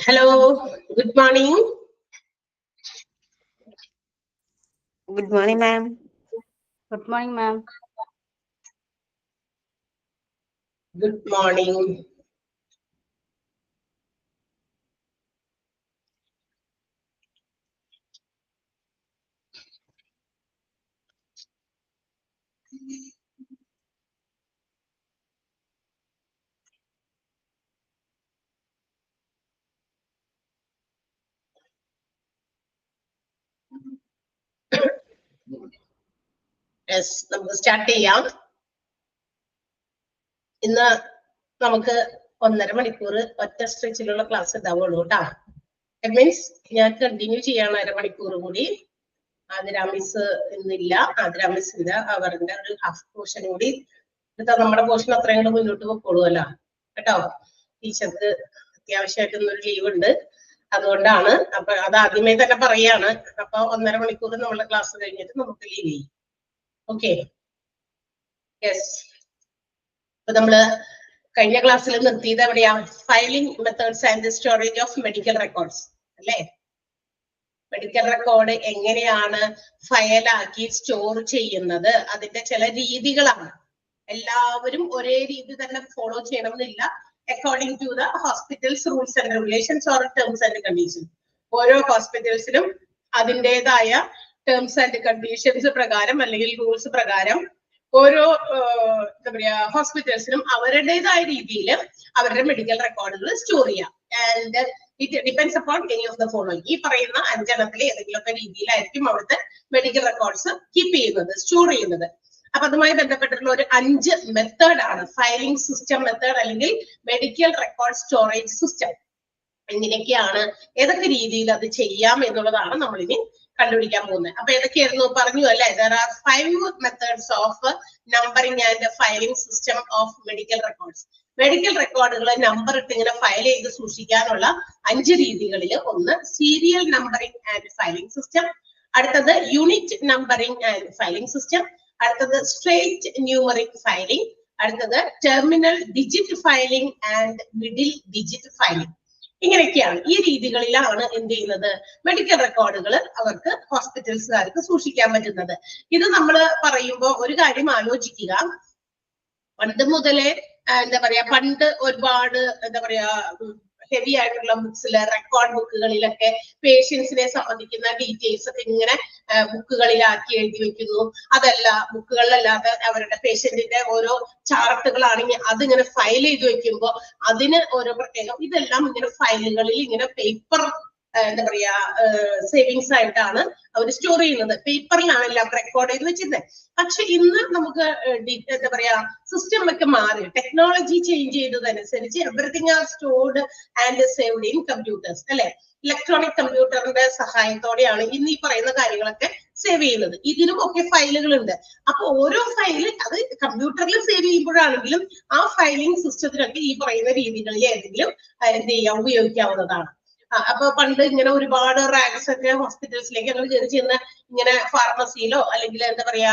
Hello, good morning. Good morning, ma'am. Good morning, ma'am. Good morning. Yes, നമുക്ക് start ചെയ്യാം. ഇന്ന് നമുക്ക് 1.5 മണിക്കൂർ ഒറ്റ സ്ട്രെച്ചിലുള്ള ക്ലാസ് ഉണ്ടാവുള്ളൂ കേട്ടോ. ഇറ്റ് മീൻസ് ഞാൻ കണ്ടിന്യൂ ചെയ്യാണ് 1.5 മണിക്കൂർ കൂടി. ആതിര മിസ് ഇന്നില്ല, ആതിര മിസ്സിന്റെ അവരുടെ ഒരു ഹാഫ് പോർഷൻ കൂടി എടുത്താൽ നമ്മുടെ പോർഷൻ അത്രയും കൂടെ മുന്നോട്ട് പോയിക്കോളൂല്ലോ കേട്ടോ. ടീച്ചർക്ക് അത്യാവശ്യമായിട്ട് ഇന്നൊരു ലീവ് ഉണ്ട്, അതുകൊണ്ടാണ്. അപ്പൊ അത് ആദ്യമേ തന്നെ പറയാണ്. അപ്പൊ 1.5 മണിക്കൂർ നമ്മളുടെ ക്ലാസ് കഴിഞ്ഞിട്ട് നമുക്ക് ലീവ് ചെയ്യും. Okay, yes. അപ്പൊ നമ്മള് കഴിഞ്ഞ ക്ലാസ്സിൽ നിർത്തിയത് എവിടെയാ? Filing methods and storage of medical records അല്ലേ? മെഡിക്കൽ റെക്കോർഡ് എങ്ങനെയാണ് ഫയലാക്കി സ്റ്റോർ ചെയ്യുന്നത്, അതിന്റെ ചില രീതികളാണ്. എല്ലാവരും ഒരേ രീതി തന്നെ ഫോളോ ചെയ്യണമെന്നില്ല. According to the hospitals rules and regulations or terms and conditions. ഓരോ ഹോസ്പിറ്റൽസിലും അതിൻ്റെതായ ടേംസ് ആൻഡ് കണ്ടീഷൻസ് പ്രകാരം അല്ലെങ്കിൽ റൂൾസ് പ്രകാരം ഓരോ എന്താ പറയാ ഹോസ്പിറ്റൽസിനും അവരുടേതായ രീതിയിൽ അവരുടെ മെഡിക്കൽ റെക്കോർഡുകൾ സ്റ്റോർ ചെയ്യാം. And it depends upon any of the following. ഈ പറയുന്ന 5 ഏതെങ്കിലുമൊക്കെ രീതിയിലായിരിക്കും അവിടുത്തെ മെഡിക്കൽ റെക്കോർഡ്സ് കീപ്പ് ചെയ്യുന്നത്, സ്റ്റോർ ചെയ്യുന്നത്. അപ്പൊ അതുമായി ബന്ധപ്പെട്ടിട്ടുള്ള ഒരു 5 മെത്തേഡാണ് ഫയലിംഗ് സിസ്റ്റം മെത്തേഡ് അല്ലെങ്കിൽ മെഡിക്കൽ റെക്കോർഡ് സ്റ്റോറേജ് സിസ്റ്റം. എങ്ങനെയൊക്കെയാണ്, ഏതൊക്കെ രീതിയിൽ അത് ചെയ്യാം എന്നുള്ളതാണ് നമ്മളിനി കണ്ടുപിടിക്കാൻ പോകുന്നത്. അപ്പൊ ഏതൊക്കെയായിരുന്നു പറഞ്ഞു അല്ലെ? There are 5 methods of numbering and filing system of medical records. Medical റെക്കോർഡുകൾ നമ്പർ ഇട്ട് ഇങ്ങനെ ഫയൽ ചെയ്ത് സൂക്ഷിക്കാനുള്ള 5 രീതികളിൽ ഒന്ന് serial numbering and filing system, അടുത്തത് unit numbering and filing system, അടുത്തത് സ്ട്രേറ്റ് ന്യൂമറിക് ഫയലിംഗ്, അടുത്തത് terminal digit filing and middle digit filing. ഇങ്ങനെയൊക്കെയാണ്. ഈ രീതികളിലാണ് എന്ത് ചെയ്യുന്നത്, മെഡിക്കൽ റെക്കോർഡുകൾ അവർക്ക് ഹോസ്പിറ്റൽസുകാർക്ക് സൂക്ഷിക്കാൻ പറ്റുന്നത്. ഇത് നമ്മൾ പറയുമ്പോൾ ഒരു കാര്യം ആലോചിക്കുക. പണ്ട് മുതലേ എന്താ പറയാ, പണ്ട് ഒരുപാട് എന്താ പറയാ ഹെവി ആയിട്ടുള്ള ബുക്സില്, റെക്കോർഡ് ബുക്കുകളിലൊക്കെ പേഷ്യൻസിനെ സംബന്ധിക്കുന്ന ഡീറ്റെയിൽസ് ഒക്കെ ഇങ്ങനെ ബുക്കുകളിലാക്കി എഴുതി വെക്കുന്നു. അതല്ല, ബുക്കുകളിലല്ലാതെ അവരുടെ പേഷ്യന്റിന്റെ ഓരോ ചാർട്ടുകളാണെങ്കിൽ അതിങ്ങനെ ഫയൽ ചെയ്ത് വെക്കുമ്പോൾ അതിന് ഓരോ പ്രത്യേകം, ഇതെല്ലാം ഇങ്ങനെ ഫയലുകളിൽ ഇങ്ങനെ പേപ്പർ എന്താ പറയാ സേവിങ്സ് ആയിട്ടാണ് അവർ സ്റ്റോർ ചെയ്യുന്നത്. പേപ്പറിലാണ് എല്ലാം റെക്കോർഡ് ചെയ്ത് വെച്ചിരുന്നത്. പക്ഷെ ഇന്ന് നമുക്ക് എന്താ പറയാ സിസ്റ്റം ഒക്കെ മാറി, ടെക്നോളജി ചേഞ്ച് ചെയ്തതനുസരിച്ച് everything are stored and saved in computers അല്ലെ? ഇലക്ട്രോണിക് കമ്പ്യൂട്ടറിന്റെ സഹായത്തോടെയാണ് ഇന്ന് ഈ പറയുന്ന കാര്യങ്ങളൊക്കെ സേവ് ചെയ്യുന്നത്. ഇതിനും ഒക്കെ ഫയലുകൾ ഉണ്ട്. അപ്പൊ ഓരോ ഫയല് അത് കമ്പ്യൂട്ടറിൽ സേവ് ചെയ്യുമ്പോഴാണെങ്കിലും ആ ഫയലിംഗ് സിസ്റ്റത്തിനൊക്കെ ഈ പറയുന്ന രീതികളിൽ ഏതെങ്കിലും എന്ത് ചെയ്യാം, ഉപയോഗിക്കാവുന്നതാണ്. അപ്പൊ പണ്ട് ഇങ്ങനെ ഒരുപാട് റാക്സ് ഒക്കെ ഹോസ്പിറ്റൽസിലേക്ക് ഞങ്ങൾ കയറി ചെന്ന് ഇങ്ങനെ ഫാർമസിയിലോ അല്ലെങ്കിൽ എന്താ പറയാ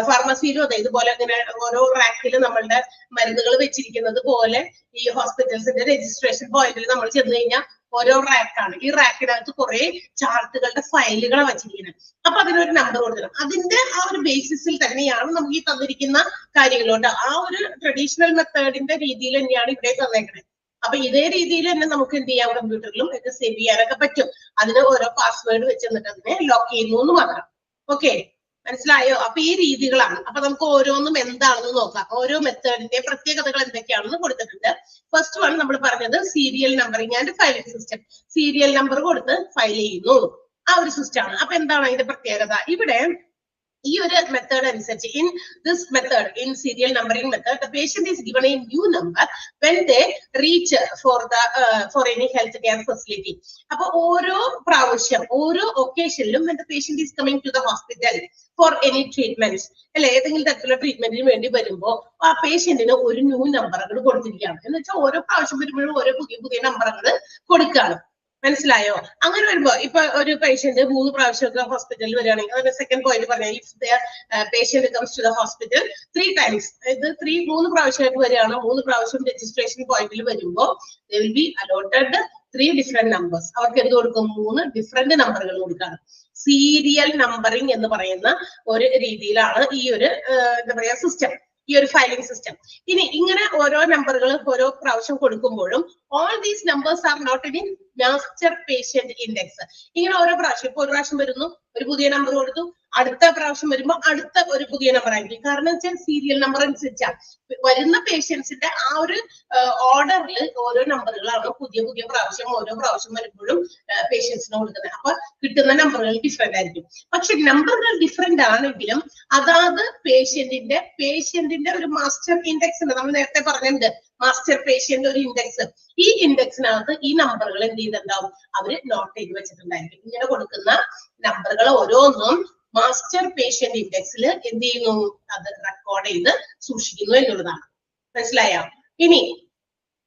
ഫാർമസിയിലോ അതെ ഇതുപോലെ ഇങ്ങനെ ഓരോ റാക്കിൽ നമ്മളുടെ മരുന്നുകൾ വെച്ചിരിക്കുന്നത് പോലെ ഈ ഹോസ്പിറ്റൽസിന്റെ രജിസ്ട്രേഷൻ പോയിന്റിൽ നമ്മൾ ചെന്ന് കഴിഞ്ഞാൽ ഓരോ റാക്കാണ്. ഈ റാക്കിനകത്ത് കുറെ ചാർട്ടുകളുടെ ഫയലുകളെ വെച്ചിരിക്കുന്നത്. അപ്പൊ അതിനൊരു നമ്പർ കൊടുക്കണം. അതിന്റെ ആ ഒരു ബേസിസിൽ തന്നെയാണ് നമുക്ക് ഈ തന്നിരിക്കുന്ന കാര്യങ്ങളോട്ട് ആ ഒരു ട്രഡീഷണൽ മെത്തേഡിന്റെ രീതിയിൽ തന്നെയാണ് ഇവിടെ തന്നേക്കുന്നത്. അപ്പൊ ഇതേ രീതിയിൽ തന്നെ നമുക്ക് എന്ത് ചെയ്യാം, കമ്പ്യൂട്ടറിലും ഒക്കെ സേവ് ചെയ്യാനൊക്കെ പറ്റും. അതിന് ഓരോ പാസ്വേഡ് വെച്ച് എന്നിട്ട് അതിനെ ലോക്ക് ചെയ്യുന്നു എന്ന് മാത്രം. ഓക്കെ, മനസ്സിലായോ? അപ്പൊ ഈ രീതികളാണ്. അപ്പൊ നമുക്ക് ഓരോന്നും എന്താണെന്ന് നോക്കാം. ഓരോ മെത്തേഡിന്റെ പ്രത്യേകതകൾ എന്തൊക്കെയാണെന്ന് കൊടുത്തിട്ടുണ്ട്. ഫസ്റ്റ് വൺ നമ്മൾ പറഞ്ഞത് serial numbering and filing system. Serial number കൊടുത്ത് ഫയൽ ചെയ്യുന്നു, ആ ഒരു സിസ്റ്റം ആണ്. അപ്പൊ എന്താണ് അതിന്റെ പ്രത്യേകത? ഇവിടെ ഈ ഒരു മെത്തേഡ് അനുസരിച്ച് in this method, in serial numbering method, the patient is given A new number when they reach for any health care facility. അപ്പൊ ഓരോ പ്രാവശ്യം ഓരോ ഒക്കേഷനിലും when the patient is coming to the hospital for any treatments അല്ലെ, ഏതെങ്കിലും തരത്തിലുള്ള ട്രീറ്റ്മെന്റിന് വേണ്ടി വരുമ്പോൾ ആ പേഷ്യന്റിന് ഒരു ന്യൂ നമ്പറുകൾ കൊടുത്തിരിക്കുകയാണ്. എന്ന് വെച്ചാൽ ഓരോ പ്രാവശ്യം വരുമ്പോഴും ഓരോ പുതിയ പുതിയ നമ്പറുകൾ കൊടുക്കുകയാണ്. മനസ്സിലായോ? അങ്ങനെ വരുമ്പോ ഇപ്പൊ ഒരു പേഷ്യന്റ് 3 പ്രാവശ്യമൊക്കെ ഹോസ്പിറ്റലിൽ വരികയാണെങ്കിൽ അതിന്റെ സെക്കൻഡ് പോയിന്റ് പറഞ്ഞാൽ if patient comes to the hospital 3 times, ഇത് 3 പ്രാവശ്യമായിട്ട് വരികയാണ്. 3 പ്രാവശ്യം രജിസ്ട്രേഷൻ പോയിന്റിൽ വരുമ്പോൾ they will be allotted 3 different numbers. അവർക്ക് എന്ത് കൊടുക്കും? 3 ഡിഫറെന്റ് നമ്പറുകൾ കൊടുക്കുകയാണ്. സീരിയൽ നമ്പറിംഗ് എന്ന് പറയുന്ന ഒരു രീതിയിലാണ് ഈ ഒരു എന്താ പറയാ സിസ്റ്റം, ഈ ഒരു ഫയലിംഗ് സിസ്റ്റം. ഇനി ഇങ്ങനെ ഓരോ നമ്പറുകൾ ഓരോ പ്രാവശ്യം കൊടുക്കുമ്പോഴും all these numbers are noted in master patient index. ഇങ്ങനെ ഓരോ പ്രാവശ്യം, ഇപ്പൊ ഒരു പ്രാവശ്യം വരുന്നു, ഒരു പുതിയ നമ്പർ കൊടുത്തു, അടുത്ത പ്രാവശ്യം വരുമ്പോൾ അടുത്ത ഒരു പുതിയ നമ്പർ ആയിരിക്കും. കാരണം വെച്ചാൽ സീരിയൽ നമ്പർ അനുസരിച്ചാണ് വരുന്ന പേഷ്യൻസിന്റെ ആ ഒരു ഓർഡറിൽ ഓരോ നമ്പറുകളാണ് പുതിയ പുതിയ പ്രാവശ്യം ഓരോ പ്രാവശ്യം വരുമ്പോഴും പേഷ്യൻസിന് കൊടുക്കുന്നത്. അപ്പൊ കിട്ടുന്ന നമ്പറുകൾ ഡിഫറെന്റ് ആയിരിക്കും. പക്ഷെ നമ്പറുകൾ ഡിഫറെന്റ് ആണെങ്കിലും അതാത് പേഷ്യന്റിന്റെ ഒരു മാസ്റ്റർ ഇൻഡെക്സ് ഉണ്ട്. നമ്മൾ നേരത്തെ പറഞ്ഞിട്ടുണ്ട് മാസ്റ്റർ പേഷ്യന്റ് ഒരു ഇൻഡെക്സ്. ഈ ഇൻഡെക്സിനകത്ത് ഈ നമ്പറുകൾ എന്ത് ചെയ്തിട്ടുണ്ടാവും? അവര് നോട്ട് ചെയ്ത് വെച്ചിട്ടുണ്ടായിരിക്കും. ഇങ്ങനെ കൊടുക്കുന്ന നമ്പറുകൾ ഓരോന്നും മാസ്റ്റർ പേഷ്യന്റ് ഇൻഡെക്സിൽ എന്ത് ചെയ്യുന്നു? അത് റെക്കോർഡ് ചെയ്ത് സൂക്ഷിക്കുന്നു എന്നുള്ളതാണ്. മനസ്സിലായോ?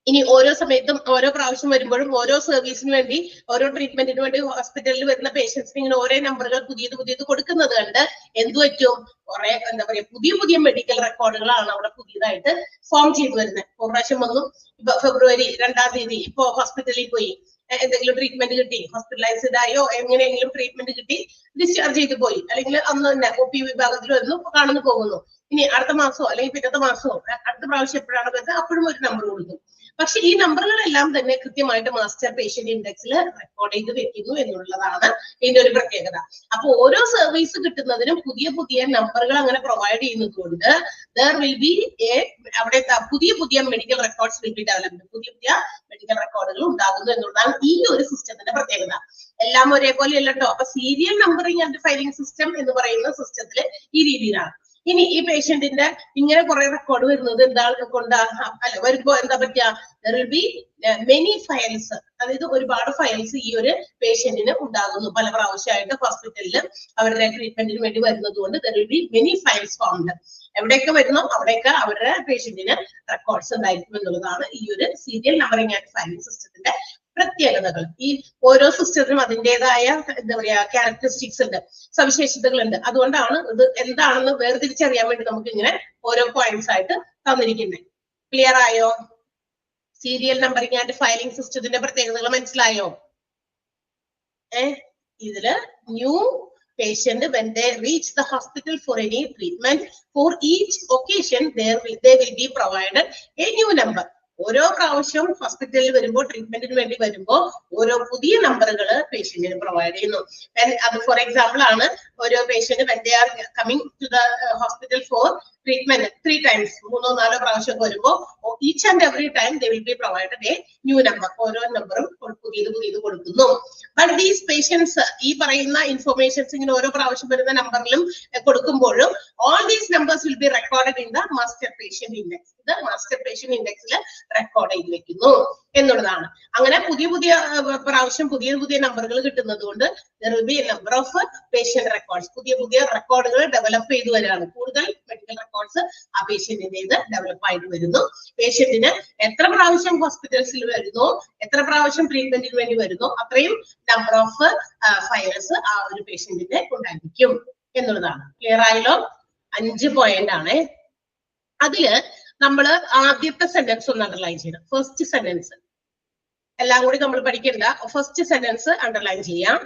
ഇനി ഓരോ സമയത്തും ഓരോ പ്രാവശ്യം വരുമ്പോഴും ഓരോ സർവീസിന് വേണ്ടി ഓരോ ട്രീറ്റ്മെന്റിന് വേണ്ടി ഹോസ്പിറ്റലിൽ വരുന്ന പേഷ്യൻസിന് ഇങ്ങനെ ഓരോ നമ്പറുകൾ പുതിയത് കൊടുക്കുന്നത് കണ്ട് എന്ത് പറ്റും? കുറെ എന്താ പറയാ പുതിയ മെഡിക്കൽ റെക്കോർഡുകളാണ് അവിടെ പുതിയതായിട്ട് ഫോം ചെയ്തു വരുന്നത്. ഒരു പ്രാവശ്യം വന്നു, ഇപ്പൊ ഫെബ്രുവരി 2-ാം തീയതി ഇപ്പൊ ഹോസ്പിറ്റലിൽ പോയി, എന്തെങ്കിലും ട്രീറ്റ്മെന്റ് കിട്ടി, ഹോസ്പിറ്റലൈസ്ഡ് ആയോ, എങ്ങനെയെങ്കിലും ട്രീറ്റ്മെന്റ് കിട്ടി, ഡിസ്ചാർജ് ചെയ്ത് പോയി, അല്ലെങ്കിൽ അന്ന് തന്നെ OP വിഭാഗത്തിൽ വരുന്നു, കാണുന്നു, പോകുന്നു. ഇനി അടുത്ത മാസമോ അല്ലെങ്കിൽ പിറ്റത്തെ മാസമോ അടുത്ത പ്രാവശ്യം എപ്പോഴാണ് വരുന്നത് അപ്പോഴും ഒരു നമ്പർ കൊടുക്കും. പക്ഷെ ഈ നമ്പറുകളെല്ലാം തന്നെ കൃത്യമായിട്ട് മാസ്റ്റർ പേഷ്യന്റ് ഇൻഡെക്സിൽ റെക്കോർഡ് ചെയ്ത് വെക്കുന്നു എന്നുള്ളതാണ് ഇതിന്റെ ഒരു പ്രത്യേകത. അപ്പൊ ഓരോ സർവീസ് കിട്ടുന്നതിനും പുതിയ നമ്പറുകൾ അങ്ങനെ പ്രൊവൈഡ് ചെയ്യുന്നത് കൊണ്ട് there will be അവിടെ പുതിയ medical records will be developed, പുതിയ മെഡിക്കൽ റെക്കോർഡുകൾ ഉണ്ടാകുന്നു എന്നുള്ളതാണ് ഈ ഒരു സിസ്റ്റത്തിന്റെ പ്രത്യേകത. എല്ലാം ഒരേപോലെ അല്ലട്ടോ. അപ്പൊ serial numbering and filing system എന്ന് പറയുന്ന സിസ്റ്റത്തിൽ ഈ രീതിയിലാണ്. ഇനി ഈ പേഷ്യന്റിന്റെ ഇങ്ങനെ കുറെ റെക്കോർഡ് വരുന്നത് എന്താണ് വരുമ്പോ എന്താ പറ്റുക? there will be many files, അതായത് ഒരുപാട് ഫയൽസ് ഈ ഒരു പേഷ്യന്റിന് ഉണ്ടാകുന്നു. പല പ്രാവശ്യമായിട്ട് ഹോസ്പിറ്റലിൽ അവരുടെ ട്രീറ്റ്മെന്റിന് വേണ്ടി വരുന്നത് കൊണ്ട് there will be many files formed. എവിടെയൊക്കെ വരുന്നോ അവിടെയൊക്കെ അവരുടെ പേഷ്യന്റിന് റെക്കോർഡ്സ് ഉണ്ടായിരിക്കും എന്നുള്ളതാണ് ഈ ഒരു സീരിയൽ നമ്പറിംഗ് ആൻഡ് ഫയലിംഗ് സിസ്റ്റത്തിന്റെ പ്രത്യേകതകൾ. ഈ ഓരോ സിസ്റ്റത്തിനും അതിൻ്റെതായ എന്താ പറയാ ക്യാരക്ടറിസ്റ്റിക്സ് ഉണ്ട്, സവിശേഷതകളുണ്ട്. അതുകൊണ്ടാണ് ഇത് എന്താണെന്ന് വേർതിരിച്ചറിയാൻ വേണ്ടി നമുക്ക് ഇങ്ങനെ ഓരോ പോയിന്റ്സ് ആയിട്ട് തന്നിരിക്കുന്നത്. ക്ലിയർ ആയോ? സീരിയൽ നമ്പറിംഗ് ആൻഡ് ഫയലിംഗ് സിസ്റ്റത്തിന്റെ പ്രത്യേകതകൾ മനസ്സിലായോ? ഇതില് new patient when they reach the hospital for any treatment, for each occasion they will be provided a new number. ഓരോ പ്രാവശ്യം ഹോസ്പിറ്റലിൽ വരുമ്പോൾ ട്രീറ്റ്മെന്റിന് വേണ്ടി വരുമ്പോൾ ഓരോ പുതിയ നമ്പറുകൾ പേഷ്യന്റിന് പ്രൊവൈഡ് ചെയ്യുന്നു. അത് ഫോർ എക്സാമ്പിൾ ആണ്, ഓരോ patient when they are coming to the hospital for treatment 3 times, 3-4 പ്രാവശ്യം വരുമ്പോൾ each and every time they will be provided a new number. ഓരോ നമ്പറും പുതിയത് കൊടുക്കുന്നു. But these patients ഈ പറയുന്ന ഇൻഫർമേഷൻസ് ഇങ്ങനെ ഓരോ പ്രാവശ്യം വരുന്ന നമ്പറിലും കൊടുക്കുമ്പോഴും all these numbers will be recorded in the master patient index. ഇത് മാസ്റ്റർ പേഷ്യന്റ് ഇൻഡെക്സിൽ റെക്കോർഡ് ചെയ്ത് വെക്കുന്നു എന്നുള്ളതാണ്. അങ്ങനെ പുതിയ പ്രാവശ്യം പുതിയ നമ്പറുകൾ കിട്ടുന്നത് കൊണ്ട് there will be a number of patient records. പുതിയ റെക്കോർഡുകൾ ഡെവലപ്പ് ചെയ്തു വരികയാണ്. കൂടുതൽ മെഡിക്കൽ റെക്കോർഡ്സ് ആ പേഷ്യന്റിന്റെ ഡെവലപ്പ് ആയിട്ട് വരുന്നു. പേഷ്യന്റിന് എത്ര പ്രാവശ്യം ഹോസ്പിറ്റൽസിൽ വരുന്നു, എത്ര പ്രാവശ്യം ട്രീറ്റ്മെന്റിന് വേണ്ടി വരുന്നു, അത്രയും നമ്പർ ഓഫ് ഫയൽസ് ആ ഒരു പേഷ്യന്റിന്റെ ഉണ്ടായിരിക്കും എന്നുള്ളതാണ്. ക്ലിയർ ആയല്ലോ? 5 പോയിന്റ് ആണ്. അതില് നമ്മള് ആദ്യത്തെ സെന്റൻസ് ഒന്ന് അണ്ടർലൈൻ ചെയ്യണം. ഫസ്റ്റ് സെന്റൻസ് എല്ലാം കൂടി നമ്മൾ പഠിക്കണ്ട. ഫസ്റ്റ് സെന്റൻസ് അണ്ടർലൈൻ ചെയ്യാം.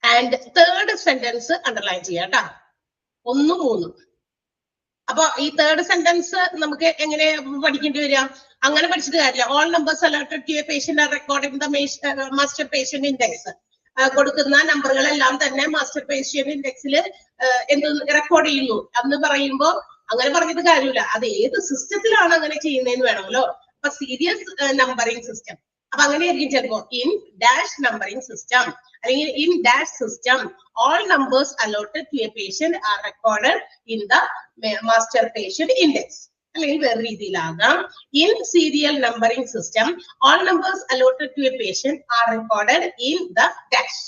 ആൻഡ് തേർഡ് സെന്റൻസ് അണ്ടർലൈൻ ചെയ്യാം കേട്ടാ. 1, 3. അപ്പൊ ഈ തേർഡ് സെന്റൻസ് നമുക്ക് എങ്ങനെ പഠിക്കേണ്ടി വരിക? അങ്ങനെ പഠിച്ചിട്ട് കാര്യമില്ല. All numbers allotted to a patient are record in the master patient index. കൊടുക്കുന്ന നമ്പറുകളെല്ലാം തന്നെ മാസ്റ്റർ പേഷ്യന്റ് ഇൻഡെക്സിൽ എന്ത് റെക്കോർഡ് ചെയ്യുന്നു എന്ന് പറയുമ്പോൾ അങ്ങനെ പറഞ്ഞിട്ട് കാര്യമില്ല. അത് ഏത് സിസ്റ്റത്തിലാണ് അങ്ങനെ ചെയ്യുന്നതെന്ന് വേണമല്ലോ. അപ്പൊ സീരിയസ് നമ്പറിംഗ് സിസ്റ്റം, അപ്പൊ അങ്ങനെയായിരിക്കും ചിലപ്പോ ഇൻ ഡാഷ് നമ്പറിംഗ് സിസ്റ്റം അല്ലെങ്കിൽ in dash system all numbers allotted to a patient are recorded in the master patient index. അല്ലെങ്കിൽ വേറെ രീതിയിലാകാം. In serial numbering system all numbers allotted to a patient are recorded in the dash.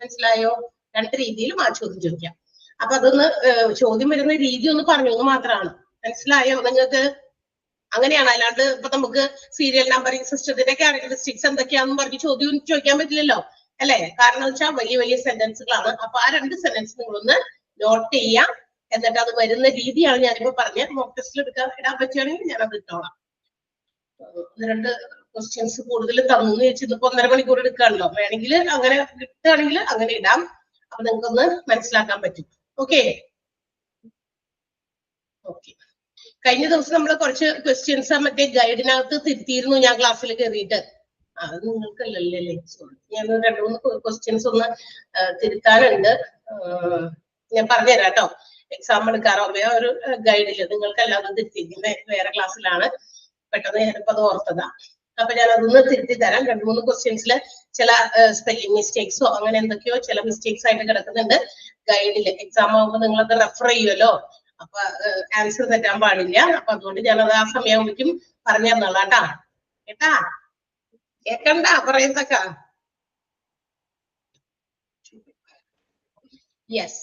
മനസ്സിലായോ? 2 രീതിയിലും ആ ചോദ്യം ചോദിക്കാം. അപ്പൊ അതൊന്ന് ചോദ്യം വരുന്ന രീതി ഒന്ന് പറഞ്ഞു മാത്രമാണ്. മനസ്സിലായോ നിങ്ങൾക്ക്? അങ്ങനെയാണ്. അല്ലാണ്ട് ഇപ്പൊ നമുക്ക് സീരിയൽ നമ്പറിംഗ് സിസ്റ്റത്തിന്റെ ക്യാരക്ടറിസ്റ്റിക്സ് എന്തൊക്കെയാണെന്ന് പറഞ്ഞ് ചോദ്യം ചോദിക്കാൻ പറ്റില്ലല്ലോ, അല്ലെ? കാരണം വെച്ചാൽ വലിയ സെന്റൻസുകളാണ്. അപ്പൊ ആ 2 സെന്റൻസ് നിങ്ങളൊന്ന് നോട്ട് ചെയ്യാം. എന്നിട്ട് അത് വരുന്ന രീതിയാണ് ഞാനിപ്പോ പറഞ്ഞ മോക്ക് ടെസ്റ്റിൽ ഇടാൻ പറ്റുകയാണെങ്കിൽ ഞാൻ അത് ഇട്ടോളാം. രണ്ട് ക്വസ്റ്റ്യൻസ് കൂടുതൽ തന്നു വെച്ച് ഇതിപ്പോ 1.5 മണിക്കൂർ എടുക്കാണല്ലോ. വേണമെങ്കിൽ അങ്ങനെ കിട്ടുകയാണെങ്കിൽ അങ്ങനെ ഇടാം. അപ്പൊ നിങ്ങൾക്കൊന്ന് മനസ്സിലാക്കാൻ പറ്റും. Okay okay. കഴിഞ്ഞ ദിവസം നമ്മൾ കുറച്ച് ക്വസ്റ്റ്യൻസ് മറ്റേ ഗൈഡിനകത്ത് തിരുത്തിയിരുന്നു ഞാൻ ക്ലാസ്സിൽ കയറിയിട്ട്. അത് നിങ്ങൾക്കല്ലല്ലേ അല്ലേ? ഞാൻ 2-3 ക്വസ്റ്റ്യൻസ് ഒന്ന് തിരുത്താനുണ്ട്. ഞാൻ പറഞ്ഞുതരാം കേട്ടോ. എക്സാം എടുക്കാറാവുമ്പോ ഒരു ഗൈഡില് നിങ്ങൾക്കല്ലാതെ തിരുത്തിയിരിക്കുന്നത് വേറെ ക്ലാസ്സിലാണ്. പെട്ടെന്ന് ഞാനിപ്പോ അത് ഓർത്തതാ. അപ്പൊ ഞാൻ അതൊന്ന് തിരുത്തി തരാം. 2-3 ക്വസ്റ്റ്യൻസിൽ ചില സ്പെല്ലിംഗ് മിസ്റ്റേക്സോ അങ്ങനെ എന്തൊക്കെയോ ചില മിസ്റ്റേക്സ് ആയിട്ട് കിടക്കുന്നുണ്ട് ഗൈഡില്. എക്സാം ആകുമ്പോൾ നിങ്ങളത് റെഫർ ചെയ്യുമല്ലോ. അപ്പൊ ആൻസർ തെറ്റാൻ പാടില്ല. അപ്പൊ അതുകൊണ്ട് ഞാനത് ആ സമയമാകുമ്പോഴേക്കും പറഞ്ഞു തന്നോളാം കേട്ടാ. കേക്കണ്ട പറയുന്നതൊക്കെ. യെസ്.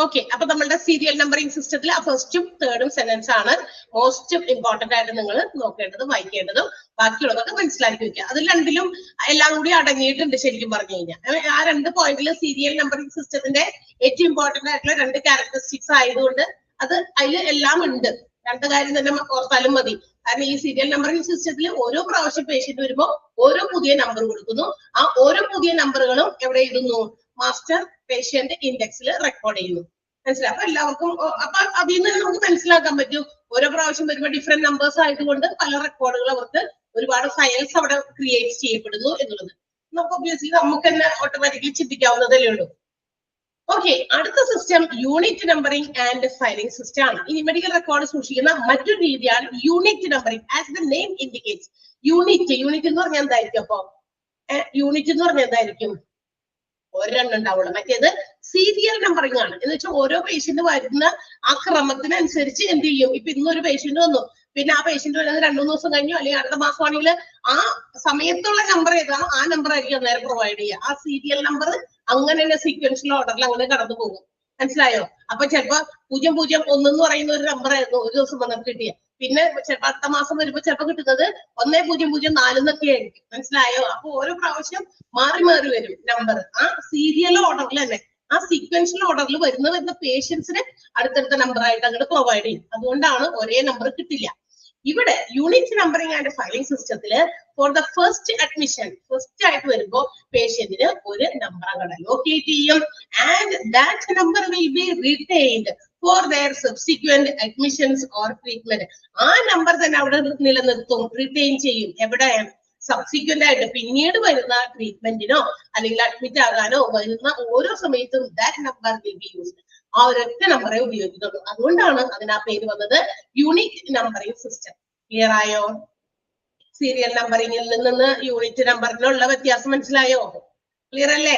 ഓക്കെ. അപ്പൊ നമ്മളുടെ സീരിയൽ നമ്പറിംഗ് സിസ്റ്റത്തിൽ ഫസ്റ്റും തേർഡും സെന്റൻസ് ആണ് മോസ്റ്റ് ഇമ്പോർട്ടന്റ് ആയിട്ട് നിങ്ങൾ നോക്കേണ്ടതും വായിക്കേണ്ടതും. ബാക്കിയുള്ളതൊക്കെ മനസ്സിലാക്കി വെക്കുക. അതിൽ രണ്ടിലും എല്ലാം കൂടി അടങ്ങിയിട്ടുണ്ട് ശരിക്കും പറഞ്ഞു കഴിഞ്ഞാൽ. ആ 2 പോയിന്റിൽ സീരിയൽ നമ്പറിംഗ് സിസ്റ്റത്തിന്റെ ഏറ്റവും ഇമ്പോർട്ടന്റ് ആയിട്ടുള്ള 2 ക്യാരക്ടറിസ്റ്റിക്സ് ആയതുകൊണ്ട് അത് അതിൽ എല്ലാം ഉണ്ട്. 2 കാര്യം തന്നെ ഓർത്താലും മതി. കാരണം ഈ സീരിയൽ നമ്പറിംഗ് സിസ്റ്റത്തിൽ ഓരോ പ്രാവശ്യം പേഷ്യന്റ് വരുമ്പോൾ ഓരോ പുതിയ നമ്പർ കൊടുക്കുന്നു. ആ ഓരോ പുതിയ നമ്പറുകളും എവിടെ എഴുതുന്നു? മാസ്റ്റർ പേഷ്യന്റ് ഇൻഡെക്സിൽ റെക്കോർഡ് ചെയ്യുന്നു. മനസ്സിലായി? അപ്പൊ എല്ലാവർക്കും അപ്പൊ അതിൽ നിന്ന് നമുക്ക് മനസ്സിലാക്കാൻ പറ്റും ഓരോ പ്രാവശ്യം വരുമ്പോൾ ഡിഫറെന്റ് നമ്പേഴ്സ് ആയതുകൊണ്ട് പല റെക്കോർഡുകൾ അവർക്ക് ഒരുപാട് ഫയൽസ് അവിടെ ക്രിയേറ്റ് ചെയ്യപ്പെടുന്നു എന്നുള്ളത് നമുക്ക് ഒബ്വിയസ്ലി നമുക്ക് തന്നെ ഓട്ടോമാറ്റിക്കലി ചിന്തിക്കാവുന്നതല്ലേ ഉള്ളൂ. ഓക്കെ. അടുത്ത system unit numbering and filing system ആണ്. ഈ മെഡിക്കൽ റെക്കോർഡ് സൂക്ഷിക്കുന്ന മറ്റൊരു രീതിയാണ് unit numbering. As the name indicates, unit എന്ന് പറഞ്ഞാൽ എന്തായിരിക്കും? അപ്പൊ യൂണിറ്റ് എന്ന് പറഞ്ഞാൽ എന്തായിരിക്കും? ഒരെണ്ണം ഉണ്ടാവുള്ളൂ. മറ്റേത് സീരിയൽ നമ്പറിംഗ് ആണ്. എന്ന് വെച്ചാൽ ഓരോ പേഷ്യന്റ് വരുന്ന ആ ക്രമത്തിനനുസരിച്ച് എന്ത് ചെയ്യും? ഇപ്പൊ ഇന്നൊരു പേഷ്യന്റ് വന്നു, പിന്നെ ആ പേഷ്യന്റ് വരുന്നത് 2-3 ദിവസം കഴിഞ്ഞു, അല്ലെങ്കിൽ അടുത്ത മാസമാണെങ്കിൽ ആ സമയത്തുള്ള നമ്പർ ഏതാണോ ആ നമ്പർ ആയിരിക്കും അന്നേരം പ്രൊവൈഡ് ചെയ്യുക. ആ സീരിയൽ നമ്പർ അങ്ങനെ തന്നെ സീക്വൻഷ്യൽ ഓർഡറിൽ അങ്ങനെ കടന്നു പോകും. മനസ്സിലായോ? അപ്പൊ ചിലപ്പോ 001 എന്ന് പറയുന്ന ഒരു നമ്പർ ആയിരുന്നു ഒരു ദിവസം വന്നപ്പോൾ കിട്ടിയ. പിന്നെ ചിലപ്പോ അടുത്ത മാസം വരുമ്പോ ചിലപ്പോ കിട്ടുന്നത് 1004 എന്നൊക്കെ ആയിരിക്കും. മനസ്സിലായോ? അപ്പൊ ഓരോ പ്രാവശ്യം മാറി മാറി വരും നമ്പർ. ആ സീരിയൽ ഓർഡറിൽ തന്നെ ആ സീക്വൻഷ്യൽ ഓർഡറിൽ വരുന്ന പേഷ്യൻസിന് അടുത്തടുത്ത നമ്പർ ആയിട്ട് അങ്ങോട്ട് പ്രൊവൈഡ് ചെയ്യും. അതുകൊണ്ടാണ് ഒരേ നമ്പർ കിട്ടില്ല. ഇവിടെ യൂണിറ്റ് നമ്പറിംഗ് ആൻഡ് ഫയലിംഗ് സിസ്റ്റത്തില് for the first admission, first ആയിട്ട് വരുമ്പോ പേഷ്യന്റിന് ഒരു നമ്പർ അങ്ങോട്ട് ലൊക്കേറ്റ് ചെയ്യും. And that number will be retained for their subsequent admissions or treatment. ആ നമ്പർ തന്നെ അവിടെ നിലനിർത്തും, റിറ്റെയിൻ ചെയ്യും. എവിടെ? സബ്സിക്വന്റ് ആയിട്ട് പിന്നീട് വരുന്ന ട്രീറ്റ്മെന്റിനോ അല്ലെങ്കിൽ അഡ്മിറ്റ് ആകാനോ വരുന്ന ഓരോ സമയത്തും that number will be used. ആ ഒരൊറ്റ നമ്പറേ ഉപയോഗിക്കുന്നുള്ളൂ. അതുകൊണ്ടാണ് അതിന് ആ പേര് വന്നത് യൂണിറ്റ് നമ്പറിംഗ് സിസ്റ്റം. ക്ലിയർ ആയോ? സീരിയൽ നമ്പറിംഗിൽ നിന്ന് യൂണിറ്റ് നമ്പറിനുള്ള വ്യത്യാസം മനസ്സിലായോ? ക്ലിയർ അല്ലേ?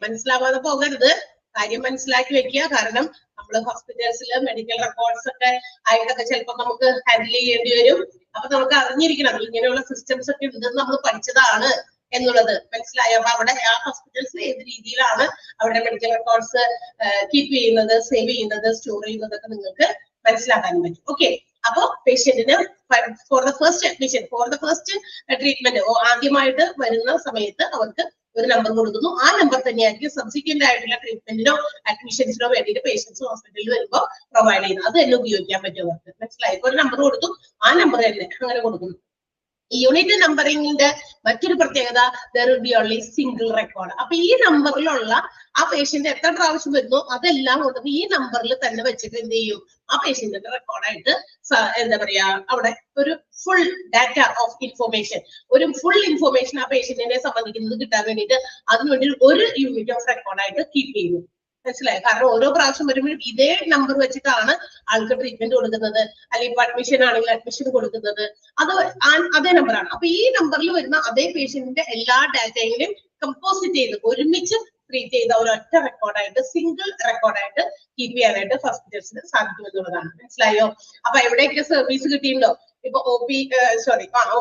മനസ്സിലാവാതെ പോകരുത്. കാര്യം മനസ്സിലാക്കി വെക്കുക. കാരണം നമ്മൾ ഹോസ്പിറ്റൽസിൽ മെഡിക്കൽ റെക്കോർഡ്സ് ഒക്കെ ആയിട്ടൊക്കെ ചിലപ്പോൾ നമുക്ക് ഹാൻഡിൽ ചെയ്യേണ്ടി വരും. അപ്പൊ നമുക്ക് അറിഞ്ഞിരിക്കണം ഇങ്ങനെയുള്ള സിസ്റ്റംസ് ഒക്കെ ഉണ്ടെന്ന് നമ്മൾ പഠിച്ചതാണ് എന്നുള്ളത്. മനസ്സിലായോ? അപ്പൊ അവിടെ ആ ഹോസ്പിറ്റൽസ് ഏത് രീതിയിലാണ് അവിടെ മെഡിക്കൽ റെക്കോർഡ്സ് കീപ്പ് ചെയ്യുന്നത്, സേവ് ചെയ്യുന്നത്, സ്റ്റോർ ചെയ്യുന്നതൊക്കെ നിങ്ങൾക്ക് മനസ്സിലാക്കാൻ പറ്റും. ഓക്കെ. അപ്പൊ പേഷ്യന്റിന് for the first admission, for the first treatment ആദ്യമായിട്ട് വരുന്ന സമയത്ത് അവർക്ക് ഒരു നമ്പർ കൊടുക്കുന്നു. ആ നമ്പർ തന്നെയായിരിക്കും സബ്സിക്വന്റ് ആയിട്ടുള്ള ട്രീറ്റ്മെന്റിനോ അഡ്മിഷൻസിനോ വേണ്ടിയിട്ട് പേഷ്യൻസ് ഹോസ്പിറ്റലിൽ വരുമ്പോൾ പ്രൊവൈഡ് ചെയ്യുന്നത്. അത് തന്നെ ഉപയോഗിക്കാൻ പറ്റും അവർക്ക്. മനസ്സിലായി? ഒരു നമ്പർ കൊടുത്തു, ആ നമ്പർ തന്നെ അങ്ങനെ കൊടുക്കുന്നു. യൂണിറ്റ് നമ്പറിംഗിന്റെ മറ്റൊരു പ്രത്യേകത there will be only single record. അപ്പൊ ഈ നമ്പറിലുള്ള ആ പേഷ്യന്റ് എത്ര പ്രാവശ്യം വരുന്നു അതെല്ലാം കൊണ്ടത് ഈ നമ്പറിൽ തന്നെ വെച്ചിട്ട് എന്ത് ചെയ്യും? ആ പേഷ്യന്റിന്റെ റെക്കോർഡായിട്ട് എന്താ പറയാ അവിടെ ഒരു ഫുൾ ഡാറ്റ ഓഫ് ഇൻഫോർമേഷൻ, ഒരു ഫുൾ ഇൻഫോർമേഷൻ ആ പേഷ്യന്റിനെ സംബന്ധിക്കുന്നത് കിട്ടാൻ വേണ്ടിയിട്ട് അതിനുവേണ്ടി ഒരു യൂണിറ്റ് ഓഫ് റെക്കോർഡായിട്ട് കീപ്പ് ചെയ്യുന്നു. മനസ്സിലായി? കാരണം ഓരോ പ്രാവശ്യം വരുമ്പോഴും ഇതേ നമ്പർ വെച്ചിട്ടാണ് ആൾക്ക് ട്രീറ്റ്മെന്റ് കൊടുക്കുന്നത്, അല്ലെങ്കിൽ ഇപ്പൊ അഡ്മിഷൻ ആണെങ്കിൽ അഡ്മിഷൻ കൊടുക്കുന്നത്, അത് അതേ നമ്പറാണ്. അപ്പൊ ഈ നമ്പറിൽ വരുന്ന അതേ പേഷ്യന്റിന്റെ എല്ലാ ഡാറ്റയിലും കമ്പോസിറ്റ് ചെയ്ത് ഒരുമിച്ച് ട്രീറ്റ് ചെയ്ത ഒരൊറ്റ റെക്കോർഡായിട്ട്, സിംഗിൾ റെക്കോർഡായിട്ട് കീപ്പ് ചെയ്യാനായിട്ട് ഹോസ്പിറ്റൽസിന് സാധിക്കുമെന്നുള്ളതാണ്. മനസ്സിലായോ? അപ്പൊ എവിടെയൊക്കെ സർവീസ് കിട്ടിയിട്ടുണ്ടോ? ഇപ്പൊ ഒ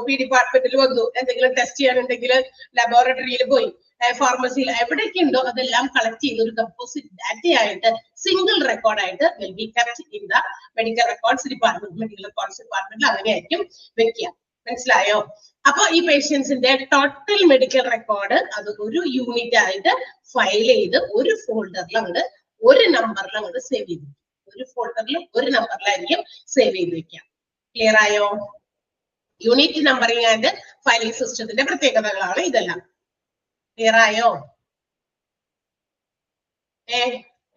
പി ഡിപ്പാർട്ട്മെന്റിൽ വന്നു, എന്തെങ്കിലും ടെസ്റ്റ് ചെയ്യാനുണ്ടെങ്കിൽ ലബോറട്ടറിയിൽ പോയി, ഫാർമസിയിൽ എവിടെയൊക്കെ ഉണ്ടോ അതെല്ലാം കളക്ട് ചെയ്ത് ഒരു കമ്പോസിറ്റ് ഡാറ്റയായിട്ട് സിംഗിൾ റെക്കോർഡായിട്ട് will be kept in the medical records department. Medical records ഡിപ്പാർട്ട്മെന്റിൽ അങ്ങനെയായിരിക്കും വെക്കുക. മനസ്സിലായോ? അപ്പൊ ഈ പേഷ്യൻസിന്റെ ടോട്ടൽ മെഡിക്കൽ റെക്കോർഡ് അത് ഒരു യൂണിറ്റ് ആയിട്ട് ഫയൽ ചെയ്ത് ഒരു ഫോൾഡറിൽ അങ്ങോട്ട് ഒരു നമ്പറിൽ അങ്ങോട്ട് സേവ് ചെയ്ത്, ഒരു ഫോൾഡറിൽ ഒരു നമ്പറിലായിരിക്കും സേവ് ചെയ്ത് വെക്കുക. ക്ലിയർ ആയോ? യൂണിറ്റ് നമ്പറിംഗ് ആൻഡ് ഫയലിംഗ് സിസ്റ്റത്തിന്റെ പ്രത്യേകതകളാണ് ഇതെല്ലാം. ക്ലിയർ ആയോ?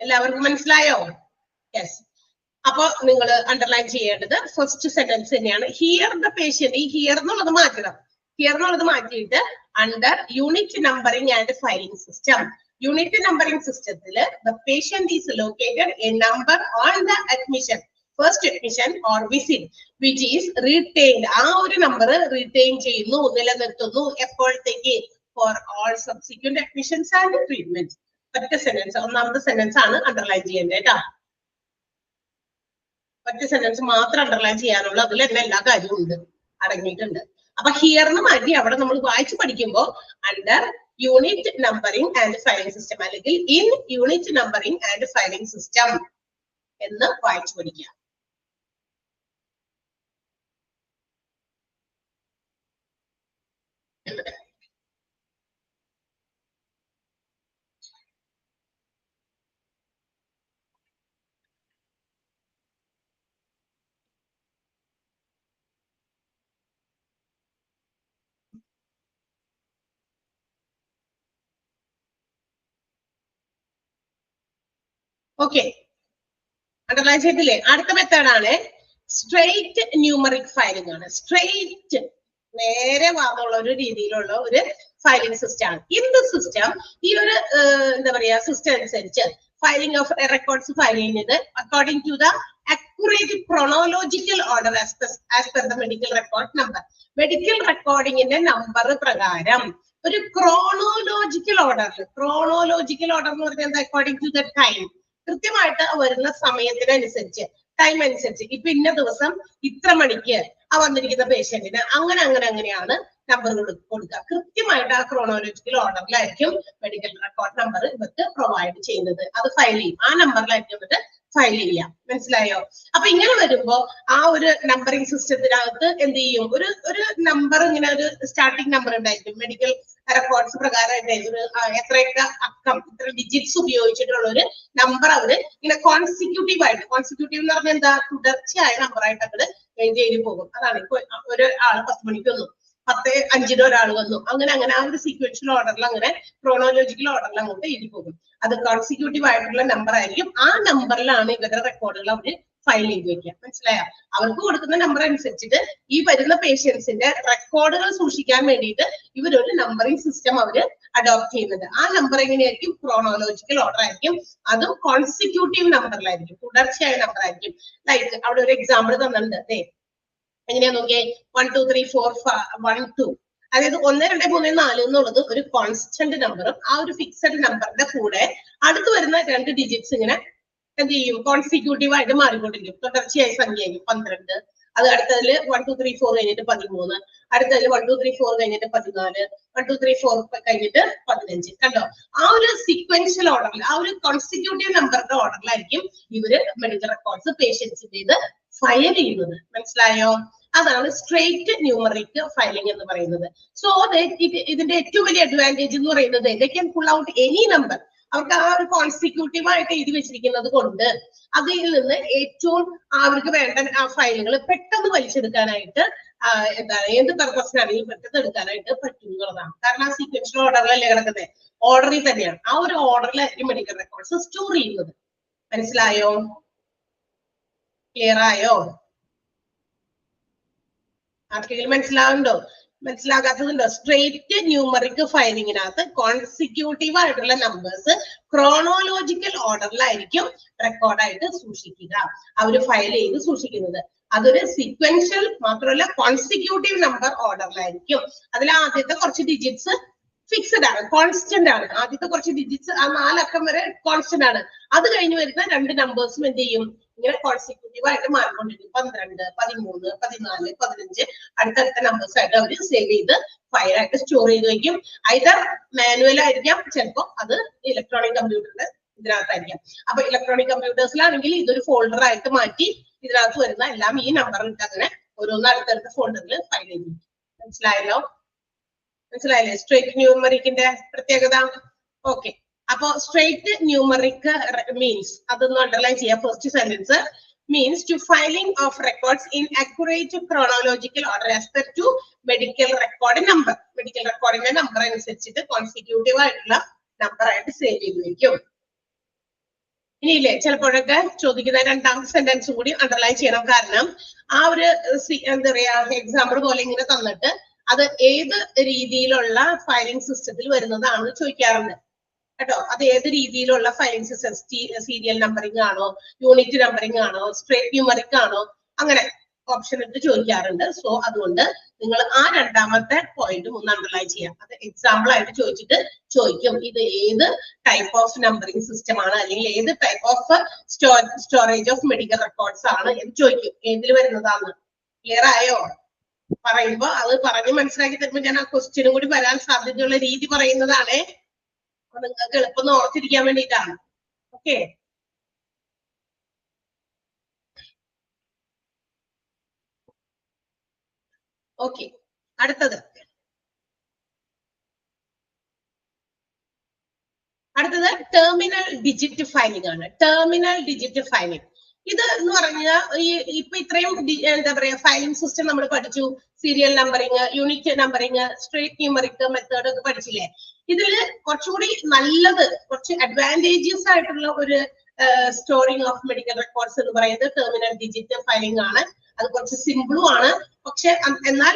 എല്ലാവർക്കും മനസ്സിലായോ? യെസ്. അപ്പൊ നിങ്ങൾ അണ്ടർലൈൻ ചെയ്യേണ്ടത് ഫസ്റ്റ് സെന്റൻസ് തന്നെയാണ്. Here the patient. ഈ ഹിയർ എന്നുള്ളത് മാറ്റണം. ഹിയർ എന്നുള്ളത് മാറ്റിയിട്ട് under unit numbering and filing system. Unit numbering സിസ്റ്റത്തില് the patient is located a number on the admission, first admission or visit which is retained. ആ ഒരു number retain ചെയ്യുന്നു, നിലനിർത്തുന്നു. എപ്പോഴത്തേക്ക്? For all subsequent admissions and treatment. ഒറ്റ sentence, ഒന്നാമത്തെ sentence ആണ് underline ചെയ്യേണ്ടത് കേട്ടോ. ഒറ്റ സെന്റൻസ് മാത്രം അണ്ടർലൈൻ ചെയ്യാനുള്ള അതിൽ തന്നെ എല്ലാ കാര്യവും ഉണ്ട്, അടങ്ങിയിട്ടുണ്ട്. അപ്പൊ ഹിയറിന് മാറ്റി അവിടെ നമ്മൾ വായിച്ചു പഠിക്കുമ്പോൾ under unit numbering and filing system അല്ലെങ്കിൽ in unit numbering and filing system എന്ന് വായിച്ചു പഠിക്കുക. ഓക്കെ, അണ്ടർലൈൻ ചെയ്തില്ലേ? അടുത്ത മെത്തേഡാണ് സ്ട്രെയിറ്റ് ന്യൂമറിക് ഫയലിംഗ് ആണ്. സ്ട്രെയിറ്റ് നേരെ വാർന്നുള്ള ഒരു രീതിയിലുള്ള ഒരു ഫയലിംഗ് സിസ്റ്റം ആണ്. ഇൻ ദ സിസ്റ്റം ഈ ഒരു എന്താ പറയാ സിസ്റ്റം അനുസരിച്ച് ഫയലിംഗ് ഓഫ് റെക്കോർഡ്സ് ഫയൽ ചെയ്യുന്നത് according to the accurate chronological order as per the medical record number. Medical റെക്കോർഡിങ്ങിന്റെ നമ്പർ പ്രകാരം ഒരു ക്രോണോളജിക്കൽ ഓർഡറിൽ, ക്രോണോളജിക്കൽ ഓർഡർ എന്ന് പറഞ്ഞാൽ എന്താ? അക്കോർഡിംഗ് ടു ദ ടൈം, കൃത്യമായിട്ട് വരുന്ന സമയത്തിനനുസരിച്ച്, ടൈം അനുസരിച്ച്. ഇപ്പൊ ഇന്ന ദിവസം ഇത്ര മണിക്ക് ആ വന്നിരിക്കുന്ന പേഷ്യന്റിന് അങ്ങനെയാണ് നമ്പർ കൊടുക്കുക. കൃത്യമായിട്ട് ആ ക്രോണോളജിക്കൽ ഓർഡറിലായിരിക്കും മെഡിക്കൽ റെക്കോർഡ് നമ്പർ ഇവർക്ക് പ്രൊവൈഡ് ചെയ്യുന്നത്. അത് ഫയൽ ചെയ്യും, ആ നമ്പറിലായിരിക്കും ഇവർക്ക് ഫയൽ ചെയ്യാം. മനസ്സിലായോ? അപ്പൊ ഇങ്ങനെ വരുമ്പോ ആ ഒരു നമ്പറിംഗ് സിസ്റ്റത്തിനകത്ത് എന്ത് ചെയ്യും? ഒരു നമ്പർ, ഇങ്ങനെ ഒരു സ്റ്റാർട്ടിംഗ് നമ്പർ ഉണ്ടായിരിക്കും. മെഡിക്കൽ റെക്കോർഡ്സ് പ്രകാരം എത്രയൊക്കെ അക്കം, ഇത്ര ഡിജിറ്റ്സ് ഉപയോഗിച്ചിട്ടുള്ള ഒരു നമ്പർ അവര് ഇങ്ങനെ കോൺസിക്യൂട്ടീവ് ആയിട്ട്, കോൺസിക്യൂട്ടീവ് എന്ന് പറഞ്ഞാൽ എന്താ? തുടർച്ചയായ നമ്പറായിട്ട് അങ്ങോട്ട് എഴുതി പോകും. അതാണ് ഇപ്പൊ ഒരു ആള് 10 മണിക്ക് വന്നു, 10:05 ഒരാൾ വന്നു, അങ്ങനെ ആ ഒരു സീക്വൻഷ്യൽ ഓർഡറിൽ, അങ്ങനെ ക്രോണോളജിക്കൽ ഓർഡറിൽ അങ്ങോട്ട് എഴുതി പോകും. അത് കോൺസിക്യൂട്ടീവ് ആയിട്ടുള്ള നമ്പർ ആയിരിക്കും. ആ നമ്പറിലാണ് ഇവരുടെ റെക്കോർഡുകൾ അവര് ഫയൽ ചെയ്ത് വെക്കുക. മനസ്സിലായോ? അവർക്ക് കൊടുക്കുന്ന നമ്പർ അനുസരിച്ചിട്ട് ഈ വരുന്ന പേഷ്യൻസിന്റെ റെക്കോർഡുകൾ സൂക്ഷിക്കാൻ വേണ്ടിയിട്ട് ഇവരൊരു നമ്പറിംഗ് സിസ്റ്റം അവര് അഡോപ്റ്റ് ചെയ്യുന്നത്. ആ നമ്പർ എങ്ങനെയായിരിക്കും? ക്രോണോളജിക്കൽ ഓർഡർ ആയിരിക്കും. അതും കോൺസിക്യൂട്ടീവ് നമ്പറിലായിരിക്കും, തുടർച്ചയായ നമ്പർ ആയിരിക്കും. ലൈക്ക് അവിടെ ഒരു എക്സാമ്പിൾ തന്നിട്ടുണ്ട്. എങ്ങനെയാ നോക്കിയേ? 1 2 3 4 1 2. അതായത് 1 2 3 4 എന്നുള്ളത് ഒരു കോൺസ്റ്റന്റ് നമ്പറും ആ ഒരു ഫിക്സഡ് നമ്പറിന്റെ കൂടെ അടുത്ത് വരുന്ന 2 ഡിജിറ്റ്സ് ഇങ്ങനെ എന്ത് ചെയ്യും? കോൺസിക്യൂട്ടീവ് ആയിട്ട് മാറിക്കൊണ്ടിരിക്കും. തുടർച്ചയായ സംഖ്യയായിരിക്കും. 12. അത് അടുത്തതിൽ 1 2 3 4 കഴിഞ്ഞിട്ട് 13, അടുത്തതിൽ 1 2 3 4 കഴിഞ്ഞിട്ട് 14, 1 2 3 4 കഴിഞ്ഞിട്ട് 15. കണ്ടോ? ആ ഒരു സീക്വൻഷ്യൽ ഓർഡറിൽ, ആ ഒരു കോൺസിക്യൂട്ടീവ് നമ്പറിന്റെ ഓർഡറിലായിരിക്കും ഇവര് മെഡിക്കൽ റെക്കോർഡ്സ് പേഷ്യൻസിന്റെ ഫയൽ ചെയ്യുന്നത്. മനസ്സിലായോ? അതാണ് സ്ട്രെയിറ്റ് ന്യൂമറിക് ഫയലിംഗ് എന്ന് പറയുന്നത്. സോ ഇതിന്റെ ഏറ്റവും വലിയ അഡ്വാൻറ്റേജ് എന്ന് പറയുന്നത് they can pull out any number. അവർക്ക് ആ ഒരു കോൺസിക്യൂട്ടീവ് ആയിട്ട് എഴുതി വെച്ചിരിക്കുന്നത് കൊണ്ട് അതിൽ നിന്ന് ഏറ്റവും അവർക്ക് വേണ്ട ആ ഫയലുകൾ പെട്ടെന്ന് വലിച്ചെടുക്കാനായിട്ട് എന്താണ്, എന്ത് പർപ്പസിനാണെങ്കിലും പെട്ടെന്ന് എടുക്കാനായിട്ട് പറ്റും എന്നുള്ളതാണ്. കാരണം ആ സീക്വൻഷ്യൽ ഓർഡറിലല്ലേ കിടക്കുന്നത്, ഓർഡറിൽ തന്നെയാണ്. ആ ഒരു ഓർഡറിലായിരിക്കും മെഡിക്കൽ റെക്കോർഡ്സ് സ്റ്റോർ ചെയ്യുന്നത്. മനസ്സിലായോ? ക്ലിയർ ആയോ? ആർക്കെങ്കിലും മനസ്സിലാവുന്നുണ്ടോ? മനസ്സിലാകാത്തതുണ്ടോ? സ്ട്രെയിറ്റ് ന്യൂമറിക് ഫയലിങ്ങിനകത്ത് കോൺസിക്യൂട്ടീവ് ആയിട്ടുള്ള നമ്പേഴ്സ് ക്രോണോളജിക്കൽ ഓർഡറിലായിരിക്കും റെക്കോർഡായിട്ട് സൂക്ഷിക്കുക, അവര് ഫയൽ ചെയ്ത് സൂക്ഷിക്കുന്നത്. അതൊരു സീക്വൻഷ്യൽ മാത്രമല്ല, കോൺസിക്യൂട്ടീവ് നമ്പർ ഓർഡറിലായിരിക്കും. അതിൽ ആദ്യത്തെ കുറച്ച് ഡിജിറ്റ്സ് ഫിക്സഡ് ആണ്, കോൺസ്റ്റന്റ് ആണ്. ആദ്യത്തെ കുറച്ച് ഡിജിറ്റ്സ്, ആ 4 അക്കം വരെ കോൺസ്റ്റന്റ് ആണ്. അത് കഴിഞ്ഞ് വരുന്ന 2 നമ്പേഴ്സും എന്ത് ചെയ്യും? ഇങ്ങനെ കോൺസിക്യൂട്ടീവ് ആയിട്ട് മാറിക്കൊണ്ടിരിക്കും. 12, 13, 14, 15 അടുത്തടുത്ത നമ്പേഴ്സ് ആയിട്ട് അവർ സേവ് ചെയ്ത് ഫയലായിട്ട് സ്റ്റോർ ചെയ്ത് വയ്ക്കും. ഐദർ മാനുവൽ ആയിരിക്കാം, ചിലപ്പോൾ അത് ഇലക്ട്രോണിക് കമ്പ്യൂട്ടറിന്റെ ഇതിനകത്തായിരിക്കാം. അപ്പൊ ഇലക്ട്രോണിക് കമ്പ്യൂട്ടേഴ്സിലാണെങ്കിൽ ഇതൊരു ഫോൾഡർ ആയിട്ട് മാറ്റി ഇതിനകത്ത് വരുന്ന എല്ലാം ഈ നമ്പറിട്ട് അങ്ങനെ ഓരോന്ന് അടുത്തടുത്ത ഫോൾഡറിൽ ഫയൽ ചെയ്തു. മനസ്സിലായല്ലോ? മനസ്സിലായില്ലേ സ്ട്രെയിറ്റ് ന്യൂമറിക്കിന്റെ പ്രത്യേകത? ഓക്കെ, അപ്പൊ സ്ട്രെയിറ്റ് ന്യൂമറിക് മീൻസ് അതൊന്ന് അണ്ടർലൈൻ ചെയ്യാം. First sentence, means to filing of records in accurate chronological order as per to medical record number. Medical record number അനുസരിച്ചിട്ട് കോൺസിക്യൂട്ടീവ് ആയിട്ടുള്ള നമ്പർ ആയിട്ട് സേവ് ചെയ്ത് വെക്കും. ഇനിയില്ലേ ചിലപ്പോഴൊക്കെ ചോദിക്കുന്ന രണ്ടാമത്തെ സെന്റൻസ് കൂടി അണ്ടർലൈൻ ചെയ്യണം. കാരണം ആ ഒരു എന്താ പറയാ എക്സാമ്പിൾ പോലെ ഇങ്ങനെ തന്നിട്ട് അത് ഏത് രീതിയിലുള്ള ഫയലിംഗ് സിസ്റ്റത്തിൽ വരുന്നതാണെന്ന് ചോദിക്കാറുണ്ട് കേട്ടോ. അത് ഏത് രീതിയിലുള്ള ഫയലിംഗ് സിസ്റ്റം, സീരിയൽ നമ്പറിംഗ് ആണോ, യൂണിറ്റ് നമ്പറിംഗ് ആണോ, സ്ട്രേറ്റ് ന്യൂമറിക് ആണോ, അങ്ങനെ ഓപ്ഷൻ ഇട്ട് ചോദിക്കാറുണ്ട്. സോ അതുകൊണ്ട് നിങ്ങൾ ആ രണ്ടാമത്തെ പോയിന്റ് ഒന്ന് അണ്ടർലൈൻ ചെയ്യാം. അത് എക്സാമ്പിൾ ആയിട്ട് ചോദിക്കും ഇത് ഏത് ടൈപ്പ് ഓഫ് നമ്പറിംഗ് സിസ്റ്റം ആണ്, അല്ലെങ്കിൽ ഏത് type of storage of medical records ആണ് എന്ന് ചോദിക്കും. ഏതിൽ വരുന്നതാന്ന് ക്ലിയർ ആയോ? പറയുമ്പോ അത് പറഞ്ഞ് മനസ്സിലാക്കി തരുമ്പോ ഞാൻ ആ ക്വസ്റ്റ്യനും കൂടി വരാൻ സാധ്യതയുള്ള രീതി പറയുന്നതാണേ. അപ്പൊ നിങ്ങൾക്ക് എളുപ്പം ഓർത്തിരിക്കാൻ വേണ്ടിയിട്ടാണ്. Okay, okay. അടുത്തത് ടെർമിനൽ ഡിജിറ്റ് ഫയലിംഗ് ആണ്. ടെർമിനൽ ഡിജിറ്റ് ഫയലിംഗ് ഇത് എന്ന് പറഞ്ഞാൽ ഇപ്പൊ ഇത്രയും എന്താ പറയാ ഫയലിംഗ് സിസ്റ്റം നമ്മൾ പഠിച്ചു. Serial numbering, unit numbering, straight numeric method ഒക്കെ പഠിച്ചില്ലേ. ഇതില് കുറച്ചുകൂടി നല്ലത്, കുറച്ച് അഡ്വാൻറ്റേജസ് ആയിട്ടുള്ള ഒരു സ്റ്റോറിംഗ് ഓഫ് മെഡിക്കൽ റെക്കോർഡ്സ് എന്ന് പറയുന്നത് ടെർമിനൽ ഡിജിറ്റ് ഫയലിംഗ് ആണ്. അത് കുറച്ച് സിമ്പിളും ആണ്, പക്ഷെ എന്നാൽ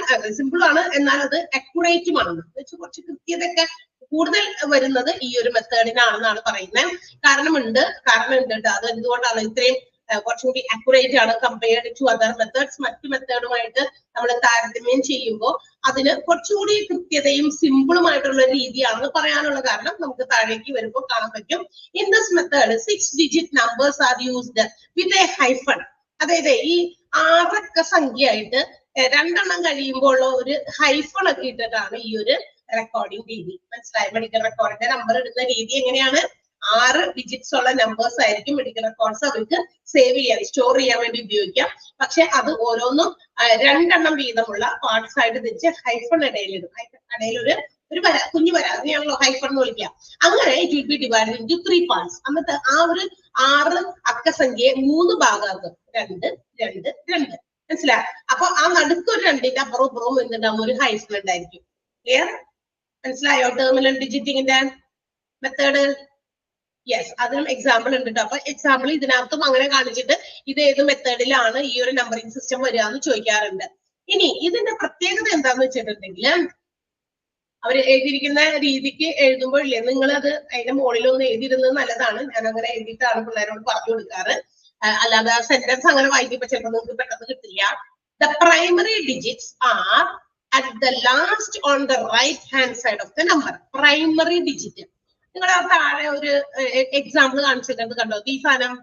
എന്നാൽ അത് അക്യുറേറ്റും ആണ്. കുറച്ച് കൃത്യതയൊക്കെ കൂടുതൽ വരുന്നത് ഈ ഒരു മെത്തേഡിനാണെന്നാണ് പറയുന്നത്. കാരണം ഉണ്ട് കേട്ടോ. അത് എന്തുകൊണ്ടാണ് ഇത്രയും കുറച്ചും കൂടി അക്യുറേറ്റ് ആണ് കമ്പയർഡ് ടു അതർ മെത്തേഡ്സ്. മറ്റു മെത്തേഡുമായിട്ട് നമ്മൾ താരതമ്യം ചെയ്യുമ്പോൾ അതിന് കുറച്ചുകൂടി കൃത്യതയും സിമ്പിളുമായിട്ടുള്ള രീതിയാണെന്ന് പറയാനുള്ള കാരണം നമുക്ക് താഴേക്ക് വരുമ്പോൾ കാണാൻ പറ്റും. In this method 6 digit numbers are used with a hyphen. അതായത് ഈ 6 അക്ക സംഖ്യയായിട്ട് 2 എണ്ണം കഴിയുമ്പോൾ ഒരു ഹൈഫൺ ഒക്കെ ഇട്ടിട്ടാണ് ഈ ഒരു റെക്കോർഡിംഗ് രീതി. മനസ്സിലായി? മെഡിക്കൽ റെക്കോർഡിന്റെ നമ്പർ ഇടുന്ന രീതി എങ്ങനെയാണ്? 6 ഡിജിറ്റ്സ് ഉള്ള നമ്പേഴ്സ് ആയിരിക്കും മെഡിക്കൽ റെക്കോർഡ്സ് അവർക്ക് സേവ് ചെയ്യാൻ, സ്റ്റോർ ചെയ്യാൻ വേണ്ടി ഉപയോഗിക്കാം. പക്ഷെ അത് ഓരോന്നും 2 എണ്ണം വീതമുള്ള പാർട്സ് ആയിട്ട് തിരിച്ച് ഹൈഫൺ ഇടയിലിടും. ഇടയിൽ ഒരു വര, കുഞ്ഞു വര, അതിനെയാണല്ലോ ഹൈഫൺ എന്ന് വിളിക്കുക. അങ്ങനെ it will be divided into 3 parts. എന്നിട്ട് ആ ഒരു 6 അക്ക സംഖ്യയെ 3 ഭാഗമാക്കും. 2 2 2. മനസ്സിലായി? അപ്പൊ ആ നടുക്കൊരു 2ന്റെ അപ്പുറവും ഇപ്പുറവും എന്തുണ്ടാവും? ഒരു ഹൈഫൺ ഉണ്ടായിരിക്കും. ക്ലിയർ? മനസ്സിലായോ ടെർമിനൽ ഡിജിറ്റിങ്ങിന്റെ മെത്തേഡ്? യെസ്, അതിനും എക്സാമ്പിൾ ഉണ്ട് കേട്ടോ. അപ്പൊ എക്സാമ്പിൾ ഇതിനകത്തും അങ്ങനെ കാണിച്ചിട്ട് ഇത് ഏത് മെത്തേഡിലാണ് ഈ ഒരു നമ്പറിംഗ് സിസ്റ്റം വരിക എന്ന് ചോദിക്കാറുണ്ട്. ഇനി ഇതിന്റെ പ്രത്യേകത എന്താന്ന് വെച്ചിട്ടുണ്ടെങ്കിൽ അവർ എഴുതിയിരിക്കുന്ന രീതിക്ക് എഴുതുമ്പോഴില്ലേ, നിങ്ങൾ അത് അതിന്റെ മുകളിലൊന്ന് എഴുതിയിരുന്നത് നല്ലതാണ്. ഞാൻ അങ്ങനെ എഴുതിയിട്ടാണ് പിള്ളേരോട് പറഞ്ഞു കൊടുക്കാറ്. അല്ലാതെ സെന്റൻസ് അങ്ങനെ വായിക്കുമ്പോ ചിലപ്പോൾ നിങ്ങൾക്ക് പെട്ടെന്ന് കിട്ടില്ല. The primary digits R at the last on the right hand side of the number. Primary digit. നിങ്ങൾ ആ താഴെ ഒരു എക്സാമ്പിൾ കാണിച്ചിട്ടുണ്ട് കണ്ടോ? ഈ സാധനം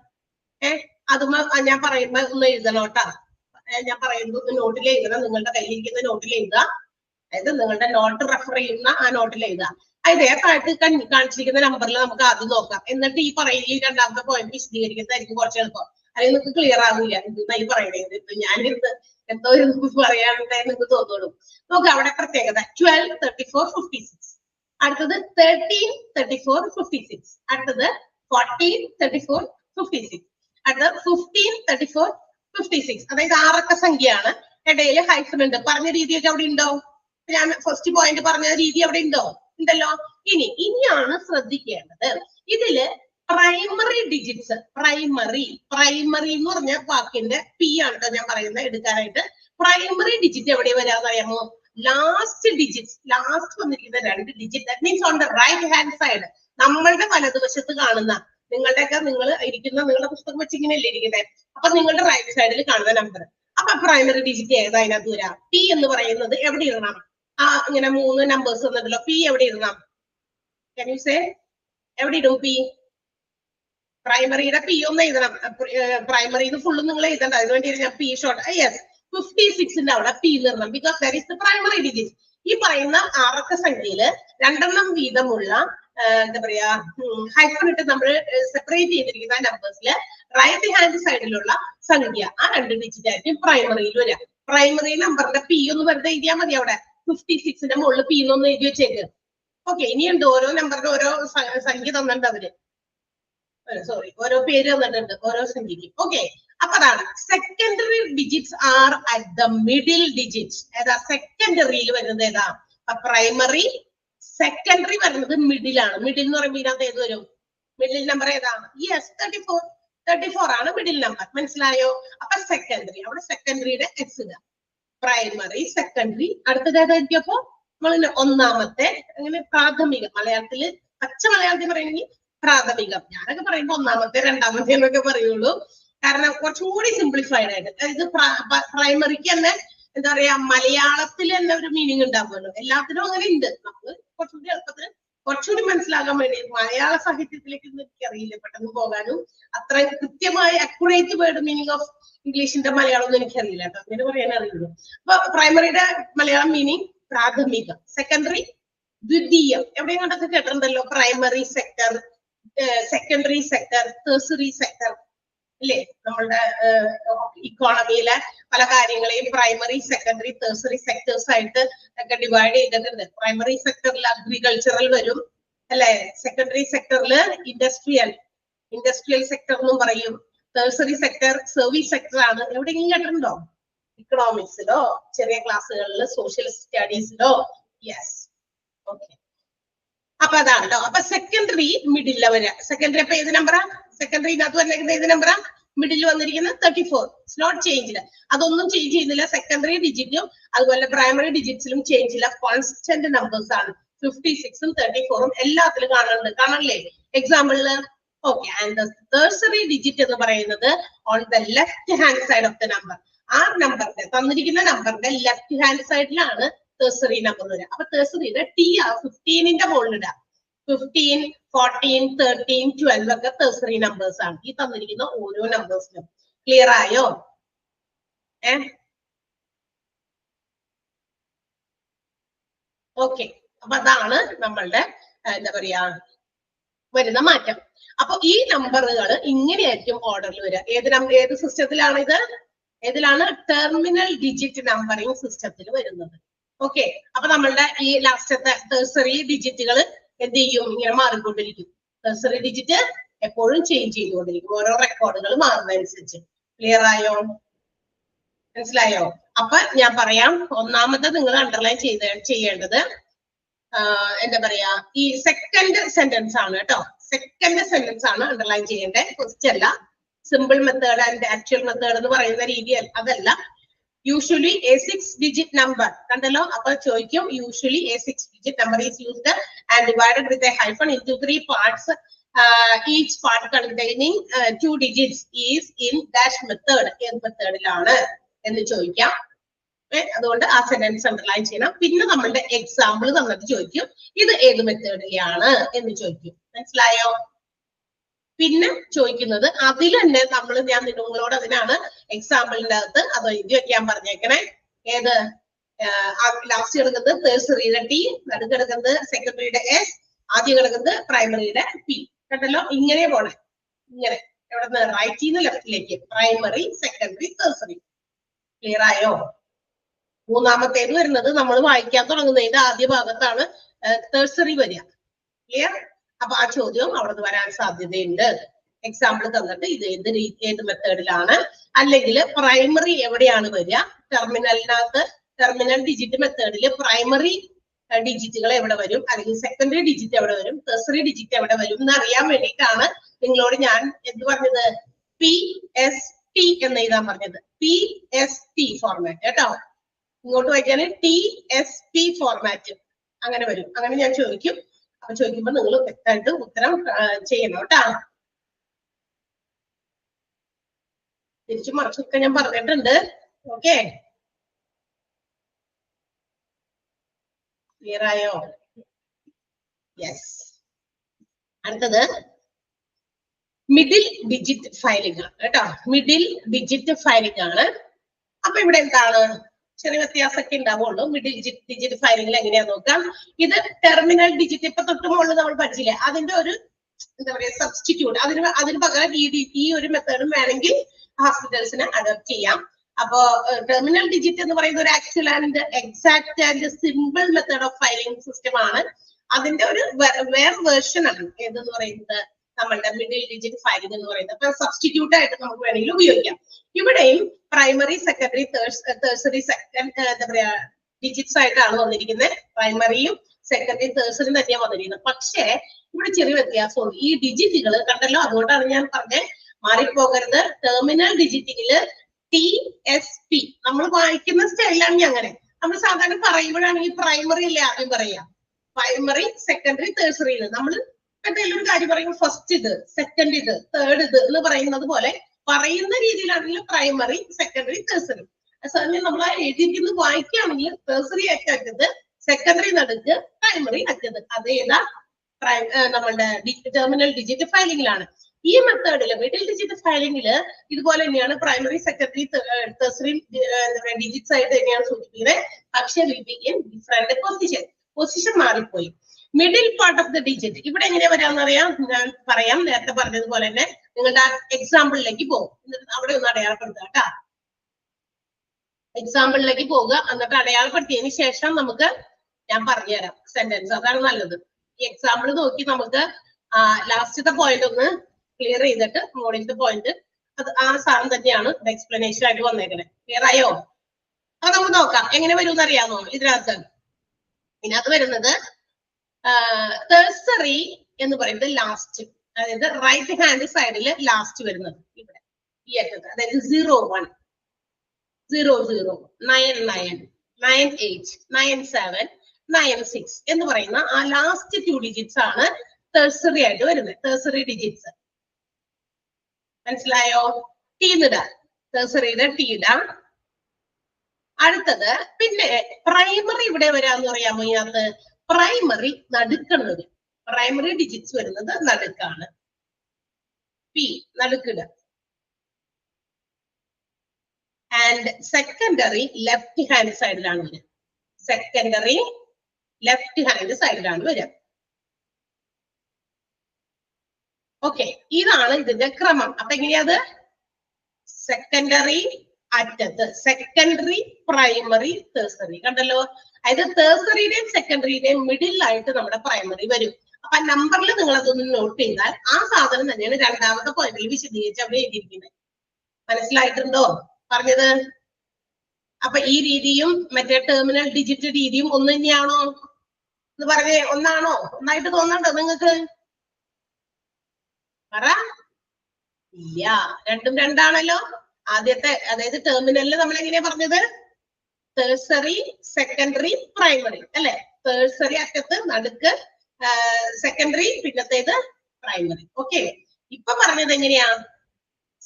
അത് ഞാൻ പറയുമ്പോ ഒന്ന് എഴുതണോട്ടാ. ഞാൻ പറയുന്നത് നോട്ടിൽ എഴുതണം. നിങ്ങളുടെ കയ്യിലിരിക്കുന്ന നോട്ടിൽ എഴുതുക. അതായത് നിങ്ങളുടെ നോട്ട് റെഫർ ചെയ്യുന്ന ആ നോട്ടിൽ എഴുതുക. അതായത് താഴത്ത് കാണിച്ചിരിക്കുന്ന നമ്പറിൽ നമുക്ക് ആദ്യം നോക്കാം. എന്നിട്ട് ഈ രണ്ടാമത്തെ പോയിന്റ് വിശദീകരിക്കുന്നതായിരിക്കും കുറച്ച് എളുപ്പം. അല്ലെങ്കിൽ നിങ്ങൾക്ക് ക്ലിയർ ആവില്ല എന്തെന്നായി പറയണത്. ഞാനിത് എന്തോ പറയാനുണ്ടായി നിങ്ങൾക്ക് തോന്നുള്ളൂ. നോക്കാം അവിടെ പ്രത്യേകത 12 34 56. അടുത്തത് 13 34 56. അടുത്തത് 14 34 56. അടുത്തത് 15 34 56. അതായത് 6 അക്ക സംഖ്യയാണ്. ഇടയിൽ ഹൈഫൻ ഉണ്ട്. പറഞ്ഞ രീതിയൊക്കെ അവിടെ ഉണ്ടോ? ഞാൻ ഫസ്റ്റ് പോയിന്റ് പറഞ്ഞ രീതി അവിടെ ഉണ്ടല്ലോ. ഇനിയാണ് ശ്രദ്ധിക്കേണ്ടത്. ഇതില് പ്രൈമറി ഡിജിറ്റ്സ്, പ്രൈമറി എന്ന് പറഞ്ഞ വാക്കിന്റെ പി ആണ് കേട്ടോ ഞാൻ പറയുന്നത് എടുക്കാനായിട്ട്. പ്രൈമറി ഡിജിറ്റ് എവിടെ വരാന്നറിയാമോ? ലാസ്റ്റ് ഡിജിറ്റ്, ലാസ്റ്റ് വന്നിരിക്കുന്ന 2 ഡിജിറ്റ്. That means on the right hand side, നമ്മളുടെ വലതുവശത്ത് കാണുന്ന, നിങ്ങൾ ഇരിക്കുന്ന നിങ്ങളുടെ പുസ്തകം വെച്ച് ഇങ്ങനെയല്ലേ ഇരിക്കുന്നത്. അപ്പൊ നിങ്ങളുടെ റൈറ്റ് സൈഡിൽ കാണുന്ന നമ്പർ. അപ്പൊ പ്രൈമറി ഡിജിറ്റ് ഏതാ അതിനകത്ത് വരാം? പി എന്ന് പറയുന്നത് എവിടെ ഇടണം? ഇങ്ങനെ 3 നമ്പേഴ്സ് വന്നിട്ടല്ലോ. പി എവിടെ ഇടണം? Can you say? എവിടെ ഇടും പി? പ്രൈമറിയുടെ പി ഒന്ന് എഴുതണം. പ്രൈമറിന്ന് ഫുള്ളും നിങ്ങൾ എഴുതണ്ട. അതിനുവേണ്ടി ഞാൻ പി ഷോർട്ട്. യെസ്, 56ന്റെ അവിടെ പി ഇടണം. Because that is the primary digit. ഈ പറയുന്ന 6 അക്ക സംഖ്യയില് 2 എണ്ണം വീതമുള്ള എന്താ പറയാ ഹൈഫൺ ഇട്ട് നമ്മൾ സെപ്പറേറ്റ് ചെയ്തിരിക്കുന്ന നമ്പേഴ്സില് റൈറ്റ് ഹാൻഡ് സൈഡിലുള്ള സംഖ്യ ആ 2 ഡിജിറ്റ് ആയിരിക്കും പ്രൈമറിയിൽ വരിക. പ്രൈമറി നമ്പറിന്റെ പി ഒന്ന് വെറുതെ എഴുതിയാൽ മതി. അവിടെ 56ന്റെ മുകളിൽ പി എന്നൊന്ന് എഴുതി വെച്ചേക്ക്. ഓക്കെ, ഇനിയുണ്ട് ഓരോ നമ്പറിന്റെ ഓരോ സംഖ്യ തന്നിട്ടുണ്ട് അവര്. സോറി, ഓരോ പേര് തന്നിട്ടുണ്ട് ഓരോ സംഖ്യക്ക്. ഓക്കെ, അപ്പൊ അതാണ് secondary digits R at the middle digits. ഏതാ സെക്കൻഡറിയിൽ വരുന്നത്? ഏതാ? പ്രൈമറി സെക്കൻഡറി വരുന്നത് മിഡിലാണ്. മിഡിൽ എന്ന് പറയുമ്പോൾ ഇതിനകത്ത് ഏത് വരും? മിഡിൽ നമ്പർ ഏതാ? യെസ് 34. 34 ആണ് മിഡിൽ നമ്പർ. മനസ്സിലായോ? അപ്പൊ സെക്കൻഡറി, അവിടെ സെക്കൻഡറിയുടെ എക്സ് ഇടുക. പ്രൈമറി സെക്കൻഡറി അടുത്തത് ഏതായിരിക്കും? അപ്പൊ നമ്മൾ ഒന്നാമത്തെ, അങ്ങനെ പ്രാഥമികം. മലയാളത്തില് പച്ച മലയാളത്തിൽ പറയുകയാണെങ്കിൽ പ്രാഥമികം. ഞാനൊക്കെ പറയുമ്പോ ഒന്നാമത്തെ രണ്ടാമത്തെ എന്നൊക്കെ പറയുള്ളൂ. കാരണം കുറച്ചും കൂടി സിംപ്ലിഫൈഡ് ആയിട്ട്. ഇത് പ്രൈമറിക്ക് തന്നെ എന്താ പറയാ, മലയാളത്തിൽ തന്നെ ഒരു മീനിങ് ഉണ്ടാവുമല്ലോ. എല്ലാത്തിനും അങ്ങനെ ഉണ്ട്. നമുക്ക് കുറച്ചുകൂടി എളുപ്പത്തിന് കുറച്ചുകൂടി മനസ്സിലാകാൻ വേണ്ടി മലയാള സാഹിത്യത്തിലേക്ക് എനിക്കറിയില്ല പെട്ടെന്ന് പോകാനും. അത്ര കൃത്യമായ അക്യുറേറ്റ് വേർഡ് മീനിങ് ഓഫ് ഇംഗ്ലീഷിന്റെ മലയാളം ഒന്നും എനിക്കറിയില്ല കേട്ടോ. അങ്ങനെ പറയാൻ അറിയുള്ളൂ. അപ്പൊ പ്രൈമറിയുടെ മലയാളം മീനിങ് പ്രാഥമികം. സെക്കൻഡറി ദ്വിതീയം. എവിടെയും കണ്ടൊക്കെ കേട്ടിട്ടുണ്ടല്ലോ. Primary sector, secondary sector, tertiary sector അല്ലേ? നമ്മളുടെ ഇക്കോണമിയിലെ പല കാര്യങ്ങളെയും പ്രൈമറി സെക്കൻഡറി ടേഴ്സറി സെക്ടേഴ്സ് ആയിട്ട് ഒക്കെ ഡിവൈഡ് ചെയ്തിട്ടുണ്ട്. പ്രൈമറി സെക്ടറിൽ അഗ്രികൾച്ചറൽ വരും അല്ലെ? സെക്കൻഡറി സെക്ടറിൽ ഇൻഡസ്ട്രിയൽ സെക്ടർ എന്നും പറയും. ടേഴ്സറി സെക്ടർ സർവീസ് സെക്ടർ ആണ്. എവിടെയെങ്കിലും കേട്ടിട്ടുണ്ടോ? ഇക്കണോമിക്സിലോ ചെറിയ ക്ലാസ്സുകളിൽ സോഷ്യൽ സ്റ്റഡീസിലോ? Yes, okay. അപ്പൊ അതാണല്ലോ. അപ്പൊ സെക്കൻഡറി മിഡിൽ വരിക. സെക്കൻഡറി അപ്പൊ ഏത് നമ്പറാ? സെക്കൻഡറിനകത്ത് വന്നിരിക്കുന്നത് ഏത് നമ്പറാ? മിഡിൽ വന്നിരിക്കുന്നത് 34. Not change. അതൊന്നും ചേഞ്ച് ചെയ്യുന്നില്ല. സെക്കൻഡറി ഡിജിറ്റും അതുപോലെ പ്രൈമറി ഡിജിറ്റ്സിലും ചേഞ്ച് ഇല്ല. കോൺസ്റ്റന്റ് നമ്പേഴ്സ് ആണ്. 56ഉം 34ഉം എല്ലാത്തിലും കാണണില്ലേ എക്സാമ്പിളില്? Okay. And the tertiary digit എന്ന് പറയുന്നത് on the left hand side of the number. ആ നമ്പറിന്റെ തന്നിരിക്കുന്ന നമ്പറിന്റെ ലെഫ്റ്റ് ഹാൻഡ് സൈഡിലാണ് ടേഴ്സറി നമ്പർ വരിക. അപ്പൊ ടേഴ്സറിയുടെ ടി 15ന്റെ മുകളിലിടുക. 15, 14, 13, 12 ഒക്കെ ടേഴ്സറി നമ്പേഴ്സ് ആണ്. ഈ തന്നിരിക്കുന്ന ഓരോ നമ്പേഴ്സിനും. ക്ലിയർ ആയോ? ഓക്കെ. അപ്പൊ അതാണ് നമ്മളുടെ എന്താ പറയാ വരുന്ന മാറ്റം. അപ്പൊ ഈ നമ്പറുകൾ ഇങ്ങനെയായിരിക്കും ഓർഡറിൽ വരിക. ഏത് സിസ്റ്റത്തിലാണ് ഇത്? ഏതിലാണ്? ടെർമിനൽ ഡിജിറ്റ് നമ്പറിംഗ് സിസ്റ്റത്തിൽ വരുന്നത്. ഓക്കെ. അപ്പൊ നമ്മളുടെ ഈ ലാസ്റ്റത്തെ ടേഴ്സറി ഡിജിറ്റുകൾ എന്ത് ചെയ്യും? ഇങ്ങനെ മാറിക്കൊണ്ടിരിക്കും. ടേഴ്സറി ഡിജിറ്റ് എപ്പോഴും ചേഞ്ച് ചെയ്തുകൊണ്ടിരിക്കും, ഓരോ റെക്കോർഡുകൾ മാറുന്നതനുസരിച്ച്. ക്ലിയർ ആയോ? മനസ്സിലായോ? അപ്പൊ ഞാൻ പറയാം. ഒന്നാമത്തെ നിങ്ങൾ അണ്ടർലൈൻ ചെയ്യേണ്ടത് എന്താ പറയാ, ഈ സെക്കൻഡ് സെന്റൻസ് ആണ് കേട്ടോ. സെക്കൻഡ് സെന്റൻസ് ആണ് അണ്ടർലൈൻ ചെയ്യേണ്ടത്. ഫസ്റ്റ് അല്ല. Simple method and actual method എന്ന് പറയുന്ന രീതി അതല്ല. യൂഷ്വലി a 6-digit number കണ്ടല്ലോ. അപ്പൊ ചോദിക്കും usually a 6-digit number is used and divided with a hyphen into 3 parts. Each part containing 2 digits is in dash method. ഏത് മെത്തേഡിലാണ് എന്ന് ചോദിക്കാം. അതുകൊണ്ട് ആ സെന്റൻസ് അണ്ടർലൈൻ ചെയ്യണം. പിന്നെ നമ്മളുടെ എക്സാമ്പിൾ തന്നിട്ട് ചോദിക്കും ഇത് ഏത് മെത്തേഡിലാണ് എന്ന് ചോദിക്കും. മനസ്സിലായോ? പിന്നെ ചോദിക്കുന്നത് അതിൽ തന്നെ ഞാൻ നിങ്ങളോട് അതിനാണ് എക്സാമ്പിളിന്റെ അകത്ത് അത് എഴുതി വെക്കാൻ പറഞ്ഞേക്കണേ. ഏത്? ലാസ്റ്റ് കിടക്കുന്നത് ടേഴ്സറിയുടെ ടി, നടുക്ക് കിടക്കുന്നത് സെക്കൻഡറിയുടെ എസ്, ആദ്യം കിടക്കുന്നത് പ്രൈമറിയുടെ പി. കണ്ടല്ലോ? ഇങ്ങനെ പോണേ. ഇങ്ങനെ എവിടെ നിന്ന്? റൈറ്റിൽ നിന്ന് ലെഫ്റ്റിലേക്ക്. Primary, secondary, tertiary. ക്ലിയർ ആയോ? മൂന്നാമത്തേത് വരുന്നത് നമ്മൾ വായിക്കാൻ തുടങ്ങുന്നതിന്റെ ആദ്യ ഭാഗത്താണ് ടേഴ്സറി വരിക. ക്ലിയർ? അപ്പൊ ആ ചോദ്യം അവിടെ നിന്ന് വരാൻ സാധ്യതയുണ്ട്. എക്സാമ്പിൾ തന്നിട്ട് ഇത് ഏത് മെത്തേഡിലാണ്, അല്ലെങ്കിൽ പ്രൈമറി എവിടെയാണ് വരിക, ടെർമിനൽ ഡിജിറ്റ് മെത്തേഡിൽ പ്രൈമറി ഡിജിറ്റുകൾ എവിടെ വരും, അല്ലെങ്കിൽ സെക്കൻഡറി ഡിജിറ്റ് എവിടെ വരും, ടെർസറി ഡിജിറ്റ് എവിടെ വരും എന്ന് അറിയാൻ വേണ്ടിയിട്ടാണ് നിങ്ങളോട് ഞാൻ എന്ത് പറഞ്ഞത്? PST എന്ന് എഴുതാൻ പറഞ്ഞത്. PST ഫോർമാറ്റ് കേട്ടോ. ഇങ്ങോട്ട് വായിക്കാൻ TSP ഫോർമാറ്റ് അങ്ങനെ വരും. അങ്ങനെ ഞാൻ ചോദിക്കും. അപ്പൊ ചോദിക്കുമ്പോ നിങ്ങൾ വ്യക്തമായിട്ട് ഉത്തരം ചെയ്യണം കേട്ടാ. തിരിച്ചു മറിച്ചൊക്കെ ഞാൻ പറഞ്ഞിട്ടുണ്ട്. ഓക്കെ, ക്ലിയർ ആയോ? യെസ്. അടുത്തത് മിഡിൽ ഡിജിറ്റ് ഫയലിംഗ് ആണ് കേട്ടോ. മിഡിൽ ഡിജിറ്റ് ഫയലിംഗ് ആണ്. അപ്പൊ ഇവിടെ എന്താണ്? ചെറിയ വ്യത്യാസമൊക്കെ ഉണ്ടാവുള്ളൂ. മിഡിൽ ഡിജിറ്റ് ഫയലിംഗിൽ എങ്ങനെയാ നോക്കാം. ഇത് ടെർമിനൽ ഡിജിറ്റ് ഇപ്പൊ തൊട്ട് മുകളിൽ നമ്മൾ പഠിച്ചില്ലേ, അതിന്റെ ഒരു എന്താ പറയാ സബ്സ്റ്റിറ്റ്യൂട്ട്. അതിന് പകരം ഈ ഒരു മെത്തേഡും വേണമെങ്കിൽ ഹോസ്പിറ്റൽസിന് അഡോപ്റ്റ് ചെയ്യാം. അപ്പോ ടെർമിനൽ ഡിജിറ്റ് എന്ന് പറയുന്ന ഒരു actual and exact and simple method of filing system ആണ്. അതിന്റെ ഒരു വേറെ വേർഷൻ ആണ് ഏതെന്ന് പറയുന്നത് നമ്മളുടെ മിഡിൽ ഡിജിറ്റ് ഫയലിംഗ് എന്ന് പറയുന്നത്. അപ്പൊ സബ്സ്റ്റിറ്റ്യൂട്ട് ആയിട്ട് നമുക്ക് വേണമെങ്കിൽ ഉപയോഗിക്കാം. ഇവിടെയും പ്രൈമറി സെക്കൻഡറി തേഴ്സറി എന്താ പറയാ ഡിജിറ്റ്സ് ആയിട്ടാണ് വന്നിരിക്കുന്നത്. പ്രൈമറിയും സെക്കൻഡറി തേഴ്സറിയും തന്നെയാണ് വന്നിരിക്കുന്നത്. പക്ഷേ ഇവിടെ ചെറിയ വ്യത്യാസമുണ്ട്. ഈ ഡിജിറ്റുകൾ കണ്ടല്ലോ, അതുകൊണ്ടാണ് ഞാൻ പറഞ്ഞത് മാറിപ്പോകരുത്. ടെർമിനൽ ഡിജിറ്റില് TSP നമ്മൾ വായിക്കുന്ന സ്റ്റൈലാണ് അങ്ങനെ. നമ്മൾ സാധാരണ പറയുമ്പോഴാണെങ്കിൽ പ്രൈമറി അല്ലേ ആദ്യം പറയാം, പ്രൈമറി സെക്കൻഡറി തേഴ്സറി. നമ്മൾ എന്തെങ്കിലും ഒരു കാര്യം പറയുമ്പോൾ ഫസ്റ്റ് ഇത്, സെക്കൻഡ് ഇത്, തേർഡ് ഇത് എന്ന് പറയുന്നത് പോലെ പറയുന്ന രീതിയിലാണെങ്കിൽ പ്രൈമറി സെക്കൻഡറി തേഴ്സറി. അതേസമയം നമ്മൾ ആ എഴുതിയിരിക്കുന്നത് വായിക്കുകയാണെങ്കിൽ തേഴ്സറി അറ്റത്, സെക്കൻഡറി നടുക്ക്, പ്രൈമറി അറ്റത്. അതേതാ നമ്മളുടെ ടെർമിനൽ ഡിജിറ്റ് ഫയലിംഗിലാണ്. ഈ മെത്തേഡില് മിഡിൽ ഡിജിറ്റ് ഫയലിംഗില് ഇതുപോലെ തന്നെയാണ് പ്രൈമറി സെക്കൻഡറി തേഴ്സറി ഡിജിറ്റ്സ് ആയിട്ട് തന്നെയാണ് സൂചിപ്പിക്കുന്നത്. പക്ഷെ will be in different position മാറിപ്പോയി. Middle part of the digit ഇവിടെ എങ്ങനെയാ വരാന്നറിയാം, ഞാൻ പറയാം. നേരത്തെ പറഞ്ഞതുപോലെ തന്നെ നിങ്ങളുടെ എക്സാമ്പിളിലേക്ക് പോകും, അവിടെ ഒന്ന് അടയാളപ്പെടുത്തുക കേട്ടാ. എക്സാമ്പിളിലേക്ക് പോവുക, എന്നിട്ട് അടയാളപ്പെടുത്തിയതിന് ശേഷം നമുക്ക് ഞാൻ പറഞ്ഞുതരാം സെന്റൻസ്. അതാണ് നല്ലത്. ഈ എക്സാമ്പിൾ നോക്കി നമുക്ക് ലാസ്റ്റത്തെ പോയിന്റ് ഒന്ന് ക്ലിയർ ചെയ്തിട്ട് മോഡലിന്റെ പോയിന്റ് അത് ആ സാധനം തന്നെയാണ് എക്സ്പ്ലനേഷൻ ആയിട്ട് വന്നേക്കണേ. ക്ലിയർ ആയോ? അത് നമുക്ക് നോക്കാം എങ്ങനെ വരും എന്ന് അറിയാമോ. ഇതിനകത്ത് വരുന്നത് തേഴ്സറി എന്ന് പറയുന്നത് ലാസ്റ്റ്, അതായത് റൈറ്റ് ഹാൻഡ് സൈഡില് ലാസ്റ്റ് വരുന്നത് ഇവിടെ ഈ അറ്റത്ത്, അതായത് 01, 00, 99, 98, 97, 96 എന്ന് പറയുന്ന ആ ലാസ്റ്റ് 2 ഡിജിറ്റ്സ് ആണ് തേഴ്സറി ആയിട്ട് വരുന്നത്. തേഴ്സറി ഡിജിറ്റ്സ് മനസ്സിലായോ? ടീന്നിടാം, തേഴ്സറിയുടെ ടീടാം. അടുത്തത് പിന്നെ പ്രൈമറി ഇവിടെ വരാന്ന് പറയാമോ? ഇതിനകത്ത് പ്രൈമറി നടുക്കുന്നത്, പ്രൈമറി ഡിജിറ്റ്സ് വരുന്നത് നടുക്കാണ്. പി നടുക്കിട. ആൻഡ് സെക്കൻഡറി ലെഫ്റ്റ് ഹാൻഡ് സൈഡിലാണ് വരിക. സെക്കൻഡറി ലെഫ്റ്റ് ഹാൻഡ് സൈഡിലാണ് വരിക. ഓക്കെ, ഇതാണ് ഇതിന്റെ ക്രമം. അപ്പൊ എങ്ങനെയത്? സെക്കൻഡറി അറ്റത്ത്, സെക്കൻഡറി, പ്രൈമറി, തേഴ്സറി. കണ്ടല്ലോ, അതായത് തേഴ്സറിയുടെയും സെക്കൻഡറിയുടെയും മിഡിൽ ആയിട്ട് നമ്മുടെ പ്രൈമറി വരും. അപ്പൊ നമ്പറിൽ നിങ്ങൾ അതൊന്ന് നോട്ട് ചെയ്താൽ ആ സാധനം തന്നെയാണ് രണ്ടാമത്തെ പോയിന്റിൽ വിശദീകരിച്ച് അവിടെ എഴുതിയിരിക്കുന്നത്. മനസ്സിലായിട്ടുണ്ടോ പറഞ്ഞത്? അപ്പൊ ഈ രീതിയും മറ്റേ ടെർമിനൽ ഡിജിറ്റ് രീതിയും ഒന്ന് തന്നെയാണോ എന്ന് പറഞ്ഞേ? ഒന്നാണോ? ഒന്നായിട്ട് തോന്നണ്ടോ നിങ്ങൾക്ക്? പറ. ഇല്ല, രണ്ടും രണ്ടാണല്ലോ. ആദ്യത്തെ അതായത് ടെർമിനലിൽ നമ്മൾ എങ്ങനെയാ പറഞ്ഞത്? തേഴ്സറി, സെക്കൻഡറി, പ്രൈമറി അല്ലെ? തേഴ്സറി അറ്റത്ത്, നടുക്ക് സെക്കൻഡറി, പിന്നത്തേത് പ്രൈമറി. ഓക്കെ, ഇപ്പൊ പറഞ്ഞത് എങ്ങനെയാ?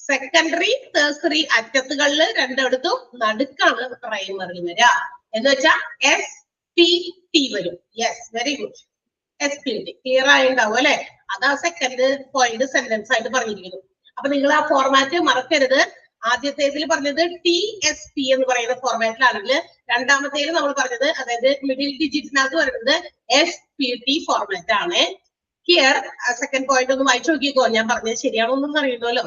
സെക്കൻഡറി, തേഴ്സറി അറ്റത്തുകളിൽ രണ്ടിടത്തും നടുക്കാണ് പ്രൈമറി വരിക. എന്ന് വെച്ചാൽ SPT വരും. Yes, very good. SPT clear ആയിണ്ടാവും അല്ലെ? അതാ സെക്കൻഡ് പോയിന്റ് സെന്റൻസ് ആയിട്ട് പറഞ്ഞിരിക്കുന്നു. അപ്പൊ നിങ്ങൾ ആ ഫോർമാറ്റ് മറക്കരുത്. ആദ്യത്തേതിൽ പറഞ്ഞത് TSP എന്ന് പറയുന്ന ഫോർമാറ്റിലാണെങ്കിൽ രണ്ടാമത്തേതിൽ നമ്മൾ പറഞ്ഞത്, അതായത് മിഡിൽ ഡിജിറ്റിനകത്ത് വരുന്നത് SPT ഫോർമാറ്റ് ആണ്. ഹിയർ സെക്കൻഡ് പോയിന്റ് ഒന്ന് വായിച്ചു നോക്കിക്കോ, ഞാൻ പറഞ്ഞത് ശരിയാണോ ഒന്നും അറിയുമല്ലോ.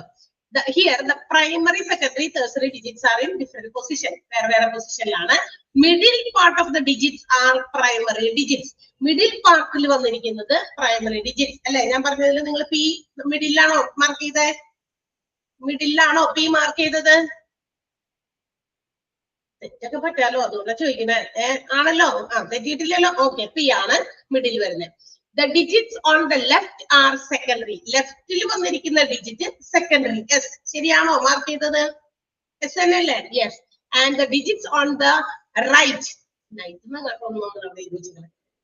Here the primary, secondary, tertiary digits are in different position. വേറെ പൊസിഷനിലാണ്. Middle part of the digits are primary digits. Middle പാർട്ടിൽ വന്നിരിക്കുന്നത് primary digits അല്ലെ? ഞാൻ പറഞ്ഞതിൽ നിങ്ങൾ P മിഡിലാണോ മാർക്ക് ചെയ്തത്? മിഡിലാണോ P മാർക്ക് ചെയ്തത്? തെറ്റൊക്കെ പറ്റാലോ, അതുകൊണ്ട് ചോദിക്കുന്നത്. ആണല്ലോ, തെറ്റിയിട്ടില്ലല്ലോ. ഓക്കെ, P ആണ് മിഡിൽ വരുന്നത്. The digits on the left are secondary. ലെഫ്റ്റിൽ വന്നിരിക്കുന്ന ഡിജിറ്റ് സെക്കൻഡറി. യെസ്, ശരിയാണോ മാർക്ക് ചെയ്തത്? യെസ് എന്നല്ലേ? Yes. And the digits on the right,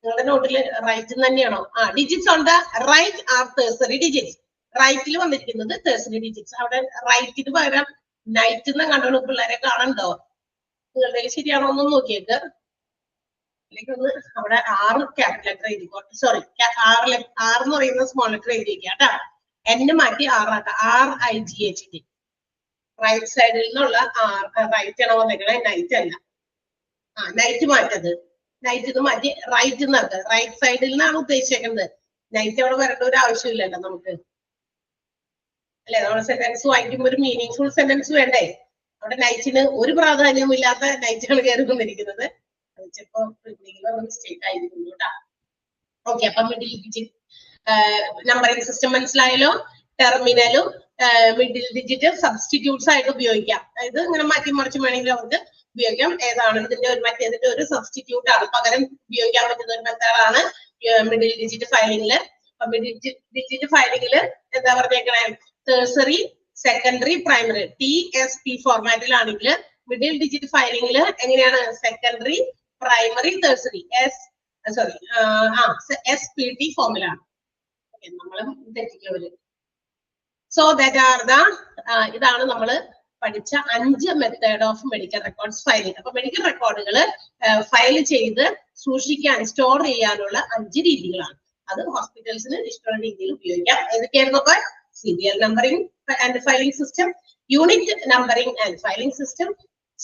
നിങ്ങളുടെ നോട്ടിൽ റൈറ്റ് തന്നെയാണോ? digits on the right are tertiary digits. റൈറ്റിൽ വന്നിരിക്കുന്നത് tertiary digits. അവിടെ റൈറ്റിന് പകരം നൈറ്റ് എന്ന് കണ്ടോ പിള്ളേരെ കാണണ്ടോ? നിങ്ങളുടെ ശരിയാണോ ഒന്നും നോക്കിയേക്ക്. ഒന്ന് അവിടെ 6 ക്യാപിറ്റൽ ലെറ്റർ എഴുതിക്കോ. സോറി, 6 എന്ന് പറയുന്ന സ്മോൾ ലെറ്റർ എഴുതിയിരിക്കുക കേട്ടാ. N മാറ്റി 6 ആക്കാം. RIGHT. റൈറ്റ് സൈഡിൽ നിന്നുള്ള റൈറ്റ് ആണോ വന്നേക്കണേ? നൈറ്റ് അല്ല. നൈറ്റ് മാറ്റത്. നൈറ്റ് മാറ്റി റൈറ്റ് എന്നാക്കുക. റൈറ്റ് സൈഡിൽ നിന്നാണ് ഉദ്ദേശിക്കുന്നത്. നൈറ്റ് അവിടെ വരേണ്ട ഒരു ആവശ്യമില്ലല്ലോ നമുക്ക് അല്ലെ? നമ്മൾ സെന്റൻസ് വായിക്കുമ്പോൾ ഒരു മീനിങ് ഫുൾ സെന്റൻസ് വേണ്ടേ? അവിടെ നൈറ്റിന് ഒരു പ്രാധാന്യവും ഇല്ലാത്ത നൈറ്റാണ് കയറി വന്നിരിക്കുന്നത്. ചിലപ്പോ മിസ്റ്റേക്ക് ആയിരിക്കും കേട്ടാ. ഓക്കെ, അപ്പൊ മിഡിൽ ഡിജിറ്റ് നമ്പറിംഗ് സിസ്റ്റം മനസ്സിലായല്ലോ. ടെർമിനലും മിഡിൽ ഡിജിറ്റ് സബ്സ്റ്റിറ്റ്യൂട്ട്സ് ആയിട്ട് ഉപയോഗിക്കാം. അതായത് ഇങ്ങനെ മാറ്റി മറിച്ച് വേണമെങ്കിൽ അവർക്ക് ഉപയോഗിക്കാം. ഏതാണ് ഇതിന്റെ ഒരു മറ്റേതിന്റെ ഒരു സബ്സ്റ്റിറ്റ്യൂട്ട് ആണ്, പകരം ഉപയോഗിക്കാൻ പറ്റുന്ന ഒരു മെത്തേഡാണ് മിഡിൽ ഡിജിറ്റ് ഫയലിംഗില്. അപ്പൊ മിഡിൽ ഡിജിറ്റ് ഫയലിംഗില് എന്താ പറഞ്ഞേക്കണേ, ടേഴ്സറി, സെക്കൻഡറി, പ്രൈമറി TSP ഫോർമാറ്റിലാണെങ്കിൽ മിഡിൽ ഡിജിറ്റ് ഫയലിംഗില് എങ്ങനെയാണ്, സെക്കൻഡറി, പ്രൈമറി, ടേഴ്സറി SPT ഫോമിലാണ്. നമ്മളും തെറ്റിക്കവര്. സോ ദാറ്റ് ആർ ദ ഇതാണ് നമ്മൾ പഠിച്ച 5 method of medical records filing. അപ്പൊ മെഡിക്കൽ റെക്കോർഡുകൾ ഫയൽ ചെയ്ത് സൂക്ഷിക്കാൻ, സ്റ്റോർ ചെയ്യാനുള്ള 5 രീതികളാണ്. അത് ഹോസ്പിറ്റൽസിന് ഇഷ്ടമുള്ള രീതിയിൽ ഉപയോഗിക്കാം. ഏതൊക്കെയായിരുന്നു അപ്പൊ? Serial numbering and filing system, unit numbering and filing system,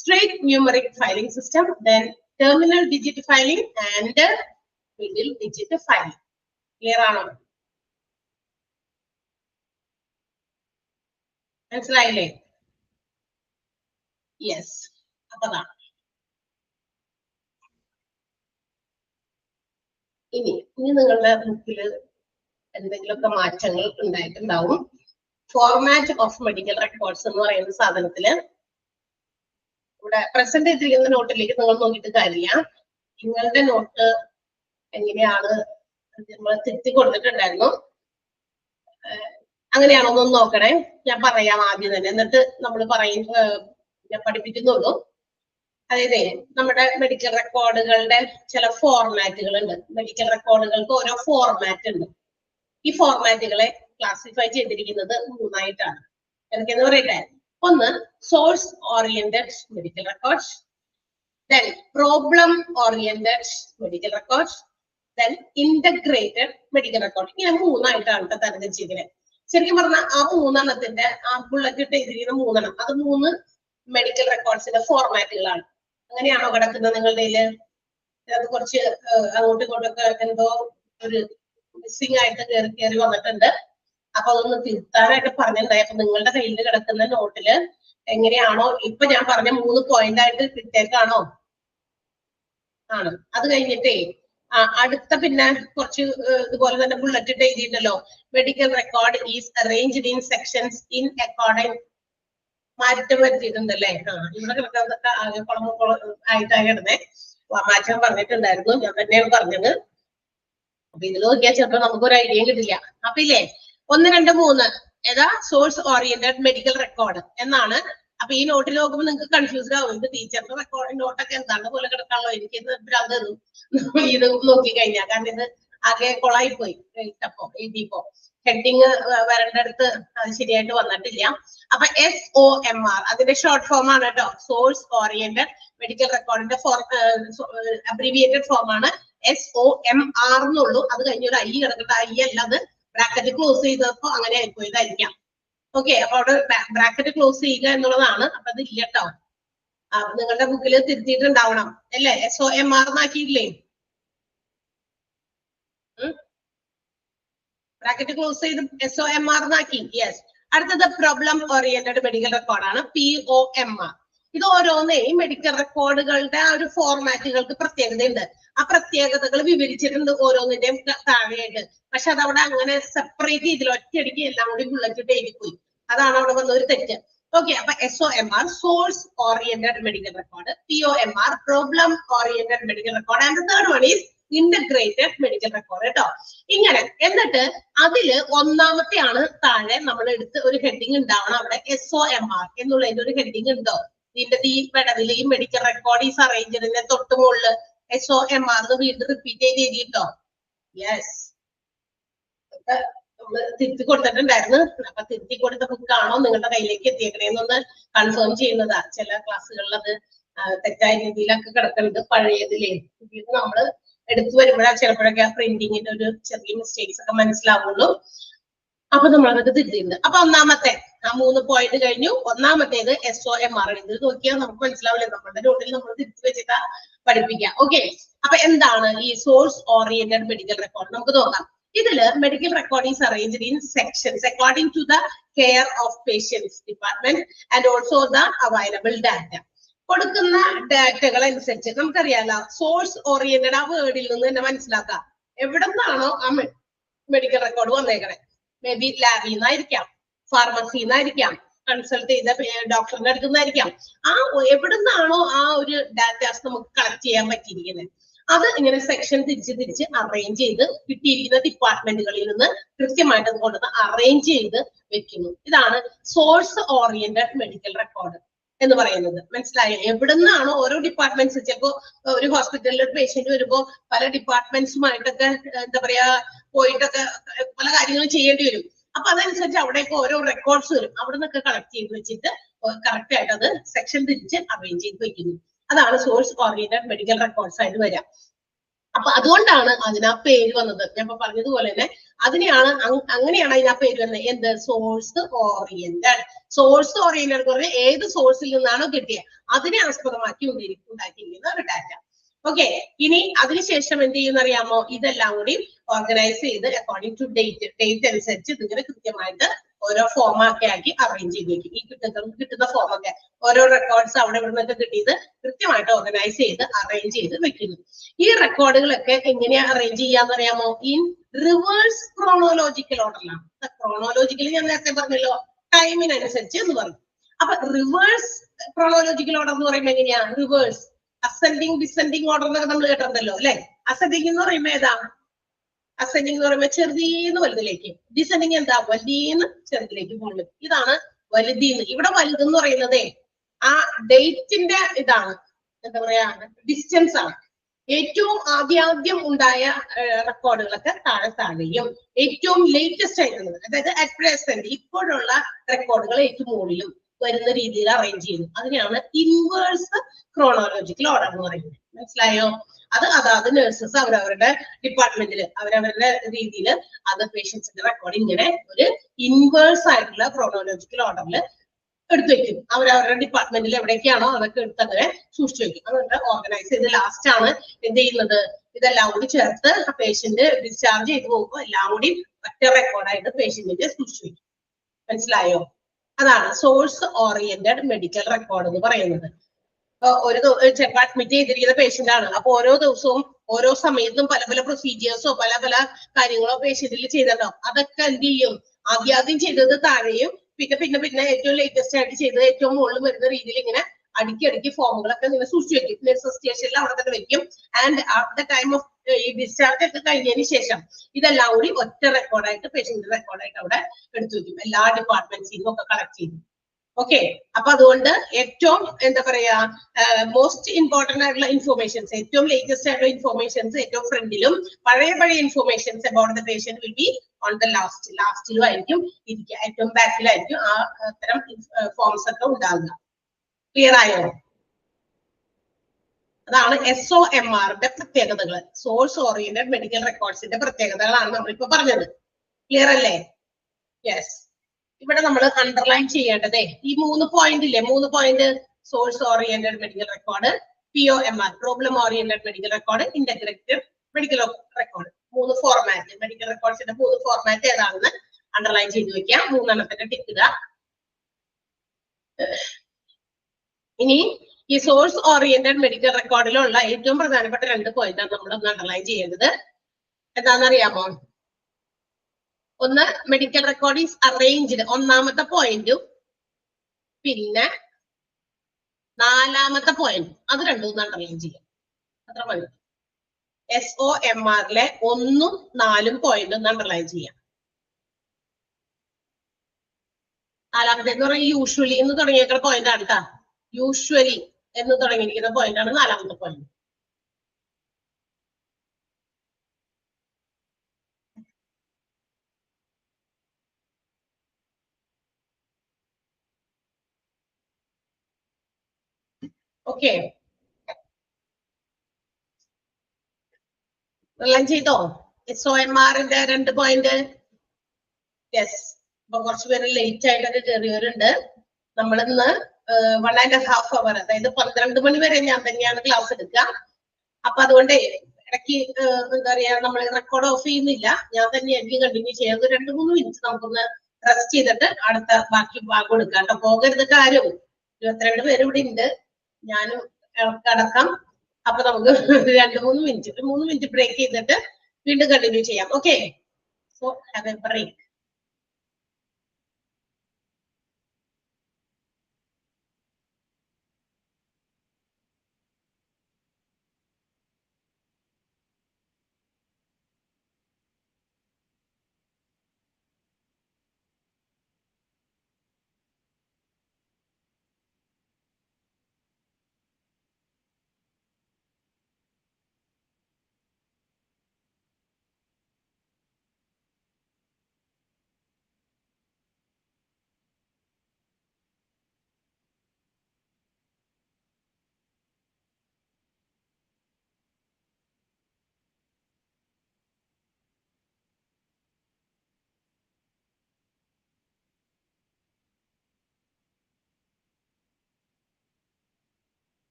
straight numeric filing system, then terminal digit filing and middle digit filing. Clear ആണോ? മനസ്സിലായില്ലേ? യെസ്. അപ്പൊ അതാണ്. ഇനി നിങ്ങളുടെ ബുക്കിൽ എന്തെങ്കിലുമൊക്കെ മാറ്റങ്ങൾ ഉണ്ടായിട്ടുണ്ടാവും. ഫോർമാറ്റ് ഓഫ് മെഡിക്കൽ റെക്കോർഡ്സ് എന്ന് പറയുന്ന സാധനത്തില് ഇവിടെ പ്രസന്റ് ചെയ്തിരിക്കുന്ന നോട്ടിലേക്ക് നിങ്ങൾ നോക്കിയിട്ട് കാര്യമില്ല. നിങ്ങളുടെ നോട്ട് എങ്ങനെയാണ് നമ്മൾ തിരുത്തി കൊടുത്തിട്ടുണ്ടായിരുന്നു, അങ്ങനെയാണോ എന്നൊന്ന് നോക്കണേ. ഞാൻ പറയാം ആദ്യം തന്നെ, എന്നിട്ട് നമ്മൾ ഞാൻ പഠിപ്പിക്കുന്നുള്ളൂ. അതായത് നമ്മുടെ മെഡിക്കൽ റെക്കോർഡുകളുടെ ചില ഫോർമാറ്റുകൾ ഉണ്ട്. മെഡിക്കൽ റെക്കോർഡുകൾക്ക് ഓരോ ഫോർമാറ്റ് ഉണ്ട്. ഈ ഫോർമാറ്റുകളെ ക്ലാസിഫൈ ചെയ്തിരിക്കുന്നത് 3ആയിട്ടാണ്. എന്തൊക്കെയെന്ന് പറയട്ടെ? ഒന്ന്, source oriented medical records, then problem oriented medical records, then integrated medical record. ഇങ്ങനെ 3ആയിട്ടാണ് തരംതിരിച്ചിരിക്കുന്നത്. ശരിക്കും പറഞ്ഞാൽ ആ 3എണ്ണത്തിന്റെ ആ ബുള്ളറ്റ് ഇട്ട് എഴുതിയിരിക്കുന്ന 3 അത് 3 മെഡിക്കൽ റെക്കോർഡ്സിന്റെ ഫോർമാറ്റുകളാണ്. അങ്ങനെയാണോ കിടക്കുന്നത് നിങ്ങളുടെ കയ്യില്? അത് കുറച്ച് അങ്ങോട്ടും ഇങ്ങോട്ടൊക്കെ എന്തോ ഒരു മിസ്സിംഗ് ആയിട്ട് കയറി വന്നിട്ടുണ്ട്. അപ്പൊ അതൊന്ന് തിരുത്താനായിട്ട് പറഞ്ഞിട്ടുണ്ടായി. അപ്പൊ നിങ്ങളുടെ കയ്യിൽ കിടക്കുന്ന നോട്ടില് എങ്ങനെയാണോ ഇപ്പൊ ഞാൻ പറഞ്ഞ 3 പോയിന്റ് ആയിട്ട് കിട്ടിയേക്കാണോ? ആണ്. അത് കഴിഞ്ഞിട്ടേ അടുത്ത പിന്നെ കുറച്ച് ഇതുപോലെ തന്നെ ബുള്ളറ്റ് ഇട്ട് എഴുതിയിട്ടല്ലോ, medical record is arranged in sections in according. മാറ്റം വരുത്തിയിട്ടുണ്ടല്ലേ? ഇവിടെ കിടക്കുന്നതൊക്കെ ആകെ കുളം ആയിട്ടാണ് കിടന്നേ. മാറ്റം പറഞ്ഞിട്ടുണ്ടായിരുന്നു, ഞാൻ തന്നെയാണ് പറഞ്ഞത്. അപ്പൊ ഇതിൽ നോക്കിയാൽ ചിലപ്പോ നമുക്കൊരു ഐഡിയ കിട്ടില്ല. അപ്പൊ ഇല്ലേ 1, 2, 3 ഏതാ? സോഴ്സ് ഓറിയന്റഡ് മെഡിക്കൽ റെക്കോർഡ് എന്നാണ്. അപ്പൊ ഈ നോട്ടിൽ നോക്കുമ്പോൾ നിങ്ങൾക്ക് കൺഫ്യൂസ്ഡ് ആവും. ഇത് ടീച്ചറിന്റെ റെക്കോർഡ് നോട്ടൊക്കെ എന്താണ് പോലെ കിടക്കാണല്ലോ, എനിക്ക് ഇത് നോക്കി കഴിഞ്ഞാൽ. കാരണം ഇത് ആകെ കൊളായി പോയി. അപ്പൊ എഴുതിയപ്പോ ഹെഡിങ് വരേണ്ടടുത്ത് അത് ശരിയായിട്ട് വന്നിട്ടില്ല. അപ്പൊ SOMR അതിന്റെ ഷോർട്ട് ഫോം ആണ് കേട്ടോ. സോഴ്സ് ഓറിയന്റഡ് മെഡിക്കൽ റെക്കോർഡിന്റെ അബ്രീവിയേറ്റഡ് ഫോം ആണ് SOMR എന്നുള്ളൂ. അത് കഴിഞ്ഞ ഒരു I കിടക്കേണ്ട, I അല്ല, അത് ബ്രാക്കറ്റ് ക്ലോസ് ചെയ്തപ്പോ അങ്ങനെ ആയിപ്പോയതായിരിക്കാം. ഓക്കെ, അപ്പൊ അവിടെ ബ്രാക്കറ്റ് ക്ലോസ് ചെയ്യുക എന്നുള്ളതാണ്. അപ്പൊ അത് ഇല്ല കേട്ടോ. നിങ്ങളുടെ ബുക്കിൽ തിരുത്തിയിട്ടുണ്ടാവണം അല്ലേ? SOMR എന്നാക്കിയില്ലേ? ബ്രാക്കറ്റ് ക്ലോസ് ചെയ്ത് SOMR എന്നാക്കി. യെസ്. അടുത്തത് പ്രോബ്ലം ഓറിയന്റഡ് മെഡിക്കൽ റെക്കോർഡാണ്, POMR. ഇത് ഓരോന്നേ മെഡിക്കൽ റെക്കോർഡുകളുടെ ആ ഒരു ഫോർമാറ്റുകൾക്ക് പ്രത്യേകതയുണ്ട്. ആ പ്രത്യേകതകൾ വിവരിച്ചിട്ടുണ്ട് ഓരോന്നിന്റെയും താഴെയായിട്ട്. പക്ഷെ അതവിടെ അങ്ങനെ സെപ്പറേറ്റ് ചെയ്തില്ല, ഒറ്റയടിക്ക് എല്ലാം കൂടി ബുള്ളറ്റ് എഴുതിപ്പോയി. അതാണ് അവിടെ വന്ന ഒരു തെറ്റ്. ഓക്കെ, അപ്പൊ SOMR source oriented medical record, POMR problem oriented medical record, and third one is integrated medical record കേട്ടോ. ഇങ്ങനെ എന്നിട്ട് അതില് 1ാമത്തെയാണ് താഴെ നമ്മൾ എടുത്ത് ഒരു ഹെഡിങ് ഉണ്ടാവണം. അവിടെ SOMR എന്നുള്ളതിന്റെ ഒരു ഹെഡിങ് ഉണ്ടോ? ഇതിന്റെ ഈ പെടവില് ഈ മെഡിക്കൽ റെക്കോർഡ് ഈസ് അറേഞ്ച്ഡിന്റെ തൊട്ട് മുകളില് SOMR വീണ്ടും റിപ്പീറ്റ് ചെയ്ത് എഴുതിയിട്ടോ. യെസ്, തിരുത്തി കൊടുത്തിട്ടുണ്ടായിരുന്നു. അപ്പൊ തിരുത്തി കൊടുത്ത ബുക്കാണോ നിങ്ങളുടെ കയ്യിലേക്ക് എത്തിയേക്കണേന്നൊന്ന് കൺഫേം ചെയ്യുന്നതാ. ചില ക്ലാസ്സുകളിൽ അത് തെറ്റായ രീതിയിലൊക്കെ കിടക്കുന്നുണ്ട്. പഴയതിലേ ഇത് നമ്മള് എടുത്തു വരുമ്പോഴാണ് ചിലപ്പോഴൊക്കെ ആ പ്രിന്റിങ്ങിന്റെ ഒരു ചെറിയ മിസ്റ്റേക്സ് ഒക്കെ മനസ്സിലാവുള്ളൂ. അപ്പൊ നമ്മളതൊക്കെ തിരുത്തിയിട്ടുണ്ട്. അപ്പൊ 1ാമത്തെ ആ 3 പോയിന്റ് കഴിഞ്ഞു. 1ാമത്തേത് SOMR. ഇത് നോക്കിയാൽ നമുക്ക് മനസ്സിലാവില്ലേ, നമ്മുടെ നോട്ടിൽ നമ്മൾ തിരിച്ചു വെച്ചിട്ടാ പഠിപ്പിക്കാം. ഓക്കെ, അപ്പൊ എന്താണ് ഈ സോഴ്സ് ഓറിയന്റഡ് മെഡിക്കൽ റെക്കോർഡ്? നമുക്ക് നോക്കാം. ഇതില് medical record is arranged in sections according to the care of patients department and also the available data. കൊടുക്കുന്ന ഡാറ്റകൾ അനുസരിച്ച് നമുക്കറിയാലോ, സോഴ്സ് ഓറിയന്റഡ് ആ വേർഡിൽ നിന്ന് തന്നെ മനസ്സിലാക്കാം എവിടെ നിന്നാണോ ആ മെഡിക്കൽ റെക്കോർഡ് വന്നേക്കണേ. മേ ബി ലാബിൽ നിന്നായിരിക്കാം, ഫാർമസിയിൽ നിന്നായിരിക്കാം, കൺസൾട്ട് ചെയ്ത ഡോക്ടറിന്റെ അടുത്ത് നിന്നായിരിക്കാം. ആ എവിടുന്നാണോ ആ ഒരു ഡാറ്റാസ് നമുക്ക് കളക്ട് ചെയ്യാൻ പറ്റിയിരിക്കുന്നത്, അത് ഇങ്ങനെ സെക്ഷൻ തിരിച്ച് അറേഞ്ച് ചെയ്ത് കിട്ടിയിരിക്കുന്ന ഡിപ്പാർട്ട്മെന്റുകളിൽ നിന്ന് കൃത്യമായിട്ട് അത് കൊണ്ടുവന്ന് അറേഞ്ച് ചെയ്ത് വെക്കുന്നു. ഇതാണ് സോഴ്സ് ഓറിയന്റഡ് മെഡിക്കൽ റെക്കോർഡ് എന്ന് പറയുന്നത്. മനസ്സിലായോ? എവിടുന്നാണോ ഓരോ ഡിപ്പാർട്ട്മെന്റ്സ്, ചിലപ്പോ ഒരു ഹോസ്പിറ്റലിൽ ഒരു പേഷ്യന്റ് വരുമ്പോ പല ഡിപ്പാർട്ട്മെന്റ്സുമായിട്ടൊക്കെ എന്താ പറയാ പോയിട്ടൊക്കെ പല കാര്യങ്ങളും ചെയ്യേണ്ടി വരും. അപ്പൊ അതനുസരിച്ച് അവിടേക്ക് ഓരോ റെക്കോർഡ്സ് വരും. അവിടെ നിന്നൊക്കെ കളക്ട് ചെയ്ത് വെച്ചിട്ട് കറക്റ്റ് ആയിട്ട് അത് സെക്ഷൻ തിരിച്ച് അറേഞ്ച് ചെയ്ത് വെക്കുന്നു. അതാണ് സോഴ്സ് ഓറിയന്റഡ് മെഡിക്കൽ റെക്കോർഡ്സ് ആയിട്ട് വരാം. അപ്പൊ അതുകൊണ്ടാണ് അതിനാ പേര് വന്നത്. ഞാൻ ഇപ്പൊ പറഞ്ഞതുപോലെ തന്നെ അങ്ങനെയാണ് അതിനാ പേര് വന്നത്. എന്ത്? Source oriented. സോഴ്സ് ഓറിയന്റഡ് എന്ന് പറഞ്ഞാൽ ഏത് സോഴ്സിൽ നിന്നാണോ കിട്ടിയത് അതിനെ ആസ്പദമാക്കി ഉണ്ടാക്കിയിരിക്കുന്ന ഒരു ഡാറ്റ. ഓക്കെ, ഇനി അതിനുശേഷം എന്ത് ചെയ്യുന്ന അറിയാമോ? ഇതെല്ലാം കൂടി ഓർഗനൈസ് ചെയ്ത് അക്കോർഡിംഗ് ടു ഡേറ്റ് അനുസരിച്ച് ഇതിങ്ങനെ കൃത്യമായിട്ട് ഓരോ ഫോമൊക്കെ ആക്കി അറേഞ്ച് ചെയ്ത് വെക്കും. ഈ കിട്ടുന്ന ഫോമൊക്കെ ഓരോ റെക്കോർഡ്സ് അവിടെ ഇവിടെ നിന്നൊക്കെ കിട്ടിയത് കൃത്യമായിട്ട് ഓർഗനൈസ് ചെയ്ത് അറേഞ്ച് ചെയ്ത് വെക്കുന്നു. ഈ റെക്കോർഡുകളൊക്കെ എങ്ങനെയാ അറേഞ്ച് ചെയ്യാന്ന് അറിയാമോ? ഇൻ റിവേഴ്സ് ക്രോണോളജിക്കൽ ഓർഡറിലാണ്. ക്രോണോളജിക്കൽ ഞാൻ നേരത്തെ പറഞ്ഞല്ലോ, ടൈമിനനുസരിച്ച് എന്ന് പറഞ്ഞു. അപ്പൊ റിവേഴ്സ് ക്രോണോളജിക്കൽ ഓർഡർ എന്ന് പറയുമ്പോൾ എങ്ങനെയാ? റിവേഴ്സ് അസെൻഡിങ് ഡിസെൻഡിങ് ഓർഡർ എന്നൊക്കെ നമ്മൾ കേട്ടിട്ടുണ്ടല്ലോ അല്ലെ? അസെൻഡിങ് എന്ന് പറയുമ്പോ ഏതാ? അസെൻഡിങ് എന്ന് പറയുമ്പോൾ ചെറുതീന്ന് വലുതിലേക്ക്, ഡിസെൻഡിങ് എന്താ? വലിയന്ന് ചെറുതിലേക്ക് പോകുന്നത്. ഇതാണ് വലുതീന്ന്. ഇവിടെ വലുതെന്ന് പറയുന്നതേ ആ ഡേറ്റിന്റെ ഇതാണ്, എന്താ പറയാ, ഡിസ്റ്റൻസ് ആണ്. ഏറ്റവും ആദ്യം ഉണ്ടായ റെക്കോർഡുകളൊക്കെ താഴെയും ഏറ്റവും ലേറ്റസ്റ്റ് ആയിട്ടുള്ളത്, അതായത് അറ്റ് പ്രസന്റ് ഇപ്പോഴുള്ള റെക്കോർഡുകൾ ഏറ്റവും മുകളിലും വരുന്ന രീതിയിൽ അറേഞ്ച് ചെയ്യുന്നു. അതിനെയാണ് ഇൻവേഴ്സ് ക്രോണോളജിക്കൽ ഓർഡർ എന്ന് പറയുന്നത്. മനസ്സിലായോ? അതാത് നഴ്സസ് അവരവരുടെ ഡിപ്പാർട്ട്മെന്റിൽ അവരവരുടെ രീതിയിൽ അത് പേഷ്യൻസിന്റെ റെക്കോർഡ് ഇങ്ങനെ ഒരു ഇൻവേഴ്സ് ആയിട്ടുള്ള ക്രോണോളജിക്കൽ ഓർഡറിൽ എടുത്തു വെക്കും. അവരവരുടെ ഡിപ്പാർട്ട്മെന്റിൽ എവിടേക്കാണോ അതൊക്കെ എടുത്ത് അങ്ങനെ സൂക്ഷിച്ചു വെക്കും. അതുകൊണ്ട് ഓർഗനൈസ് ചെയ്ത് ലാസ്റ്റ് ആണ് എന്ത് ചെയ്യുന്നത്? ഇതെല്ലാം കൂടി ചേർത്ത് പേഷ്യന്റ് ഡിസ്ചാർജ് ചെയ്ത് പോകുമ്പോൾ എല്ലാം കൂടി ഒറ്റ റെക്കോർഡായിട്ട് പേഷ്യന്റിന്റെ സൂക്ഷിച്ചു വെക്കും. മനസ്സിലായോ? അതാണ് സോഴ്സ് ഓറിയന്റഡ് മെഡിക്കൽ റെക്കോർഡ് എന്ന് പറയുന്നത്. ചിലപ്പോൾ അഡ്മിറ്റ് ചെയ്തിരിക്കുന്ന പേഷ്യന്റ് ആണ്. അപ്പൊ ഓരോ ദിവസവും ഓരോ സമയത്തും പല പല പ്രൊസീജിയേഴ്സോ പല കാര്യങ്ങളോ പേഷ്യന്റിൽ ചെയ്തിട്ടുണ്ടാവും. അതൊക്കെ എന്ത് ചെയ്യും? ആദ്യം ചെയ്തത് താഴെയും പിന്നെ ഏറ്റവും ലേറ്റസ്റ്റ് ആയിട്ട് ചെയ്തത് ഏറ്റവും മുകളിൽ വരുന്ന രീതിയിൽ ഇങ്ങനെ അടുക്കി ഫോമുകളൊക്കെ നിങ്ങൾ സൂക്ഷിച്ചു വെക്കും. നഴ്സസ് സ്റ്റേഷനിൽ അവിടെ തന്നെ വെക്കും. And at the time of ഈ ഡിസ്ചാർജ് ഒക്കെ കഴിഞ്ഞതിന് ശേഷം ഇതെല്ലാം കൂടി ഒറ്റ റെക്കോർഡായിട്ട് പേഷ്യന്റ് റെക്കോർഡായിട്ട് അവിടെ എടുത്തു വെക്കും. എല്ലാ ഡിപ്പാർട്ട്മെന്റ്സിനും ഒക്കെ കളക്ട് ചെയ്യും. ഓക്കെ, അപ്പൊ അതുകൊണ്ട് ഏറ്റവും എന്താ പറയാ മോസ്റ്റ് ഇമ്പോർട്ടന്റ് ആയിട്ടുള്ള ഇൻഫോർമേഷൻസ്, ഏറ്റവും ലേറ്റസ്റ്റ് ആയിട്ടുള്ള ഇൻഫോർമേഷൻസ് ഏറ്റവും ഫ്രണ്ടിലും, പഴയ informations about the patient will be on the ലാസ്റ്റിലും ആയിരിക്കും ഇരിക്കുക. ഏറ്റവും ബാക്കിലായിരിക്കും ആ തരം ഫോംസ് ഒക്കെ ഉണ്ടാകുക. ക്ലിയർ ആയോ? അതാണ് SOMRന്റെ പ്രത്യേകതകൾ. സോഴ്സ് ഓറിയന്റഡ് മെഡിക്കൽ റെക്കോർഡ്സിന്റെ പ്രത്യേകതകളാണ് നമ്മളിപ്പോ പറഞ്ഞത്. ക്ലിയർ അല്ലേ? യെസ്. ഇവിടെ നമ്മൾ അണ്ടർലൈൻ ചെയ്യേണ്ടതേ ഈ 3 പോയിന്റ് ഇല്ലേ? 3 point: source oriented medical record, POMR problem oriented medical record, integrative medical record. 3 format medical റെക്കോർഡ്സിന്റെ 3 ഫോർമാറ്റ് ഏതാണെന്ന് അണ്ടർലൈൻ ചെയ്ത് വെക്കാം. 3 ടിക്ക് ഇടുക. ഇനി ഈ സോഴ്സ് ഓറിയന്റഡ് മെഡിക്കൽ റെക്കോർഡിലുള്ള ഏറ്റവും പ്രധാനപ്പെട്ട 2 പോയിന്റാണ് നമ്മൾ ഒന്ന് അണ്ടർലൈൻ ചെയ്യേണ്ടത്. എന്താണെന്നറിയാമോ? ഒന്ന്, മെഡിക്കൽ റെക്കോർഡ് ഈസ് അറേഞ്ച്ഡ്, ഒന്നാമത്തെ പോയിന്റും പിന്നെ 4ാമത്തെ പോയിന്റ്, അത് രണ്ടും അണ്ടർലൈൻ ചെയ്യാം. അത്ര മതി. SOMRലെ 1ഉം 4ഉം പോയിന്റും അണ്ടർലൈൻ ചെയ്യാം. 4ാമത്തെ എന്ന് പറഞ്ഞാൽ യൂഷ്വലി എന്ന് തുടങ്ങിയേക്കുന്ന പോയിന്റ് ആണ് കേട്ടോ. യൂഷ്വലി എന്ന് തുടങ്ങിയിരിക്കുന്ന പോയിന്റ് ആണ് 4ാമത്തെ പോയിന്റ്. ഓക്കെ, എല്ലാം ചെയ്തോ? SOMRന്റെ 2 പോയിന്റ്. യെസ്. അപ്പൊ കുറച്ചുപേര് ലേറ്റ് ആയിട്ടൊക്കെ കയറിയവരുണ്ട്. നമ്മളിന്ന് 1.5 hour, അതായത് 12 മണി വരെ ഞാൻ തന്നെയാണ് ക്ലാസ് എടുക്കുക. അപ്പൊ അതുകൊണ്ട് ഇടയ്ക്ക് എന്താ പറയാ, നമ്മൾ റെക്കോർഡ് ഓഫ് ചെയ്യുന്നില്ല, ഞാൻ തന്നെയായിരിക്കും കണ്ടിന്യൂ ചെയ്യുന്നത്. 2-3 മിനിറ്റ് നമുക്കൊന്ന് റെസ്റ്റ് ചെയ്തിട്ട് അടുത്ത ബാക്കി ഭാഗം എടുക്കാം കേട്ടോ. പോകരുത് കാര്യം. 22 പേര് ഇവിടെ ഉണ്ട്, ഞാനും അടക്കം. അപ്പൊ നമുക്ക് 2-3 മിനിറ്റ് ബ്രേക്ക് ചെയ്തിട്ട് വീണ്ടും കണ്ടിന്യൂ ചെയ്യാം. Okay, So have a break.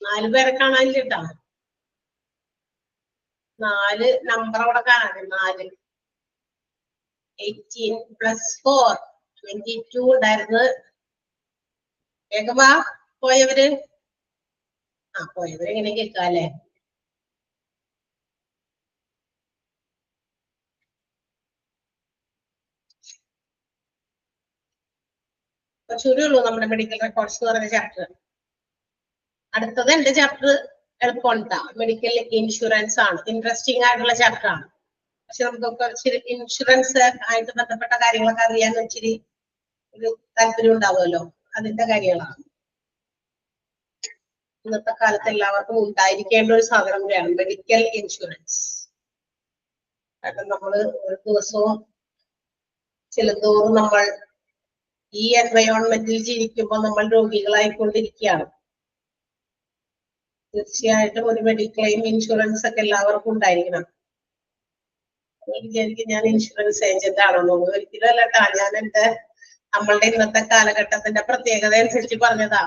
നാല് പേരെ കാണാനില്ല. 4 നമ്പർ അവിടെ കാണാൻ. 4 18 + 4 22 ഉണ്ടായിരുന്നു. വേഗമാ പോയവര്. പോയവര് എങ്ങനെ കേൾക്കാല്ലേ? കുറച്ചുകൂടി ഉള്ളൂ നമ്മുടെ മെഡിക്കൽ റെക്കോർഡ്സ് എന്ന് പറയുന്ന ചാപ്റ്റർ. അടുത്തത് എന്റെ ചാപ്റ്റർ എളുപ്പമുണ്ടാ. മെഡിക്കൽ ഇൻഷുറൻസ് ആണ്. ഇൻട്രസ്റ്റിംഗ് ആയിട്ടുള്ള ചാപ്റ്റർ ആണ്. പക്ഷെ നമുക്കൊക്കെ ഇച്ചിരി ഇൻഷുറൻസ് ആയിട്ട് ബന്ധപ്പെട്ട കാര്യങ്ങളൊക്കെ അറിയാൻ ഇച്ചിരി ഒരു താല്പര്യം ഉണ്ടാവുമല്ലോ. അതിന്റെ കാര്യങ്ങളാണ് ഇന്നത്തെ കാലത്ത് എല്ലാവർക്കും ഉണ്ടായിരിക്കേണ്ട ഒരു സാധനം കൂടിയാണ് മെഡിക്കൽ ഇൻഷുറൻസ്. കാരണം നമ്മള് ഒരു ദിവസവും ചിലതോറും നമ്മൾ ഈ എൻവയോൺമെന്റിൽ ജീവിക്കുമ്പോൾ നമ്മൾ രോഗികളായിക്കൊണ്ടിരിക്കുകയാണ്. തീർച്ചയായിട്ടും ഒരു മെഡിക്ലെയിം ഇൻഷുറൻസ് ഒക്കെ എല്ലാവർക്കും ഉണ്ടായിരിക്കണം. വിചാരിക്കും ഞാൻ ഇൻഷുറൻസ് ഏജന്റ് ആണെന്നോ. ഒരിക്കലും അല്ലട്ടാ. ഞാൻ നമ്മളുടെ ഇന്നത്തെ കാലഘട്ടത്തിന്റെ പ്രത്യേകത അനുസരിച്ച് പറഞ്ഞതാ.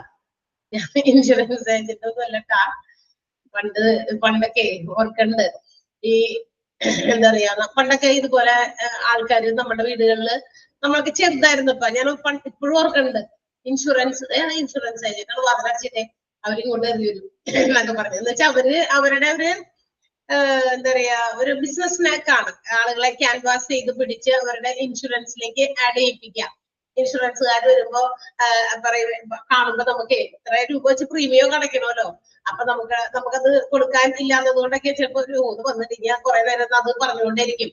ഞാൻ ഇൻഷുറൻസ് ഏജന്റ് ഒന്നും അല്ലട്ടാ. പണ്ടൊക്കെ ഓർക്കണ്ട്, ഈ എന്താ പറയാ, പണ്ടൊക്കെ ഇതുപോലെ ആൾക്കാര് നമ്മുടെ വീടുകളില് നമ്മളൊക്കെ ചെറുതായിരുന്നപ്പ ഞാൻ ഇപ്പോഴും ഓർക്കുന്നുണ്ട്. ഇൻഷുറൻസ് ഇൻഷുറൻസ് ഏജന്റ് വാതിലടച്ചിട്ടേ അവരും കൊണ്ട് എറിയും എന്നൊക്കെ പറഞ്ഞു. എന്ന് വെച്ചാൽ അവരുടെ ഒരു എന്താ പറയാ ഒരു ബിസിനസ് സ്നാക്കാണ്. ആളുകളെ ക്യാൻവാസ് ചെയ്ത് പിടിച്ച് അവരുടെ ഇൻഷുറൻസിലേക്ക് ആഡ് ചെയ്യിപ്പിക്കാം. ഇൻഷുറൻസുകാർ വരുമ്പോ കാണുമ്പോ നമുക്ക് എത്ര രൂപ വെച്ച് പ്രീമിയം അടയ്ക്കണമല്ലോ. അപ്പൊ നമുക്കത് കൊടുക്കാൻ ഇല്ലാത്തത് കൊണ്ടൊക്കെ ചിലപ്പോ ഇത് വന്നിട്ടില്ല കുറെ നേരം അത് പറഞ്ഞുകൊണ്ടേയിരിക്കും.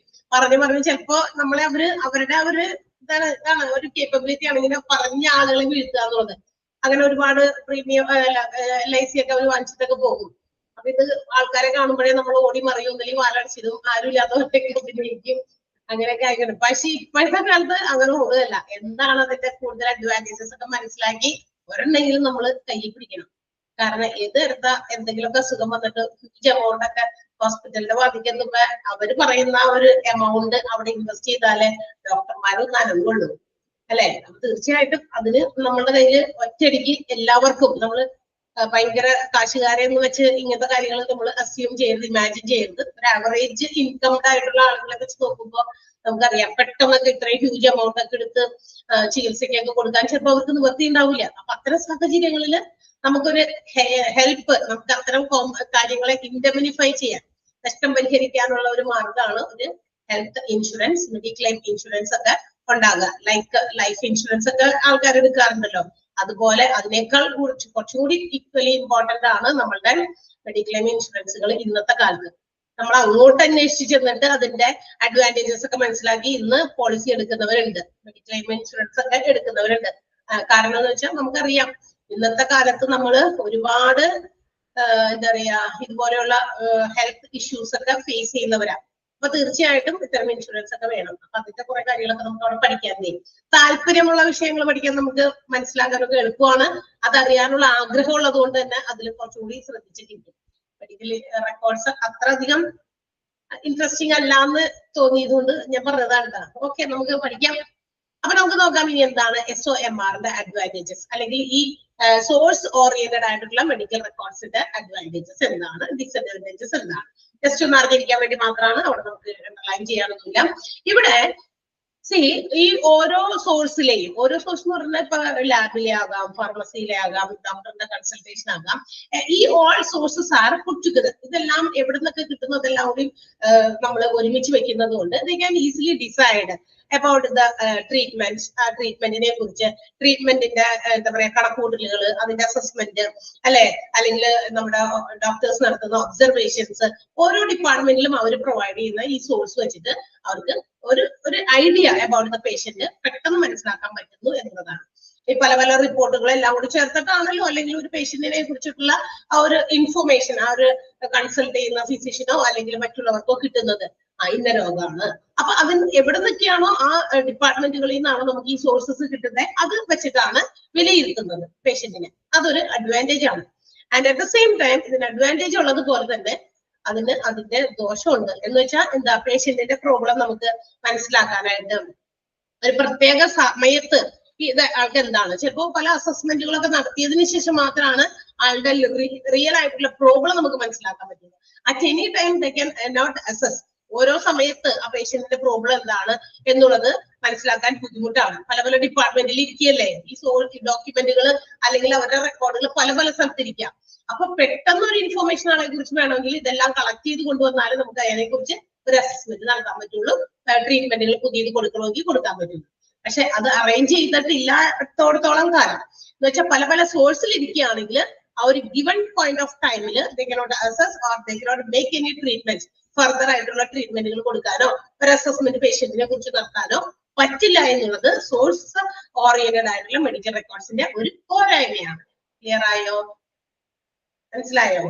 പറഞ്ഞു ചിലപ്പോ നമ്മളെ അവരുടെ ഇതാണ് ഒരു കേപ്പബിലിറ്റി ആണ് ഇങ്ങനെ പറഞ്ഞ ആളുകളെ വീഴ്ത്തുക എന്നുള്ളത്. അങ്ങനെ ഒരുപാട് പ്രീമിയം LIC ഒക്കെ അവർ വാങ്ങിച്ചിട്ടൊക്കെ പോകും. അപ്പൊ ഇത് ആൾക്കാരെ കാണുമ്പോഴേ നമ്മൾ ഓടി മറിയും, ഒന്നില്ലെങ്കിൽ വാലടിച്ചിടും, ആരും ഇല്ലാത്തവരൊക്കെ ഉപയോഗിക്കും, അങ്ങനെയൊക്കെ ആയിക്കോട്ടെ. പക്ഷെ ഇപ്പോഴത്തെ കാലത്ത് അങ്ങനെ ഓടുകയല്ല. എന്താണ് അതിന്റെ കൂടുതൽ അഡ്വാൻറ്റേജസ് ഒക്കെ മനസ്സിലാക്കി ഒരെണ്ണെങ്കിലും നമ്മൾ കയ്യിൽ പിടിക്കണം. കാരണം ഏതെടുത്ത എന്തെങ്കിലുമൊക്കെ അസുഖം വന്നിട്ട് ഹ്യൂജ് എമൗണ്ട് ഒക്കെ ഹോസ്പിറ്റലിന്റെ ബാധിക്കുമ്പോ അവര് പറയുന്ന ഒരു എമൗണ്ട് അവിടെ ഇൻവെസ്റ്റ് ചെയ്താലേ ഡോക്ടർമാരൊന്നും അനങ്ങുള്ളൂ അല്ലെ. അപ്പൊ തീർച്ചയായിട്ടും അതിന് നമ്മളുടെ കയ്യിൽ ഒറ്റയടിക്ക് എല്ലാവർക്കും നമ്മള് ഭയങ്കര കാശുകാരെ എന്ന് വെച്ച് ഇങ്ങനത്തെ കാര്യങ്ങൾ നമ്മൾ അസ്യൂം ചെയ്യരുത്, ഇമാജിൻ ചെയ്യരുത്. ഒരു ആവറേജ് ഇൻകംഡ് ആയിട്ടുള്ള ആളുകളെ വെച്ച് നോക്കുമ്പോൾ നമുക്കറിയാം പെട്ടെന്നൊക്കെ ഇത്രയും ഹ്യൂജ് എമൗണ്ട് ഒക്കെ എടുത്ത് ചികിത്സയ്ക്കൊക്കെ കൊടുക്കാൻ ചിലപ്പോൾ അവർക്ക് നിവൃത്തി ഉണ്ടാവില്ല. അപ്പൊ അത്തരം സാഹചര്യങ്ങളിൽ നമുക്കൊരു ഹെൽപ്പ്, നമുക്ക് അത്തരം കാര്യങ്ങളെ ഇൻഡെമിനിഫൈ ചെയ്യാൻ, നഷ്ടം പരിഹരിക്കാനുള്ള ഒരു മാർഗമാണ് ഒരു ഹെൽത്ത് ഇൻഷുറൻസ്, മെഡിക്ലെയിം ഇൻഷുറൻസ് ഒക്കെ ഉണ്ടാകുക. ലൈഫ് ഇൻഷുറൻസ് ഒക്കെ ആൾക്കാർ എടുക്കാറുണ്ടല്ലോ, അതുപോലെ അതിനേക്കാൾ കുറച്ചുകൂടി ഈക്വലി ഇമ്പോർട്ടന്റ് ആണ് നമ്മളുടെ മെഡിക്ലെയിം ഇൻഷുറൻസുകൾ ഇന്നത്തെ കാലത്ത്. നമ്മൾ അങ്ങോട്ട് അന്വേഷിച്ച് ചെന്നിട്ട് അതിന്റെ അഡ്വാൻറ്റേജസ് ഒക്കെ മനസ്സിലാക്കി ഇന്ന് പോളിസി എടുക്കുന്നവരുണ്ട്, മെഡിക്ലെയിം ഇൻഷുറൻസ് ഒക്കെ എടുക്കുന്നവരുണ്ട്. കാരണം എന്ന് വെച്ചാൽ നമുക്കറിയാം ഇന്നത്തെ കാലത്ത് നമ്മൾ ഒരുപാട് എന്താ പറയാ ഇതുപോലെയുള്ള ഹെൽത്ത് ഇഷ്യൂസ് ഒക്കെ ഫേസ് ചെയ്യുന്നവരാണ്. അപ്പൊ തീർച്ചയായിട്ടും ഇത്തരം ഇൻഷുറൻസ് ഒക്കെ വേണം. അപ്പൊ അതിന്റെ കുറെ കാര്യങ്ങളൊക്കെ നമുക്ക് അവിടെ പഠിക്കാൻ താല്പര്യമുള്ള വിഷയങ്ങൾ പഠിക്കാൻ നമുക്ക് മനസ്സിലാക്കാനൊക്കെ എളുപ്പമാണ്. അതറിയാനുള്ള ആഗ്രഹം ഉള്ളത് കൊണ്ട് തന്നെ അതിൽ കുറച്ചുകൂടി ശ്രദ്ധിച്ചിട്ടുണ്ട്. മെഡിക്കൽ റെക്കോർഡ്സ് അത്രയധികം ഇൻട്രസ്റ്റിംഗ് അല്ല എന്ന് തോന്നിയത് കൊണ്ട് ഞാൻ പറഞ്ഞതാണ്. ഓക്കെ, നമുക്ക് പഠിക്കാം. അപ്പൊ നമുക്ക് നോക്കാം ഇനി എന്താണ് SOMRന്റെ അഡ്വാൻറ്റേജസ്, അല്ലെങ്കിൽ ഈ സോഴ്സ് ഓറിയന്റഡ് ആയിട്ടുള്ള മെഡിക്കൽ റെക്കോർഡ്സിന്റെ അഡ്വാൻറ്റേജസ് എന്താണ്, ഡിസഡ്വാൻറ്റേജസ് എന്താണ്. ജസ്റ്റ് ഒന്ന് അറിഞ്ഞിരിക്കാൻ വേണ്ടി മാത്രമാണ്. അവിടെ നമുക്ക് അണ്ടർലൈൻ ചെയ്യാനൊന്നുമില്ല. ഇവിടെ ഈ ഓരോ സോഴ്സിലെയും, ഓരോ സോഴ്സ് എന്ന് പറഞ്ഞാൽ ഇപ്പൊ ലാബിലെ ആകാം, ഫാർമസിയിലെ ആകാം, ഡോക്ടറിന്റെ കൺസൾട്ടേഷൻ ആകാം, ഈ all sources are puttu together. ഇതെല്ലാം എവിടെ നിന്നൊക്കെ കിട്ടുന്നതെല്ലാം കൂടി നമ്മൾ ഒരുമിച്ച് വെക്കുന്നത് കൊണ്ട് they can easily decide about the treatment, ആ ട്രീറ്റ്മെന്റിനെ കുറിച്ച്, ട്രീറ്റ്മെന്റിന്റെ എന്താ പറയാ കണക്കൂട്ടലുകൾ, അതിന്റെ അസസ്മെന്റ് അല്ലെ, അല്ലെങ്കിൽ നമ്മുടെ ഡോക്ടേഴ്സ് നടത്തുന്ന ഒബ്സർവേഷൻസ്, ഓരോ ഡിപ്പാർട്ട്മെന്റിലും അവർ പ്രൊവൈഡ് ചെയ്യുന്ന ഈ സോഴ്സ് വെച്ചിട്ട് അവർക്ക് ഒരു ഐഡിയ അബൌട്ട് ദ പേഷ്യന്റ് പെട്ടെന്ന് മനസ്സിലാക്കാൻ പറ്റുന്നു എന്നതാണ്. ഈ പല റിപ്പോർട്ടുകൾ എല്ലാം കൂടി ചേർത്തിട്ടാണല്ലോ അല്ലെങ്കിൽ ഒരു പേഷ്യന്റിനെ കുറിച്ചിട്ടുള്ള ആ ഒരു ഇൻഫർമേഷൻ ആ ഒരു കൺസൾട്ട് ചെയ്യുന്ന ഫിസിഷ്യനോ അല്ലെങ്കിൽ മറ്റുള്ളവർക്കോ കിട്ടുന്നത്. ഇന്ന രോഗമാണ്. അപ്പൊ അതിന് എവിടെ നിന്നൊക്കെയാണോ ആ ഡിപ്പാർട്ട്മെന്റുകളിൽ നിന്നാണോ നമുക്ക് ഈ സോഴ്സസ് കിട്ടുന്നത്, അത് വെച്ചിട്ടാണ് വിലയിരുത്തുന്നത് പേഷ്യന്റിനെ. അതൊരു അഡ്വാൻറ്റേജ് ആണ്. And at the same time ഇതിന് അഡ്വാൻറ്റേജ് ഉള്ളത് പോലെ തന്നെ അതിന്റെ ദോഷമുണ്ട്. എന്ന് വെച്ചാൽ എന്താ, പേഷ്യന്റിന്റെ പ്രോബ്ലം നമുക്ക് മനസ്സിലാക്കാനായിട്ട് ഒരു പ്രത്യേക സമയത്ത് ഇത് ആൾക്ക് എന്താണ്, ചിലപ്പോൾ പല അസസ്മെന്റുകളൊക്കെ നടത്തിയതിനു ശേഷം മാത്രമാണ് ആളുടെ റിയൽ ആയിട്ടുള്ള പ്രോബ്ലം നമുക്ക് മനസ്സിലാക്കാൻ പറ്റുന്നത്. At any time they can not assess. ഓരോ സമയത്ത് ആ പേഷ്യന്റിന്റെ പ്രോബ്ലം എന്താണ് എന്നുള്ളത് മനസ്സിലാക്കാൻ ബുദ്ധിമുട്ടാണ്. പല ഡിപ്പാർട്ട്മെന്റിൽ ഇരിക്കുകയല്ലേ ഈ ഡോക്യുമെന്റുകൾ അല്ലെങ്കിൽ അവരുടെ റെക്കോർഡുകൾ പല സ്ഥലത്തിരിക്കാം. അപ്പൊ പെട്ടെന്ന് ഒരു ഇൻഫോർമേഷൻ ആളെ കുറിച്ച് വേണമെങ്കിൽ ഇതെല്ലാം കളക്ട് ചെയ്ത് കൊണ്ടുവന്നാലും നമുക്ക് അതിനെ കുറിച്ച് ഒരു അസസ്മെന്റ് നടത്താൻ പറ്റുള്ളൂ. ട്രീറ്റ്മെന്റുകൾ പുതിയത് കൊടുക്കണമെങ്കിൽ കൊടുക്കാൻ പറ്റുള്ളൂ. പക്ഷെ അത് അറേഞ്ച് ചെയ്തിട്ടില്ലാത്തോടത്തോളം കാലം എന്ന് വെച്ചാൽ പല സോഴ്സിൽ ഇരിക്കുകയാണെങ്കിൽ ആ ഒരു ഗിവൺ പോയിന്റ് ഓഫ് ടൈമിൽ they cannot assess or they cannot make any treatment, further ആയിട്ടുള്ള ട്രീറ്റ്മെന്റുകൾ കൊടുക്കാനോ ഒരു അസസ്മെന്റ് പേഷ്യന്റിനെ കുറിച്ച് നടത്താനോ പറ്റില്ല എന്നുള്ളത് സോഴ്സ് ഓറിയന്റഡ് ആയിട്ടുള്ള മെഡിക്കൽ റെക്കോർഡ്സിന്റെ ഒരു പോരായ്മയാണ്. ക്ലിയർ ആയോ? മനസ്സിലായോ?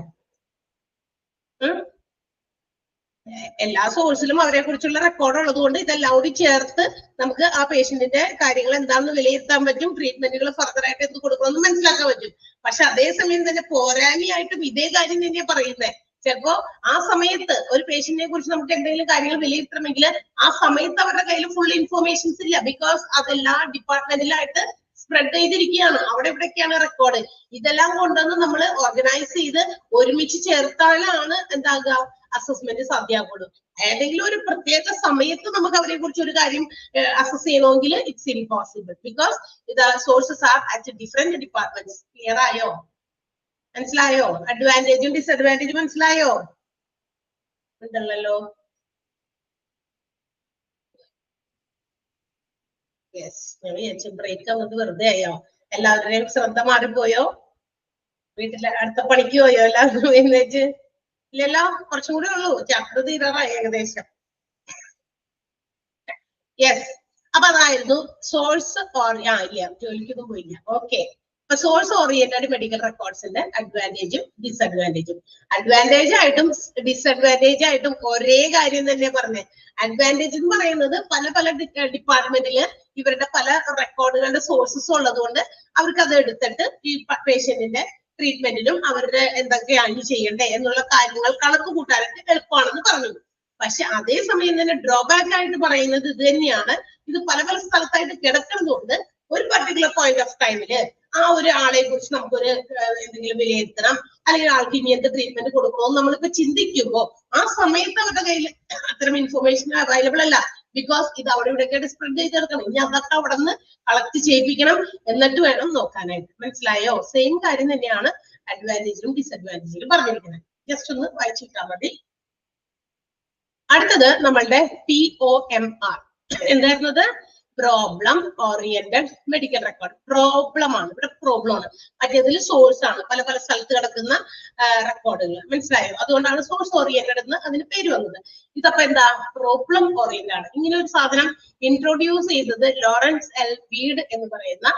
എല്ലാ സോഴ്സിലും അവരെ കുറിച്ചുള്ള റെക്കോർഡ് ഉള്ളത് കൊണ്ട് ഇതെല്ലാം കൂടി ചേർത്ത് നമുക്ക് ആ പേഷ്യന്റിന്റെ കാര്യങ്ങൾ എന്താണെന്ന് വിലയിരുത്താൻ പറ്റും, ട്രീറ്റ്മെന്റുകൾ ഫർദർ ആയിട്ട് എന്ത് കൊടുക്കണമെന്ന് മനസ്സിലാക്കാൻ പറ്റും. പക്ഷെ അതേസമയം തന്നെ പോരായ്മയായിട്ടും ഇതേ കാര്യം തന്നെയാ പറയുന്നത്. ചിലപ്പോ ആ സമയത്ത് ഒരു പേഷ്യന്റിനെ കുറിച്ച് നമുക്ക് എന്തെങ്കിലും കാര്യങ്ങൾ വിലയിരുത്തണമെങ്കിൽ ആ സമയത്ത് അവരുടെ കയ്യിൽ ഫുൾ ഇൻഫോർമേഷൻസ് ഇല്ല. ബിക്കോസ് അതെല്ലാ ഡിപ്പാർട്ട്മെന്റിലായിട്ട് സ്പ്രെഡ് ചെയ്തിരിക്കുകയാണ്. അവിടെ എവിടെയൊക്കെയാണ് റെക്കോർഡ്, ഇതെല്ലാം കൊണ്ടുവന്ന് നമ്മൾ ഓർഗനൈസ് ചെയ്ത് ഒരുമിച്ച് ചേർത്താലാണ് എന്താകുക അസസ്മെന്റ് സാധ്യമാകുള്ളൂ. ഏതെങ്കിലും ഒരു പ്രത്യേക സമയത്ത് നമുക്ക് അവരെ കുറിച്ച് ഒരു കാര്യം അസസ് ചെയ്യണമെങ്കിൽ it's impossible because the sources are at different departments. Clear ആയോ? മനസ്സിലായോ? അഡ്വാൻറ്റേജും ഡിസഡ്വാൻറ്റേജും മനസ്സിലായോ? ഉണ്ടല്ലോ. യെസ്, ഞാൻ വിചാരിച്ചു ബ്രേക്ക് നമുക്ക് വെറുതെ ആയോ? എല്ലാവരുടെയും ശ്രദ്ധ മാറിപ്പോയോ? വീട്ടിലെ അടുത്ത പണിക്ക് പോയോ എല്ലാവരും എഴുന്നേറ്റ്? ഇല്ലല്ലോ, കുറച്ചും കൂടെ ഉള്ളൂ, ചാപ്റ്റർ തീരാറായി ഏകദേശം. യെസ്, അപ്പൊ അതായിരുന്നു സോഴ്സ് ജോലിക്കൊന്നും പോയില്ല. ഓക്കെ, അപ്പൊ സോഴ്സ് ഓറിയന്റഡ് മെഡിക്കൽ റെക്കോർഡ്സിന്റെ അഡ്വാൻറ്റേജും ഡിസഡ്വാൻറ്റേജും. അഡ്വാൻറ്റേജ് ആയിട്ടും ഡിസഡ്വാൻറ്റേജ് ആയിട്ടും ഒരേ കാര്യം തന്നെ പറഞ്ഞേ. അഡ്വാൻറ്റേജ് എന്ന് പറയുന്നത് പല പല ഡിപ്പാർട്ട്മെന്റില് ഇവരുടെ പല റെക്കോർഡുകളുടെ സോഴ്സസ് ഉള്ളത് കൊണ്ട് അവർക്ക് അത് എടുത്തിട്ട് ഈ പേഷ്യന്റിന്റെ ട്രീറ്റ്മെന്റിലും അവരുടെ എന്തൊക്കെയാണ് ചെയ്യണ്ടേ എന്നുള്ള കാര്യങ്ങൾ കണക്ക് കൂട്ടാനൊക്കെ എളുപ്പമാണെന്ന് പറഞ്ഞു. പക്ഷെ അതേസമയം തന്നെ ഡ്രോബാക്ക് ആയിട്ട് പറയുന്നത് ഇത് തന്നെയാണ്. ഇത് പല പല സ്ഥലത്തായിട്ട് കിടക്കുന്നതുകൊണ്ട് ഒരു പർട്ടിക്കുലർ പോയിന്റ് ഓഫ് ടൈമില് ആ ഒരു ആളെ കുറിച്ച് നമുക്കൊരു എന്തെങ്കിലും വിലയിരുത്തണം, അല്ലെങ്കിൽ ആൾക്ക് ഇനി എന്ത് ട്രീറ്റ്മെന്റ് കൊടുക്കണമെന്ന് നമ്മളിപ്പോ ചിന്തിക്കുമ്പോ ആ സമയത്ത് അവരുടെ കയ്യിൽ അത്തരം ഇൻഫർമേഷൻ അവൈലബിൾ അല്ല. ബിക്കോസ് ഇത് അവിടെ ഇവിടെയൊക്കെ സ്പ്രെഡ് ചെയ്തെടുക്കണം, ഇനി അതൊക്കെ അവിടെ നിന്ന് കളക്ട് ചെയ്യിപ്പിക്കണം, എന്നിട്ട് വേണം നോക്കാനായിട്ട്. മനസ്സിലായോ? സെയിം കാര്യം തന്നെയാണ് അഡ്വാൻറ്റേജിലും ഡിസഡ്വാൻറ്റേജിലും പറഞ്ഞിരിക്കുന്നത്. ജസ്റ്റ് ഒന്ന് വായിച്ചിട്ടാൽ മതി. അടുത്തത് നമ്മളുടെ POMR. എന്തായിരുന്നത്? Problem oriented medical record. Problem ആണ്, ഇവിടെ പ്രോബ്ലം ആണ്. മറ്റേതിൽ സോഴ്സ് ആണ്, പല പല സ്ഥലത്ത് കിടക്കുന്ന റെക്കോർഡുകൾ. മനസ്സിലായോ? അതുകൊണ്ടാണ് സോഴ്സ് ഓറിയന്റഡ് എന്ന് അതിന് പേര് വന്നത്. ഇതപ്പോ എന്താ? പ്രോബ്ലം ഓറിയന്റഡ് ആണ്. ഇങ്ങനെ ഒരു സാധനം ഇൻട്രൊഡ്യൂസ് ചെയ്തത് ലോറൻസ് എൽ വീഡ് എന്ന് പറയുന്ന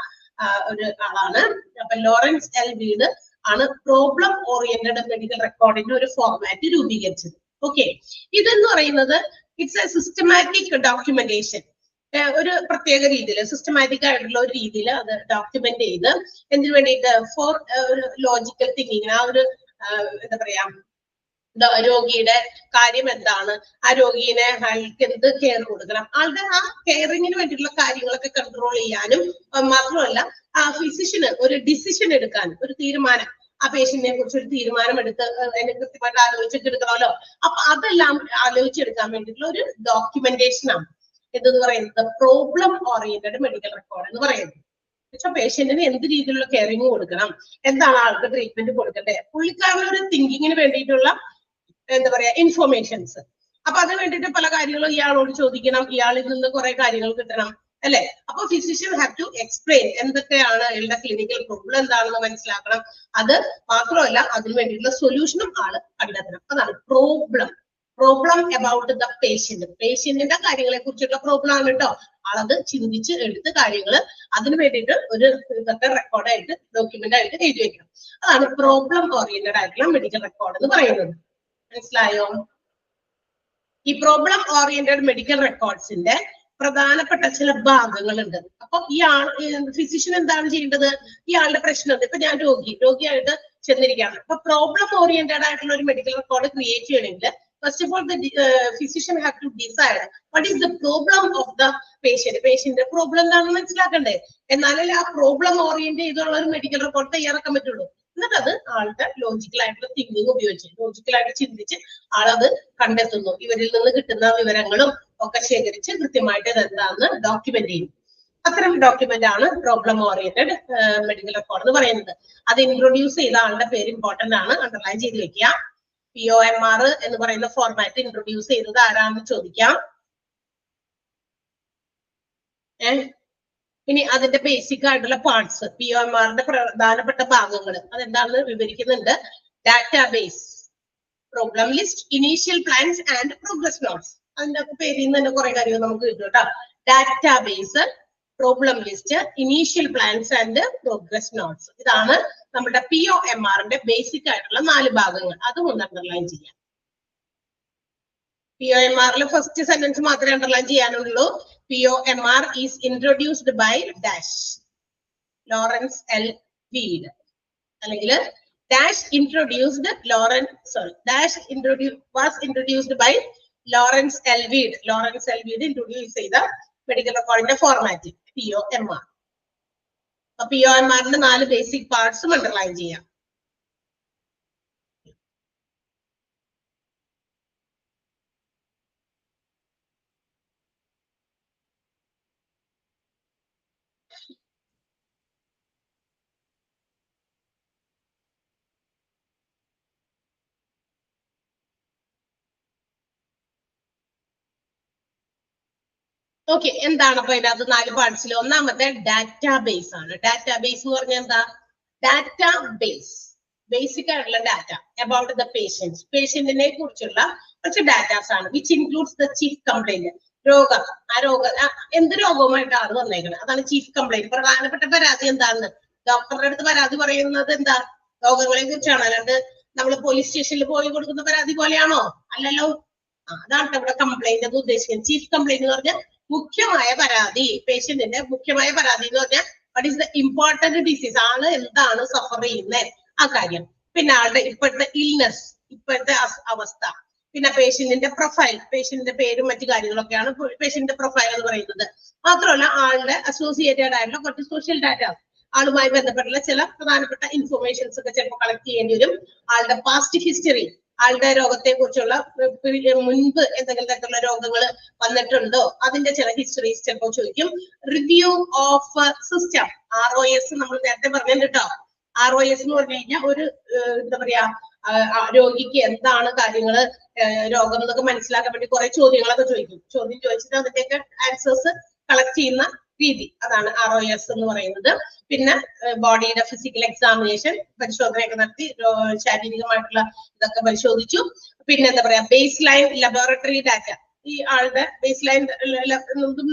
ഒരു ആളാണ്. അപ്പൊ ലോറൻസ് എൽ വീഡ് ആണ് പ്രോബ്ലം ഓറിയന്റഡ് മെഡിക്കൽ റെക്കോർഡിന്റെ ഒരു ഫോർമാറ്റ് രൂപീകരിച്ചത്. ഓക്കെ, ഇതെന്ന് പറയുന്നത് ഇറ്റ്സ് എ സിസ്റ്റമാറ്റിക് ഡോക്യുമെന്റേഷൻ. ഒരു പ്രത്യേക രീതിയിൽ സിസ്റ്റമാറ്റിക് ആയിട്ടുള്ള ഒരു രീതിയിൽ അത് ഡോക്യുമെന്റ് ചെയ്ത് എന്തിനു വേണ്ടിയിട്ട്? ഫോർ ഒരു ലോജിക്കൽ തിങ്കിങ്ങിന്. ആ ഒരു എന്താ പറയാ, രോഗിയുടെ കാര്യം എന്താണ്, ആ രോഗീനെ അയാൾക്ക് എന്ത് കെയർ കൊടുക്കണം, ആളുടെ ആ കെയറിങ്ങിന് വേണ്ടിയിട്ടുള്ള കാര്യങ്ങളൊക്കെ കൺട്രോൾ ചെയ്യാനും മാത്രമല്ല ആ ഫിസിഷ്യന് ഒരു ഡിസിഷൻ എടുക്കാനും, ഒരു തീരുമാനം, ആ പേഷ്യന്റിനെ കുറിച്ച് ഒരു തീരുമാനം എടുത്ത് അതിനെ കൃത്യമായിട്ട് ആലോചിച്ചിട്ട് എടുക്കണമല്ലോ. അപ്പൊ അതെല്ലാം ആലോചിച്ചെടുക്കാൻ വേണ്ടിയിട്ടുള്ള ഒരു ഡോക്യുമെന്റേഷൻ ആണ് എന്തെന്ന് പറയുന്നത് പ്രോബ്ലം ഓറിയന്റഡ് മെഡിക്കൽ റെക്കോർഡ് എന്ന് പറയുന്നത്. പക്ഷെ പേഷ്യന്റിന് എന്ത് രീതിയിലുള്ള കെയറിങ് കൊടുക്കണം, എന്താണ് ആൾക്ക് ട്രീറ്റ്മെന്റ് കൊടുക്കണ്ടേ, പുള്ളിക്കാരുടെ ഒരു തിങ്കിങ്ങിന് വേണ്ടിയിട്ടുള്ള എന്താ പറയാ ഇൻഫോർമേഷൻസ്. അപ്പൊ അതിന് വേണ്ടിയിട്ട് പല കാര്യങ്ങളും ഇയാളോട് ചോദിക്കണം, ഇയാളിൽ നിന്ന് കുറെ കാര്യങ്ങൾ കിട്ടണം, അല്ലെ? അപ്പൊ ഫിസിഷ്യൻ ഹാവ് ടു എക്സ്പ്ലെയിൻ എന്തൊക്കെയാണ് അയാളുടെ ക്ലിനിക്കൽ പ്രോബ്ലം എന്താണെന്ന് മനസ്സിലാക്കണം. അത് മാത്രമല്ല അതിന് വേണ്ടിയിട്ടുള്ള സൊല്യൂഷനും ആള് കണ്ടെത്തണം. അതാണ് problem. Problem about the patient. പേഷ്യന്റിന്റെ കാര്യങ്ങളെ കുറിച്ചുള്ള പ്രോബ്ലം ആണ് കേട്ടോ. ആളത് ചിന്തിച്ച് എടുത്ത് കാര്യങ്ങൾ അതിന് വേണ്ടിയിട്ട് ഒരു ഇതൊക്കെ റെക്കോർഡായിട്ട് ഡോക്യുമെന്റ് ആയിട്ട് എഴുതി വെക്കണം. അതാണ് പ്രോബ്ലം ഓറിയന്റഡ് ആയിട്ടുള്ള മെഡിക്കൽ റെക്കോർഡ് എന്ന് പറയുന്നത്. മനസ്സിലായോ? ഈ പ്രോബ്ലം ഓറിയന്റഡ് മെഡിക്കൽ റെക്കോർഡ്സിന്റെ പ്രധാനപ്പെട്ട ചില ഭാഗങ്ങളുണ്ട്. അപ്പൊ ഫിസിഷ്യൻ എന്താണ് ചെയ്യേണ്ടത്? ഇയാളുടെ പ്രശ്നം, ഇപ്പൊ ഞാൻ രോഗിയായിട്ട് ചെന്നിരിക്കുകയാണ്. അപ്പൊ പ്രോബ്ലം ഓറിയന്റഡ് ആയിട്ടുള്ള ഒരു മെഡിക്കൽ റെക്കോർഡ് ക്രിയേറ്റ് ചെയ്യണമെങ്കിൽ first of all the physician have to decide what is the problem of the patient. പേഷ്യന്റിന്റെ പ്രോബ്ലം എന്താണെന്ന് മനസ്സിലാക്കണ്ടേ? എന്നാലല്ലേ ആ പ്രോബ്ലം ഓറിയന്റ് ചെയ്തുള്ള ഒരു മെഡിക്കൽ റെക്കോർഡ് തയ്യാറാക്കാൻ പറ്റുള്ളൂ. എന്നിട്ട് അത് ആളുടെ ലോജിക്കൽ ആയിട്ടുള്ള തിങ്കിങ് ഉപയോഗിച്ച് ലോജിക്കലായിട്ട് ചിന്തിച്ച് ആളത് കണ്ടെത്തുന്നു. ഇവരിൽ നിന്ന് കിട്ടുന്ന വിവരങ്ങളും ഒക്കെ ശേഖരിച്ച് കൃത്യമായിട്ട് ഇതെന്താണെന്ന് ഡോക്യുമെന്റ് ചെയ്യും. അത്തരം ഡോക്യുമെന്റ് ആണ് പ്രോബ്ലം ഓറിയന്റഡ് മെഡിക്കൽ റെക്കോർഡ് എന്ന് പറയുന്നത്. അത് ഇൻട്രൊഡ്യൂസ് ചെയ്ത ആളുടെ പേര് ഇമ്പോർട്ടന്റ് ആണ്, അണ്ടർലൈൻ ചെയ്ത് വെക്കുക. POMR എന്ന് പറയുന്ന ഫോർമാറ്റ് ഇൻട്രൊഡ്യൂസ് ചെയ്തത് ആരാണെന്ന് ചോദിക്കാം. ഇനി അതിന്റെ ബേസിക് ആയിട്ടുള്ള പാർട്സ്, POMRന്റെ പ്രധാനപ്പെട്ട ഭാഗങ്ങൾ അതെന്താണെന്ന് വിവരിക്കുന്നുണ്ട്. Database, problem list, initial plans and progress notes. അതിന്റെ പേരിൽ നിന്ന് തന്നെ കുറെ കാര്യങ്ങൾ നമുക്ക് കിട്ടും കേട്ടോ. Database, problem list, initial plans and progress notes. ഇതാണ് നമ്മുടെ POMRന്റെ ബേസിക് ആയിട്ടുള്ള 4 ഭാഗങ്ങൾ. അതും ഒന്ന് അണ്ടർലൈൻ ചെയ്യാം. POMRലെ ഫസ്റ്റ് സെന്റൻസ് മാത്രമേ അണ്ടർലൈൻ ചെയ്യാനുള്ളൂ. POMR is introduced by dash Lawrence L Weed, അല്ലെങ്കിൽ dash introduced was introduced by Lawrence L Weed. Lawrence L Weed introduce ചെയ്ത മെഡിക്കൽ റെക്കോർഡിന്റെ ഫോർമാറ്റ് POMR. POMRന്റെ 4 ബേസിക് പാർട്സും അണ്ടർലൈൻ ചെയ്യാം. ഓക്കെ, എന്താണ് അപ്പൊ ഇതിനകത്ത് 4 പാർട്സിൽ? ഒന്നാമത്തെ ഡാറ്റാബേസ് ആണ്. ഡാറ്റാബേസ് എന്ന് പറഞ്ഞാൽ എന്താ? ഡാറ്റാബേസ് ബേസിക് ആയിട്ടുള്ള ഡാറ്റ അബൌട്ട് ദ പേഷ്യൻസ്, പേഷ്യന്റിനെ കുറിച്ചുള്ള കുറച്ച് ഡാറ്റാസ് ആണ്. Which includes the chief complaint, രോഗം, എന്ത് രോഗവുമായിട്ട് ആള് വന്നേക്കണം, അതാണ് ചീഫ് കംപ്ലൈന്റ്. പ്രധാനപ്പെട്ട പരാതി എന്താണെന്ന് ഡോക്ടറുടെ അടുത്ത് പരാതി പറയുന്നത് എന്താ? രോഗങ്ങളെ കുറിച്ചാണ്. അല്ലാണ്ട് നമ്മൾ പോലീസ് സ്റ്റേഷനിൽ പോയി കൊടുക്കുന്ന പരാതി പോലെയാണോ? അല്ലല്ലോ. അതാണ് ഇവിടെ കംപ്ലൈന്റ് എന്ന് ഉദ്ദേശിക്കുന്നത്. ചീഫ് കംപ്ലൈന്റ് എന്ന് പറഞ്ഞാൽ മുഖ്യമായ പരാതി, പേഷ്യന്റിന്റെ മുഖ്യമായ പരാതി എന്ന് പറഞ്ഞാൽ what is the important disease, ആള് എന്താണ് സഫർ ചെയ്യുന്നത് ആ കാര്യം. പിന്നെ ആളുടെ ഇപ്പോഴത്തെ ഇൽനെസ്, ഇപ്പോഴത്തെ അവസ്ഥ. പിന്നെ പേഷ്യന്റിന്റെ പ്രൊഫൈൽ, പേഷ്യന്റിന്റെ പേരും മറ്റു കാര്യങ്ങളൊക്കെയാണ് പേഷ്യന്റിന്റെ പ്രൊഫൈൽ എന്ന് പറയുന്നത്. മാത്രമല്ല ആളുടെ അസോസിയേറ്റഡ് ആയിട്ടുള്ള കുറച്ച് സോഷ്യൽ ഡാറ്റ, ആളുമായി ബന്ധപ്പെട്ടുള്ള ചില പ്രധാനപ്പെട്ട ഇൻഫർമേഷൻസ് ഒക്കെ ചിലപ്പോൾ കളക്ട് ചെയ്യേണ്ടി വരും. ആളുടെ പാസ്റ്റ് ഹിസ്റ്ററി, ആളുടെ രോഗത്തെ കുറിച്ചുള്ള മുൻപ് എന്തെങ്കിലും തരത്തിലുള്ള രോഗങ്ങൾ വന്നിട്ടുണ്ടോ അതിന്റെ ചില ഹിസ്റ്ററീസ് ചിലപ്പോൾ ചോദിക്കും. റിവ്യൂ ഓഫ് സിസ്റ്റം, ROS നമ്മൾ നേരത്തെ പറഞ്ഞിട്ടുണ്ട് കേട്ടോ. ROS എന്ന് പറഞ്ഞു കഴിഞ്ഞാൽ ഒരു എന്താ പറയാ, രോഗിക്ക് എന്താണ് കാര്യങ്ങള് രോഗം എന്നൊക്കെ മനസ്സിലാക്കാൻ വേണ്ടി കുറെ ചോദ്യങ്ങളൊക്കെ ചോദിക്കും. ചോദ്യം ചോദിച്ചിട്ട് അതിന്റെയൊക്കെ ആൻസേഴ്സ് കളക്ട് ചെയ്യുന്ന രീതി, അതാണ് ROS എന്ന് പറയുന്നത്. പിന്നെ ബോഡിയുടെ ഫിസിക്കൽ എക്സാമിനേഷൻ, പരിശോധനയൊക്കെ നടത്തി ശാരീരികമായിട്ടുള്ള ഇതൊക്കെ പരിശോധിച്ചു. പിന്നെ എന്താ പറയാ, ബേസ് ലൈൻ ലബോറട്ടറി ഡാറ്റ, ഈ ആളുടെ ബേസ് ലൈൻ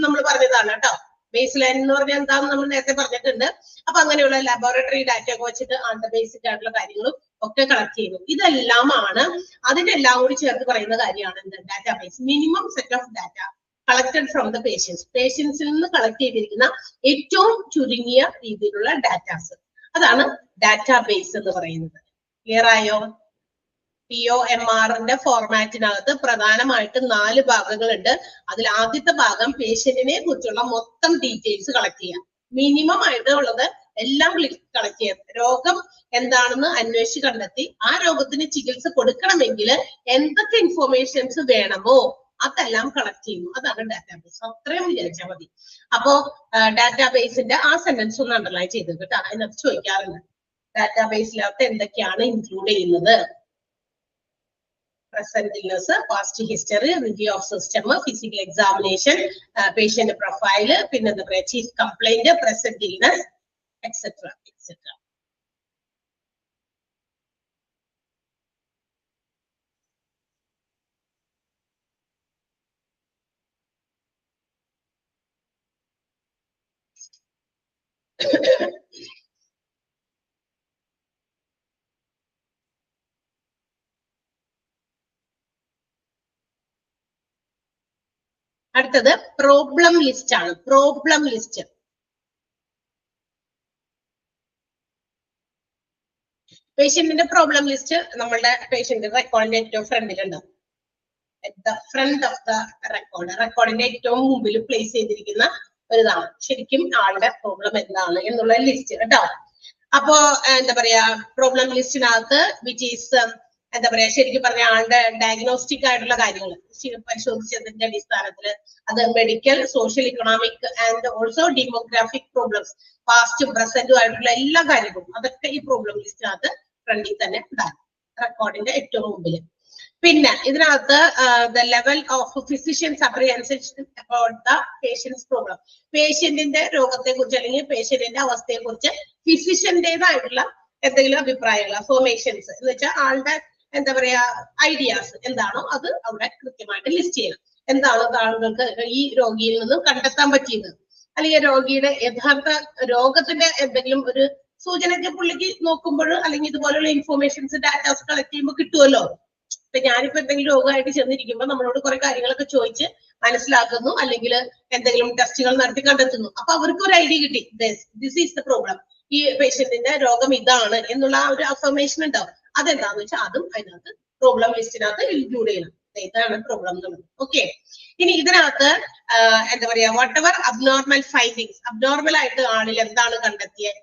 നമ്മൾ പറഞ്ഞതാണ് കേട്ടോ. ബേസ് ലൈൻ എന്ന് പറഞ്ഞാൽ എന്താന്ന് നമ്മൾ നേരത്തെ പറഞ്ഞിട്ടുണ്ട്. അപ്പൊ അങ്ങനെയുള്ള ലബോറട്ടറി ഡാറ്റ ഒക്കെ വെച്ചിട്ട് ആളുടെ ബേസിക് ആയിട്ടുള്ള കാര്യങ്ങളും ഒക്കെ കളക്ട് ചെയ്യുന്നു. ഇതെല്ലാമാണ്, അതിനെല്ലാം കൂടി ചേർത്ത് പറയുന്ന കാര്യമാണ് എന്ത്? Database. Minimum set of data collected from the patients, പേഷ്യൻസിൽ നിന്ന് കളക്ട് ചെയ്തിരിക്കുന്ന ഏറ്റവും ചുരുങ്ങിയ രീതിയിലുള്ള ഡാറ്റാസ്, അതാണ് ഡാറ്റാബേസ് എന്ന് പറയുന്നത്. ക്ലിയർ ആയോ? POMRന്റെ ഫോർമാറ്റിനകത്ത് പ്രധാനമായിട്ട് 4 ഭാഗങ്ങളുണ്ട്. അതിൽ ആദ്യത്തെ ഭാഗം പേഷ്യന്റിനെ കുറിച്ചുള്ള മൊത്തം ഡീറ്റെയിൽസ് കളക്ട് ചെയ്യാം. മിനിമം ആയിട്ട് ഉള്ളത് എല്ലാം കളക്ട് ചെയ്യാം. രോഗം എന്താണെന്ന് അന്വേഷിച്ച് കണ്ടെത്തി ആ രോഗത്തിന് ചികിത്സ കൊടുക്കണമെങ്കിൽ എന്തൊക്കെ ഇൻഫോർമേഷൻസ് വേണമോ അതെല്ലാം കളക്ട് ചെയ്യുന്നു. അതാണ് ഡാറ്റാബേസ്. അത്രയും വിചാരിച്ചാൽ മതി. അപ്പോ ഡാറ്റാബേസിന്റെ ആ സെന്റൻസ് ഒന്ന് അണ്ടർലൈൻ ചെയ്ത് കേട്ടോ. അതിനകത്ത് ചോദിക്കാറുണ്ട് ഡാറ്റാബേസിനകത്ത് എന്തൊക്കെയാണ് ഇൻക്ലൂഡ് ചെയ്യുന്നത്. present illness, past history, review of system, physical examination, patient profile, പിന്നെ എന്താ പറയാ, chief complaint, present illness, etc. etc. അടുത്തത് പ്രോബ്ലം ലിസ്റ്റ് ആണ്. പ്രോബ്ലം ലിസ്റ്റ് പേഷ്യന്റിന്റെ പ്രോബ്ലം ലിസ്റ്റ് നമ്മളുടെ പേഷ്യന്റ് റെക്കോർഡിന്റെ ഏറ്റവും ഫ്രണ്ടിലുണ്ടാവും. ഫ്രണ്ട് ഓഫ് ദ റെക്കോർഡിന്റെ ഏറ്റവും മുമ്പിൽ പ്ലേസ് ചെയ്തിരിക്കുന്ന ഒരിതാണ് ശരിക്കും ആളുടെ പ്രോബ്ലം എന്താണ് എന്നുള്ള ലിസ്റ്റ് കേട്ടോ. അപ്പോ എന്താ പറയാ, പ്രോബ്ലം ലിസ്റ്റിനകത്ത് വിച്ച് ഈസ് എന്താ പറയാ, ശരിക്കും പറഞ്ഞ ആളുടെ ഡയഗ്നോസ്റ്റിക് ആയിട്ടുള്ള കാര്യങ്ങൾ പരിശോധിച്ചതിന്റെ അടിസ്ഥാനത്തിൽ അത് medical, social, economic and also demographic problems, പാസ്റ്റും പ്രസന്റും ആയിട്ടുള്ള എല്ലാ കാര്യങ്ങളും അതൊക്കെ ഈ പ്രോബ്ലം ലിസ്റ്റിനകത്ത് ഫ്രണ്ടിൽ തന്നെ ഉണ്ടാകും, റെക്കോർഡിന്റെ ഏറ്റവും മുമ്പിൽ. പിന്നെ ഇതിനകത്ത് the level of physician's apprehension about the patient's problem, പേഷ്യന്റിന്റെ രോഗത്തെ കുറിച്ച് അല്ലെങ്കിൽ പേഷ്യന്റിന്റെ അവസ്ഥയെ കുറിച്ച് ഫിസിഷ്യന്റേതായിട്ടുള്ള എന്തെങ്കിലും അഭിപ്രായങ്ങൾ, അഫർമേഷൻസ് എന്ന് വെച്ചാൽ ആളുടെ എന്താ പറയാ ഐഡിയാസ് എന്താണോ അത് അവിടെ കൃത്യമായിട്ട് ലിസ്റ്റ് ചെയ്യണം. എന്താണ് താങ്കൾക്ക് ഈ രോഗിയിൽ നിന്ന് കണ്ടെത്താൻ പറ്റിയത്, അല്ലെങ്കിൽ രോഗിയുടെ യഥാർത്ഥ രോഗത്തിന്റെ എന്തെങ്കിലും ഒരു സൂചനയ്ക്ക് പുള്ളിക്ക് നോക്കുമ്പോൾ അല്ലെങ്കിൽ ഇതുപോലുള്ള ഇൻഫോർമേഷൻസ് ഡാറ്റാസ് കളക്ട് ചെയ്യുമ്പോൾ കിട്ടുമല്ലോ. ഇപ്പൊ ഞാനിപ്പോ എന്തെങ്കിലും രോഗമായിട്ട് ചെന്നിരിക്കുമ്പോൾ നമ്മളോട് കുറെ കാര്യങ്ങളൊക്കെ ചോദിച്ച് മനസ്സിലാക്കുന്നു, അല്ലെങ്കിൽ എന്തെങ്കിലും ടെസ്റ്റുകൾ നടത്തി കണ്ടെത്തുന്നു. അപ്പൊ അവർക്ക് ഒരു ഐഡിയ കിട്ടി, ദിസ് ഈസ് ദ പ്രോബ്ലം, ഈ പേഷ്യന്റിന്റെ രോഗം ഇതാണ് എന്നുള്ള ഒരു അഫർമേഷൻ ഉണ്ടാവും. അതെന്താന്ന് വെച്ചാൽ അതും അതിനകത്ത് പ്രോബ്ലം ലിസ്റ്റിനകത്ത് ഇൻക്ലൂഡ് ചെയ്യണം. ഇതാണ് പ്രോബ്ലം എന്നുള്ളത്. ഓക്കെ, ഇനി ഇതിനകത്ത് എന്താ പറയാ, what ever abnormal findings, abnormal ആയിട്ട് ആളിൽ എന്താണ് കണ്ടെത്തിയത്,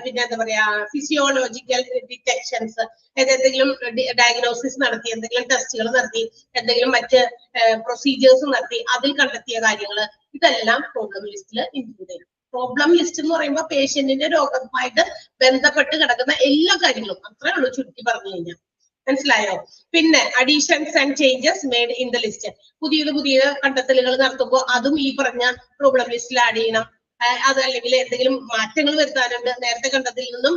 പിന്നെ എന്താ പറയാ ഫിസിയോളജിക്കൽ ഡിറ്റക്ഷൻസ്, എന്തെങ്കിലും ഡയഗ്നോസിസ് നടത്തി, എന്തെങ്കിലും ടെസ്റ്റുകൾ നടത്തി, എന്തെങ്കിലും മറ്റ് പ്രൊസീജിയേഴ്സ് നടത്തി അതിൽ കണ്ടെത്തിയ കാര്യങ്ങൾ ഇതെല്ലാം പ്രോബ്ലം ലിസ്റ്റിൽ ഇൻക്ലൂഡ് ചെയ്യണം. പ്രോബ്ലം ലിസ്റ്റ് എന്ന് പറയുമ്പോൾ പേഷ്യന്റിന്റെ രോഗവുമായിട്ട് ബന്ധപ്പെട്ട് കിടക്കുന്ന എല്ലാ കാര്യങ്ങളും, അത്രേ ഉള്ളൂ ചുരുക്കി പറഞ്ഞു കഴിഞ്ഞാൽ. മനസ്സിലായോ? പിന്നെ additions and changes made in the list, പുതിയ കണ്ടെത്തലുകൾ നടത്തുമ്പോൾ അതും ഈ പറഞ്ഞ പ്രോബ്ലം ലിസ്റ്റിൽ ആഡ് ചെയ്യണം. അതല്ലെങ്കിൽ എന്തെങ്കിലും മാറ്റങ്ങൾ വരുത്താനുണ്ട്, നേരത്തെ കണ്ടതിൽ നിന്നും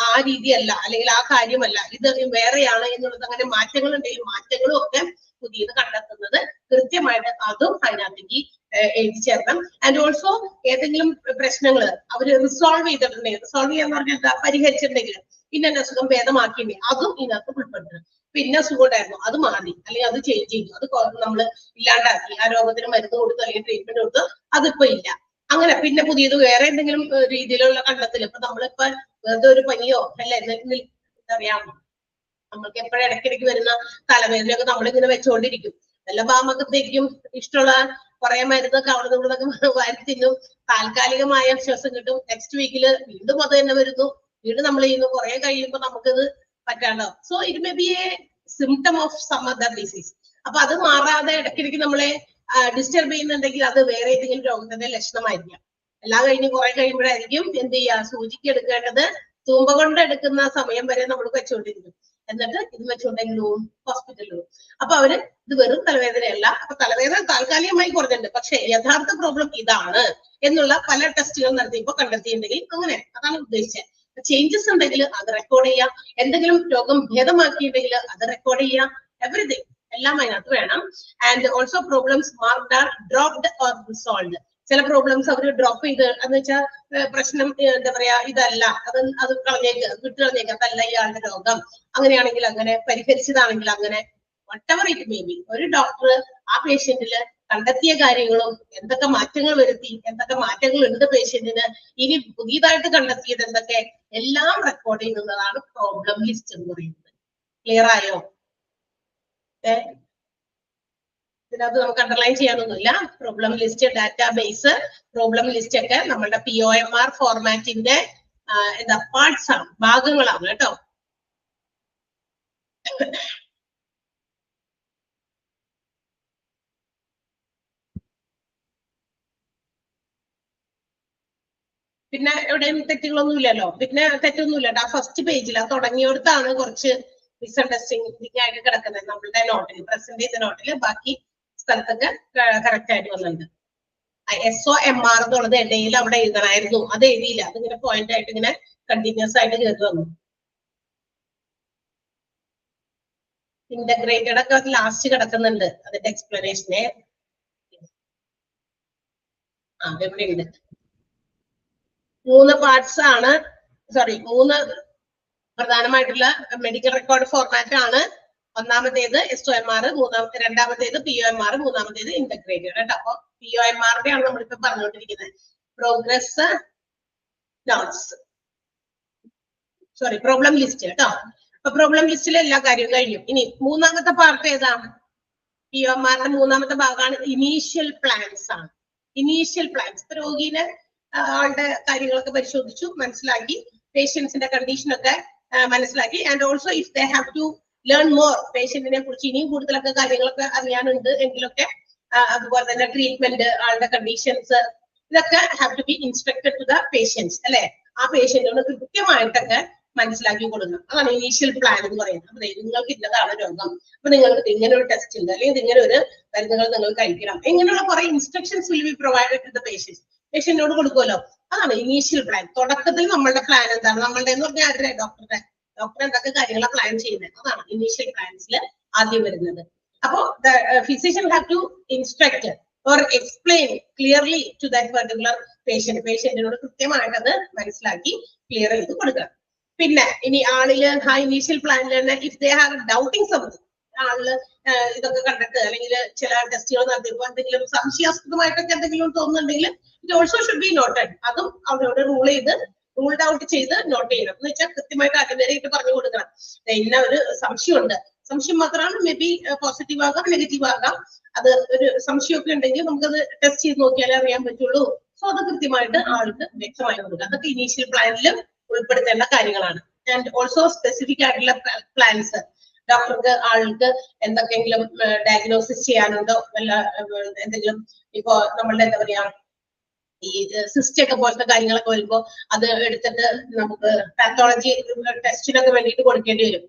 ആ രീതിയല്ല അല്ലെങ്കിൽ ആ കാര്യമല്ല, ഇത് വേറെയാണ് എന്നുള്ളത്, അങ്ങനെ മാറ്റങ്ങൾ ഉണ്ടെങ്കിൽ മാറ്റങ്ങളും ഒക്കെ പുതിയത് കണ്ടെത്തുന്നത് കൃത്യമായിട്ട് അതും അതിനകത്തേക്ക് എഴുതി ചേർക്കണം. ആൻഡ് ഓൾസോ ഏതെങ്കിലും പ്രശ്നങ്ങൾ അവർ റിസോൾവ് ചെയ്തിട്ടുണ്ടെങ്കിൽ, റിസോൾവ് ചെയ്യാന്ന് പറഞ്ഞാൽ എന്താ, പരിഹരിച്ചിട്ടുണ്ടെങ്കിൽ, പിന്നെ അസുഖം ഭേദമാക്കിയിട്ടുണ്ടെങ്കിൽ അതും ഇതിനകത്ത് ഉൾപ്പെടുത്തണം. പിന്നെ അസുഖം ഉണ്ടായിരുന്നു, അത് മാറി അല്ലെങ്കിൽ അത് ചേഞ്ച് ചെയ്തു, അത് നമ്മൾ ഇല്ലാണ്ടാക്കി, ആ രോഗത്തിന് മരുന്ന് കൊടുത്തു അല്ലെങ്കിൽ ട്രീറ്റ്മെന്റ് കൊടുത്തു, അതിപ്പോ ഇല്ല, അങ്ങനെ പിന്നെ പുതിയത് വേറെ എന്തെങ്കിലും രീതിയിലുള്ള കണ്ടെത്തൽ. ഇപ്പൊ നമ്മളിപ്പോ വെറുതെ ഒരു പനിയോ അല്ലെ എന്താ പറയാ, നമ്മൾക്ക് എപ്പോഴും ഇടയ്ക്കിടയ്ക്ക് വരുന്ന തലവേദനയൊക്കെ നമ്മളിങ്ങനെ വെച്ചുകൊണ്ടിരിക്കും, എല്ലാം ബാമൊക്കെ തേക്കും, ഇഷ്ടമുള്ള കുറെ മരുന്നൊക്കെ അവിടെ നിന്നൊക്കെ വാരി തിന്നും, താൽക്കാലികമായ ശ്വാസം കിട്ടും, നെക്സ്റ്റ് വീക്കില് വീണ്ടും അത് തന്നെ വരുന്നു, വീണ്ടും നമ്മൾ ചെയ്യുന്നു, കുറെ കഴിയുമ്പോൾ നമുക്കത് പറ്റാണ്ടോ. So it may be a symptom of some other disease. അപ്പൊ അത് മാറാതെ ഇടയ്ക്കിടയ്ക്ക് നമ്മളെ ഡിസ്റ്റർബ് ചെയ്യുന്നുണ്ടെങ്കിൽ അത് വേറെ ഏതെങ്കിലും രോഗത്തിന്റെ ലക്ഷണമായിരിക്കാം. എല്ലാം കഴിഞ്ഞ് കുറെ കഴിയുമ്പോഴായിരിക്കും എന്ത് ചെയ്യുക, സൂചിക്ക് എടുക്കേണ്ടത് തൂമ്പ കൊണ്ട് എടുക്കുന്ന സമയം വരെ നമ്മൾ വെച്ചുകൊണ്ടിരിക്കും, എന്നിട്ട് ഇത് വെച്ചുകൊണ്ടെങ്കിലും ഹോസ്പിറ്റലിൽ. അപ്പൊ അവര് ഇത് വെറും തലവേദനയല്ല, അപ്പൊ തലവേദന താൽക്കാലികമായി കുറഞ്ഞിട്ടുണ്ട്, പക്ഷെ യഥാർത്ഥ പ്രോബ്ലം ഇതാണ് എന്നുള്ള പല ടെസ്റ്റുകൾ നടത്തിയപ്പോ കണ്ടെത്തിയിട്ടുണ്ടെങ്കിൽ അങ്ങനെ, അതാണ് ഉദ്ദേശിച്ചത്. ചേഞ്ചസ് ഉണ്ടെങ്കിൽ അത് റെക്കോർഡ് ചെയ്യാം, എന്തെങ്കിലും രോഗം ഭേദമാക്കിയിട്ടുണ്ടെങ്കിൽ അത് റെക്കോർഡ് ചെയ്യാം, എവറിഥിങ് എല്ലാം അതിനകത്ത് വേണം. And also problems marked are dropped or resolved. ചില പ്രോബ്ലംസ് അവർ ഡ്രോപ്പ് ചെയ്ത്, എന്ന് വെച്ചാൽ പ്രശ്നം എന്താ പറയാ, ഇതല്ല, അത് കളഞ്ഞേക്ക്, വിട്ടു കളഞ്ഞേക്ക്, അതല്ല ഇയാളുടെ രോഗം, അങ്ങനെയാണെങ്കിൽ അങ്ങനെ, പരിഹരിച്ചതാണെങ്കിൽ അങ്ങനെ, വട്ടെവർ ഇറ്റ് മേ ബി, ഒരു ഡോക്ടർ ആ പേഷ്യന്റില് കണ്ടെത്തിയ കാര്യങ്ങളും എന്തൊക്കെ മാറ്റങ്ങൾ വരുത്തി, എന്തൊക്കെ മാറ്റങ്ങൾ ഉണ്ട് പേഷ്യന്റിന്, ഇനി പുതിയതായിട്ട് കണ്ടെത്തിയത് എന്തൊക്കെ, എല്ലാം റെക്കോർഡ് ചെയ്യുന്നതാണ് പ്രോബ്ലം ലിസ്റ്റ് എന്ന് പറയുന്നത്. ക്ലിയർ ആയോ? ഇതിനകത്ത് നമുക്ക് അണ്ടർലൈൻ ചെയ്യാനൊന്നുമില്ല. Problem list database, problem list ഒക്കെ നമ്മളുടെ POMR ഫോർമാറ്റിന്റെ എന്താ പാർട്സ് ആണ്, ഭാഗങ്ങളാണ് കേട്ടോ. പിന്നെ എവിടെയും തെറ്റുകളൊന്നും ഇല്ലല്ലോ, പിന്നെ തെറ്റൊന്നുമില്ല. ആ ഫസ്റ്റ് പേജിൽ ആ തുടങ്ങിയോടത്താണ് കുറച്ച് മിസ്അണ്ടർസ്റ്റാൻഡിംഗ് ആയിട്ട് കിടക്കുന്നത് നമ്മളുടെ നോട്ടിൽ, പ്രസന്റ് ചെയ്ത നോട്ടിൽ. ബാക്കി സ്ഥലത്തൊക്കെ കറക്റ്റ് ആയിട്ട് വന്നിട്ടുണ്ട്. SOMR എന്നുള്ളത് ഇടയിൽ അവിടെ എഴുതണമായിരുന്നു, അത് എഴുതിയില്ല, അതിങ്ങനെ പോയിന്റ് ആയിട്ട് ഇങ്ങനെ കണ്ടിന്യൂസ് ആയിട്ട് കയറി വന്നു. ഇന്റഗ്രേറ്റഡ് ഒക്കെ ലാസ്റ്റ് കിടക്കുന്നുണ്ട് അതിന്റെ എക്സ്പ്ലനേഷന്. എവിടെ ഉണ്ട്? 3 പാർട്സ് ആണ്, സോറി 3 പ്രധാനമായിട്ടുള്ള മെഡിക്കൽ റെക്കോർഡ് ഫോർമാറ്റ് ആണ്. ഒന്നാമത്തേത് SOMR, രണ്ടാമത്തേത് POMR, മൂന്നാമത്തേത് ഇന്റഗ്രേറ്റഡ് കേട്ടോ. അപ്പൊ POMR ആണ് നമ്മളിപ്പോ പറഞ്ഞുകൊണ്ടിരിക്കുന്നത്, progress notes, sorry problem list കേട്ടോ. അപ്പൊ പ്രോബ്ലം ലിസ്റ്റിലെ എല്ലാ കാര്യവും കഴിഞ്ഞു. ഇനി മൂന്നാമത്തെ പാർട്ട് ഏതാ? POMR മൂന്നാമത്തെ ഭാഗമാണ് ഇനീഷ്യൽ പ്ലാൻസ് ആണ്. ഇനീഷ്യൽ പ്ലാൻസ്, ഇപ്പൊ രോഗീനെ ആളുടെ കാര്യങ്ങളൊക്കെ പരിശോധിച്ചു, മനസ്സിലാക്കി, പേഷ്യൻസിന്റെ കണ്ടീഷനൊക്കെ മനസ്സിലാക്കി. And also if they have to learn more, പേഷ്യന്റിനെ കുറിച്ച് ഇനിയും കൂടുതലൊക്കെ കാര്യങ്ങളൊക്കെ അറിയാനുണ്ട് എങ്കിലൊക്കെ, അതുപോലെ തന്നെ ട്രീറ്റ്മെന്റ്, ആളുടെ കണ്ടീഷൻസ്, ഇതൊക്കെ have to be instructed to the patients അല്ലെ. ആ പേഷ്യന്റിനോട് കൃത്യമായിട്ടൊക്കെ മനസ്സിലാക്കി കൊടുക്കണം. അതാണ് ഇനീഷ്യൽ പ്ലാൻ എന്ന് പറയുന്നത്. അപ്പൊ നിങ്ങൾക്ക് ഇന്നതാണ് രോഗം, അപ്പൊ നിങ്ങൾക്ക് ഇങ്ങനെ ഒരു ടെസ്റ്റ് ഉണ്ട്, അല്ലെങ്കിൽ ഇങ്ങനെ ഒരു മരുന്നുകൾ നിങ്ങൾ കഴിക്കണം, ഇങ്ങനെയുള്ള കുറെ instructions will be provided to the patients. പേഷ്യന്റിനോട് കൊടുക്കുമല്ലോ, അതാണ് ഇനീഷ്യൽ പ്ലാൻ. തുടക്കത്തിൽ നമ്മളുടെ പ്ലാൻ എന്താണ്, നമ്മളുടെ എന്ന് പറഞ്ഞാൽ ആരുടെ, ഡോക്ടർ എന്തൊക്കെ കാര്യങ്ങളാണ് പ്ലാൻ ചെയ്യുന്നത്, അതാണ് ഇനീഷ്യൽ പ്ലാൻസിൽ ആദ്യം വരുന്നത്. അപ്പോ physician have to instruct or explain clearly to that particular പേഷ്യന്റിനോട് കൃത്യമായിട്ട് അത് മനസ്സിലാക്കി ക്ലിയർ ചെയ്ത് കൊടുക്കണം. പിന്നെ ഇനി ആളില് ആ ഇനീഷ്യൽ പ്ലാനിൽ തന്നെ if they have doubting something, ആളില് ഇതൊക്കെ കണ്ടിട്ട് അല്ലെങ്കിൽ ചില ടെസ്റ്റുകൾ നടത്തിയപ്പോൾ എന്തെങ്കിലും സംശയാസ്പദമായിട്ടൊക്കെ എന്തെങ്കിലും തോന്നുന്നുണ്ടെങ്കിൽ it also should be noted. അതും അവരോട് റൂൾഡ് ഔട്ട് ചെയ്ത് നോട്ട് ചെയ്യണം. എന്ന് വെച്ചാൽ കൃത്യമായിട്ട് അടിവരയിട്ട് പറഞ്ഞു കൊടുക്കണം, ഇന്ന ഒരു സംശയമുണ്ട്. സംശയം മാത്രമാണ്, മേ ബി പോസിറ്റീവ് ആകാം, നെഗറ്റീവ് ആകാം. അത് ഒരു സംശയമൊക്കെ ഉണ്ടെങ്കിൽ നമുക്കത് ടെസ്റ്റ് ചെയ്ത് നോക്കിയാലേ അറിയാൻ പറ്റുള്ളൂ. സോ അത് കൃത്യമായിട്ട് ആൾക്ക് വ്യക്തമായി കൊടുക്കുക. അതൊക്കെ ഇനീഷ്യൽ പ്ലാനിൽ ഉൾപ്പെടുത്തേണ്ട കാര്യങ്ങളാണ്. ആൻഡ് ഓൾസോ സ്പെസിഫിക് ആയിട്ടുള്ള പ്ലാൻസ്, ഡോക്ടർക്ക് ആൾക്ക് എന്തൊക്കെയെങ്കിലും ഡയഗ്നോസിസ് ചെയ്യാനുണ്ടോ, എന്തെങ്കിലും ഇപ്പോ നമ്മളുടെ എന്താ പറയാ ഈ സിസ്റ്റ് ഒക്കെ പോലത്തെ കാര്യങ്ങളൊക്കെ വരുമ്പോ അത് എടുത്തിട്ട് നമുക്ക് പാത്തോളജി ടെസ്റ്റിനൊക്കെ വേണ്ടിയിട്ട് കൊടുക്കേണ്ടി വരും.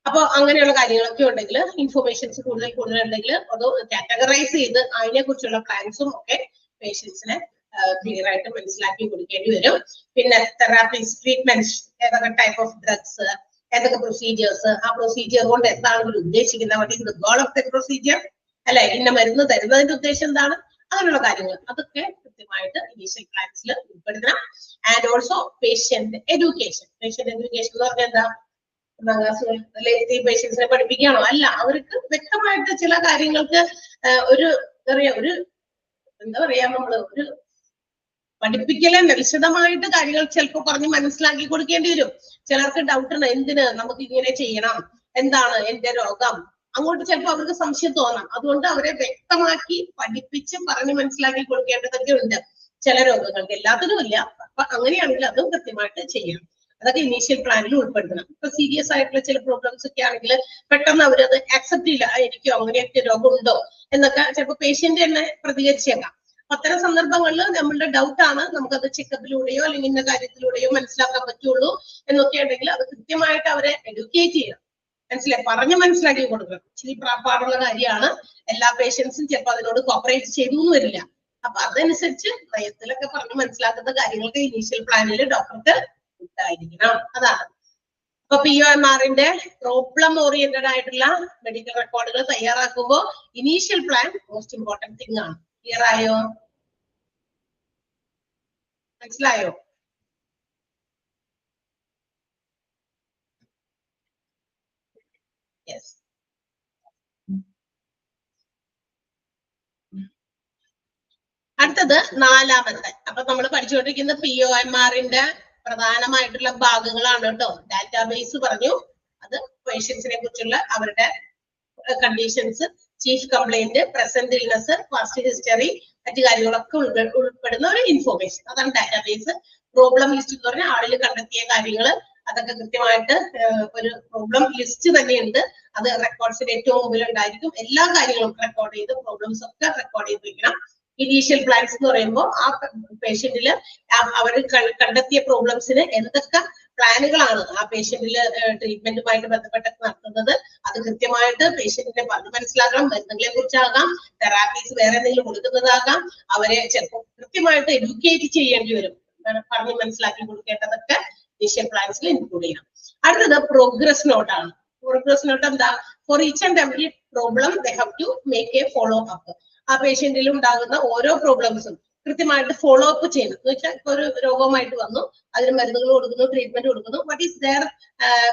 അപ്പൊ അങ്ങനെയുള്ള കാര്യങ്ങളൊക്കെ ഉണ്ടെങ്കിൽ ഇൻഫോർമേഷൻസ് കൂടുതൽ ഉണ്ടെങ്കിൽ അത് കാറ്റഗറൈസ് ചെയ്ത് അതിനെ കുറിച്ചുള്ള പ്ലാൻസും ഒക്കെ പേഷ്യൻസിനെ ക്ലിയർ ആയിട്ട് മനസ്സിലാക്കി കൊടുക്കേണ്ടി വരും. പിന്നെ തെറാപ്പീസ്, ട്രീറ്റ്മെന്റ്സ്, ഏതൊക്കെ ടൈപ്പ് ഓഫ് ഡ്രഗ്സ്, ഏതൊക്കെ പ്രൊസീജിയേഴ്സ്, ആ പ്രൊസീജിയർ കൊണ്ട് എന്താണ് ഇവർ ഉദ്ദേശിക്കുന്നത്, what is the goal of the procedure, അല്ലെ, ഇന്ന മരുന്ന് തരുന്നതിന്റെ ഉദ്ദേശം എന്താണ്, അങ്ങനെയുള്ള കാര്യങ്ങൾ അതൊക്കെ കൃത്യമായിട്ട് ഇനീഷ്യൽ പ്ലാൻസിൽ ഉൾപ്പെടുത്തണം. And also patient education. Patient education എന്ന് പറഞ്ഞാൽ എന്താ, പേഷ്യൻസിനെ പഠിപ്പിക്കുകയാണോ? അല്ല, അവർക്ക് വ്യക്തമായിട്ട് ചില കാര്യങ്ങൾക്ക് ഒരു എന്താ പറയാ, നമ്മള് ഒരു പഠിപ്പിക്കലെ വിശദമായിട്ട് കാര്യങ്ങൾ ചിലപ്പോൾ പറഞ്ഞ് മനസ്സിലാക്കി കൊടുക്കേണ്ടി വരും. ചിലർക്ക് ഡൗട്ട് ഉണ്ട്, എന്തിന് നമുക്ക് ഇങ്ങനെ ചെയ്യണം, എന്താണ് എന്റെ രോഗം, അങ്ങോട്ട് ചിലപ്പോൾ അവർക്ക് സംശയം തോന്നാം. അതുകൊണ്ട് അവരെ വ്യക്തമാക്കി പഠിപ്പിച്ച് പറഞ്ഞ് മനസ്സിലാക്കി കൊടുക്കേണ്ടതൊക്കെ ഉണ്ട് ചില രോഗങ്ങൾക്ക്, എല്ലാത്തിനും ഇല്ല. അപ്പൊ അങ്ങനെയാണെങ്കിൽ അതും കൃത്യമായിട്ട് ചെയ്യണം. അതൊക്കെ ഇനീഷ്യൽ പ്ലാനിൽ ഉൾപ്പെടുത്തണം. ഇപ്പൊ സീരിയസ് ആയിട്ടുള്ള ചില പ്രോബ്ലംസ് ഒക്കെ ആണെങ്കിൽ പെട്ടെന്ന് അവരത് ആക്സെപ്റ്റ് ചെയ്യില്ല, എനിക്കോ അങ്ങനെയൊക്കെ രോഗം ഉണ്ടോ എന്നൊക്കെ ചിലപ്പോൾ പേഷ്യന്റ് തന്നെ പ്രതികരിച്ചേക്കാം. അത്തരം സന്ദർഭങ്ങളിൽ നമ്മളുടെ ഡൗട്ടാണ്, നമുക്കത് ചെക്കപ്പിലൂടെയോ അല്ലെങ്കിൽ ഇന്ന കാര്യത്തിലൂടെയോ മനസ്സിലാക്കാൻ പറ്റുള്ളൂ എന്നൊക്കെ ഉണ്ടെങ്കിൽ അത് കൃത്യമായിട്ട് അവരെ എഡ്യൂക്കേറ്റ് ചെയ്യണം. മനസ്സിലായി, പറഞ്ഞ് മനസ്സിലാക്കി കൊടുക്കണം. ഇച്ചിരി പാടുള്ള കാര്യമാണ്. എല്ലാ പേഷ്യൻസും ചിലപ്പോൾ അതിനോട് കോപ്പറേറ്റ് ചെയ്തു എന്ന് വരില്ല. അപ്പൊ അതനുസരിച്ച് നയത്തിലൊക്കെ പറഞ്ഞ് മനസ്സിലാക്കുന്ന കാര്യങ്ങൾക്ക് ഇനീഷ്യൽ പ്ലാനിൽ ഡോക്ടർക്ക് ഉണ്ടായിരിക്കണം. അതാണ്. അപ്പൊ POMRന്റെ പ്രോബ്ലം ഓറിയന്റഡ് ആയിട്ടുള്ള മെഡിക്കൽ റെക്കോർഡുകൾ തയ്യാറാക്കുമ്പോൾ initial plan most important thing ആണ്. ക്ലിയർ ആയോ? മനസ്സിലായോ? യെസ്. അടുത്തത് നാലാമത്തെ. അപ്പൊ നമ്മൾ പഠിച്ചുകൊണ്ടിരിക്കുന്ന POMRന്റെ പ്രധാനമായിട്ടുള്ള ഭാഗങ്ങളാണ് കേട്ടോ. ഡാറ്റാബേസ് പറഞ്ഞു, അത് പേഷ്യൻസിനെ കുറിച്ചുള്ള അവരുടെ conditions, chief complaint, present illness, past history, മറ്റു കാര്യങ്ങളൊക്കെ ഉൾപ്പെടുന്ന ഒരു ഇൻഫോർമേഷൻ, അതാണ് ഡാറ്റാബേസ്. പ്രോബ്ലം ലിസ്റ്റ് എന്ന് പറഞ്ഞാൽ ആളിൽ കണ്ടെത്തിയ കാര്യങ്ങൾ, അതൊക്കെ കൃത്യമായിട്ട് ഒരു പ്രോബ്ലം ലിസ്റ്റ് തന്നെയുണ്ട്. അത് റെക്കോർഡ്സിന് ഏറ്റവും മുമ്പിൽ ഉണ്ടായിരിക്കും. എല്ലാ കാര്യങ്ങളും റെക്കോർഡ് ചെയ്ത്, പ്രോബ്ലംസ് ഒക്കെ റെക്കോർഡ് ചെയ്ത് വെക്കണം. ഇനീഷ്യൽ പ്ലാൻസ് എന്ന് പറയുമ്പോൾ ആ പേഷ്യന്റില് അവർ കണ്ടെത്തിയ പ്രോബ്ലംസിന് എന്തൊക്കെ പ്ലാനുകളാണ് ആ പേഷ്യന്റില് ട്രീറ്റ്മെന്റുമായിട്ട് ബന്ധപ്പെട്ട് നടത്തുന്നത്, അത് കൃത്യമായിട്ട് പേഷ്യന്റിനെ പറഞ്ഞ് മനസ്സിലാക്കണം. മരുന്നുകളെ കുറിച്ചാകാം, തെറാപ്പീസ് വേറെ എന്തെങ്കിലും കൊടുക്കുന്നതാകാം, അവരെ ചിലപ്പോൾ കൃത്യമായിട്ട് എഡ്യൂക്കേറ്റ് ചെയ്യേണ്ടി വരും. പറഞ്ഞ് മനസ്സിലാക്കി കൊടുക്കേണ്ടതൊക്കെ ഇനീഷ്യൽ പ്ലാൻസിൽ ഇൻക്ലൂഡ് ചെയ്യണം. അടുത്തത് പ്രോഗ്രസ് നോട്ടാണ്. പ്രോഗ്രസ് നോട്ട് എന്താ? For each and every problem they have to make a follow up. ആ പേഷ്യന്റിൽ ഉണ്ടാകുന്ന ഓരോ പ്രോബ്ലംസും കൃത്യമായിട്ട് ഫോളോ അപ്പ് ചെയ്യണം. എന്ന് വെച്ചാൽ ഇപ്പൊ ഒരു രോഗമായിട്ട് വന്നു, അതിന് മരുന്നുകൾ കൊടുക്കുന്നു, ട്രീറ്റ്മെന്റ് കൊടുക്കുന്നു. What is their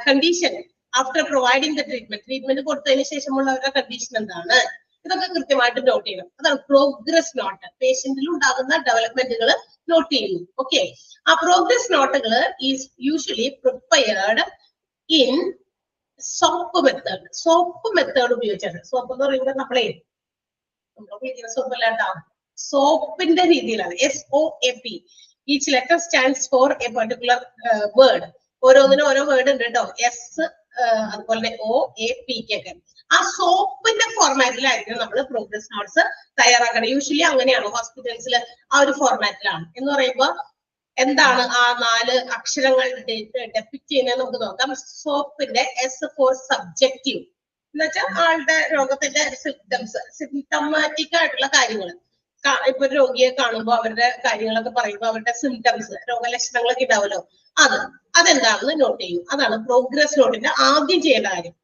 condition after providing the treatment? Treatment കൊടുത്തതിന് ശേഷമുള്ള അവരുടെ കണ്ടീഷൻ എന്താണ്? ഇതൊക്കെ കൃത്യമായിട്ട് നോട്ട് ചെയ്യണം. അതാണ് പ്രോഗ്രസ് നോട്ട്. പേഷ്യന്റിൽ ഉണ്ടാകുന്ന ഡെവലപ്മെന്റുകൾ നോട്ട് ചെയ്യുന്നു. ഓക്കെ, ആ പ്രോഗ്രസ് നോട്ടുകൾ is usually prepared in soap method. Soap method ഉപയോഗിച്ചാണ്. സോപ്പ് എന്ന് പറയുന്നത് നമ്മളെ സോപ്പല്ലാട്ടോ, സോപ്പിന്റെ രീതിയിലാണ്. SOAP. Each letter stands for a particular word. ഓരോന്നിനും ഓരോ വേർഡ് ഉണ്ട് കേട്ടോ. S, അതുപോലെ OAP ഒക്കെ. ആ സോപ്പിന്റെ ഫോർമാറ്റിലായിരിക്കും നമ്മൾ പ്രോഗ്രസ് നോട്ട്സ് തയ്യാറാക്കണം. യൂഷ്വലി അങ്ങനെയാണ് ഹോസ്പിറ്റൽസിൽ, ആ ഒരു ഫോർമാറ്റിലാണ്. എന്ന് പറയുമ്പോൾ എന്താണ് ആ 4 അക്ഷരങ്ങൾ ഡെപ്പിക്ട് ചെയ്യുന്നത് നമുക്ക് നോക്കാം. സോപ്പിന്റെ S ഫോർ സബ്ജക്റ്റീവ് എന്ന് വെച്ചാൽ ആളുടെ രോഗത്തിന്റെ സിംറ്റംസ്, സിംറ്റമാറ്റിക് ആയിട്ടുള്ള കാര്യങ്ങൾ. ഇപ്പൊ രോഗിയെ കാണുമ്പോൾ അവരുടെ കാര്യങ്ങളൊക്കെ പറയുമ്പോൾ അവരുടെ സിംറ്റംസ്, രോഗലക്ഷണങ്ങളൊക്കെ ഉണ്ടാവുമല്ലോ, അതെന്താണെന്ന് നോട്ട് ചെയ്യും. അതാണ് പ്രോഗ്രസ് നോട്ടിന്റെ ആദ്യം ചെയ്യേണ്ട കാര്യം.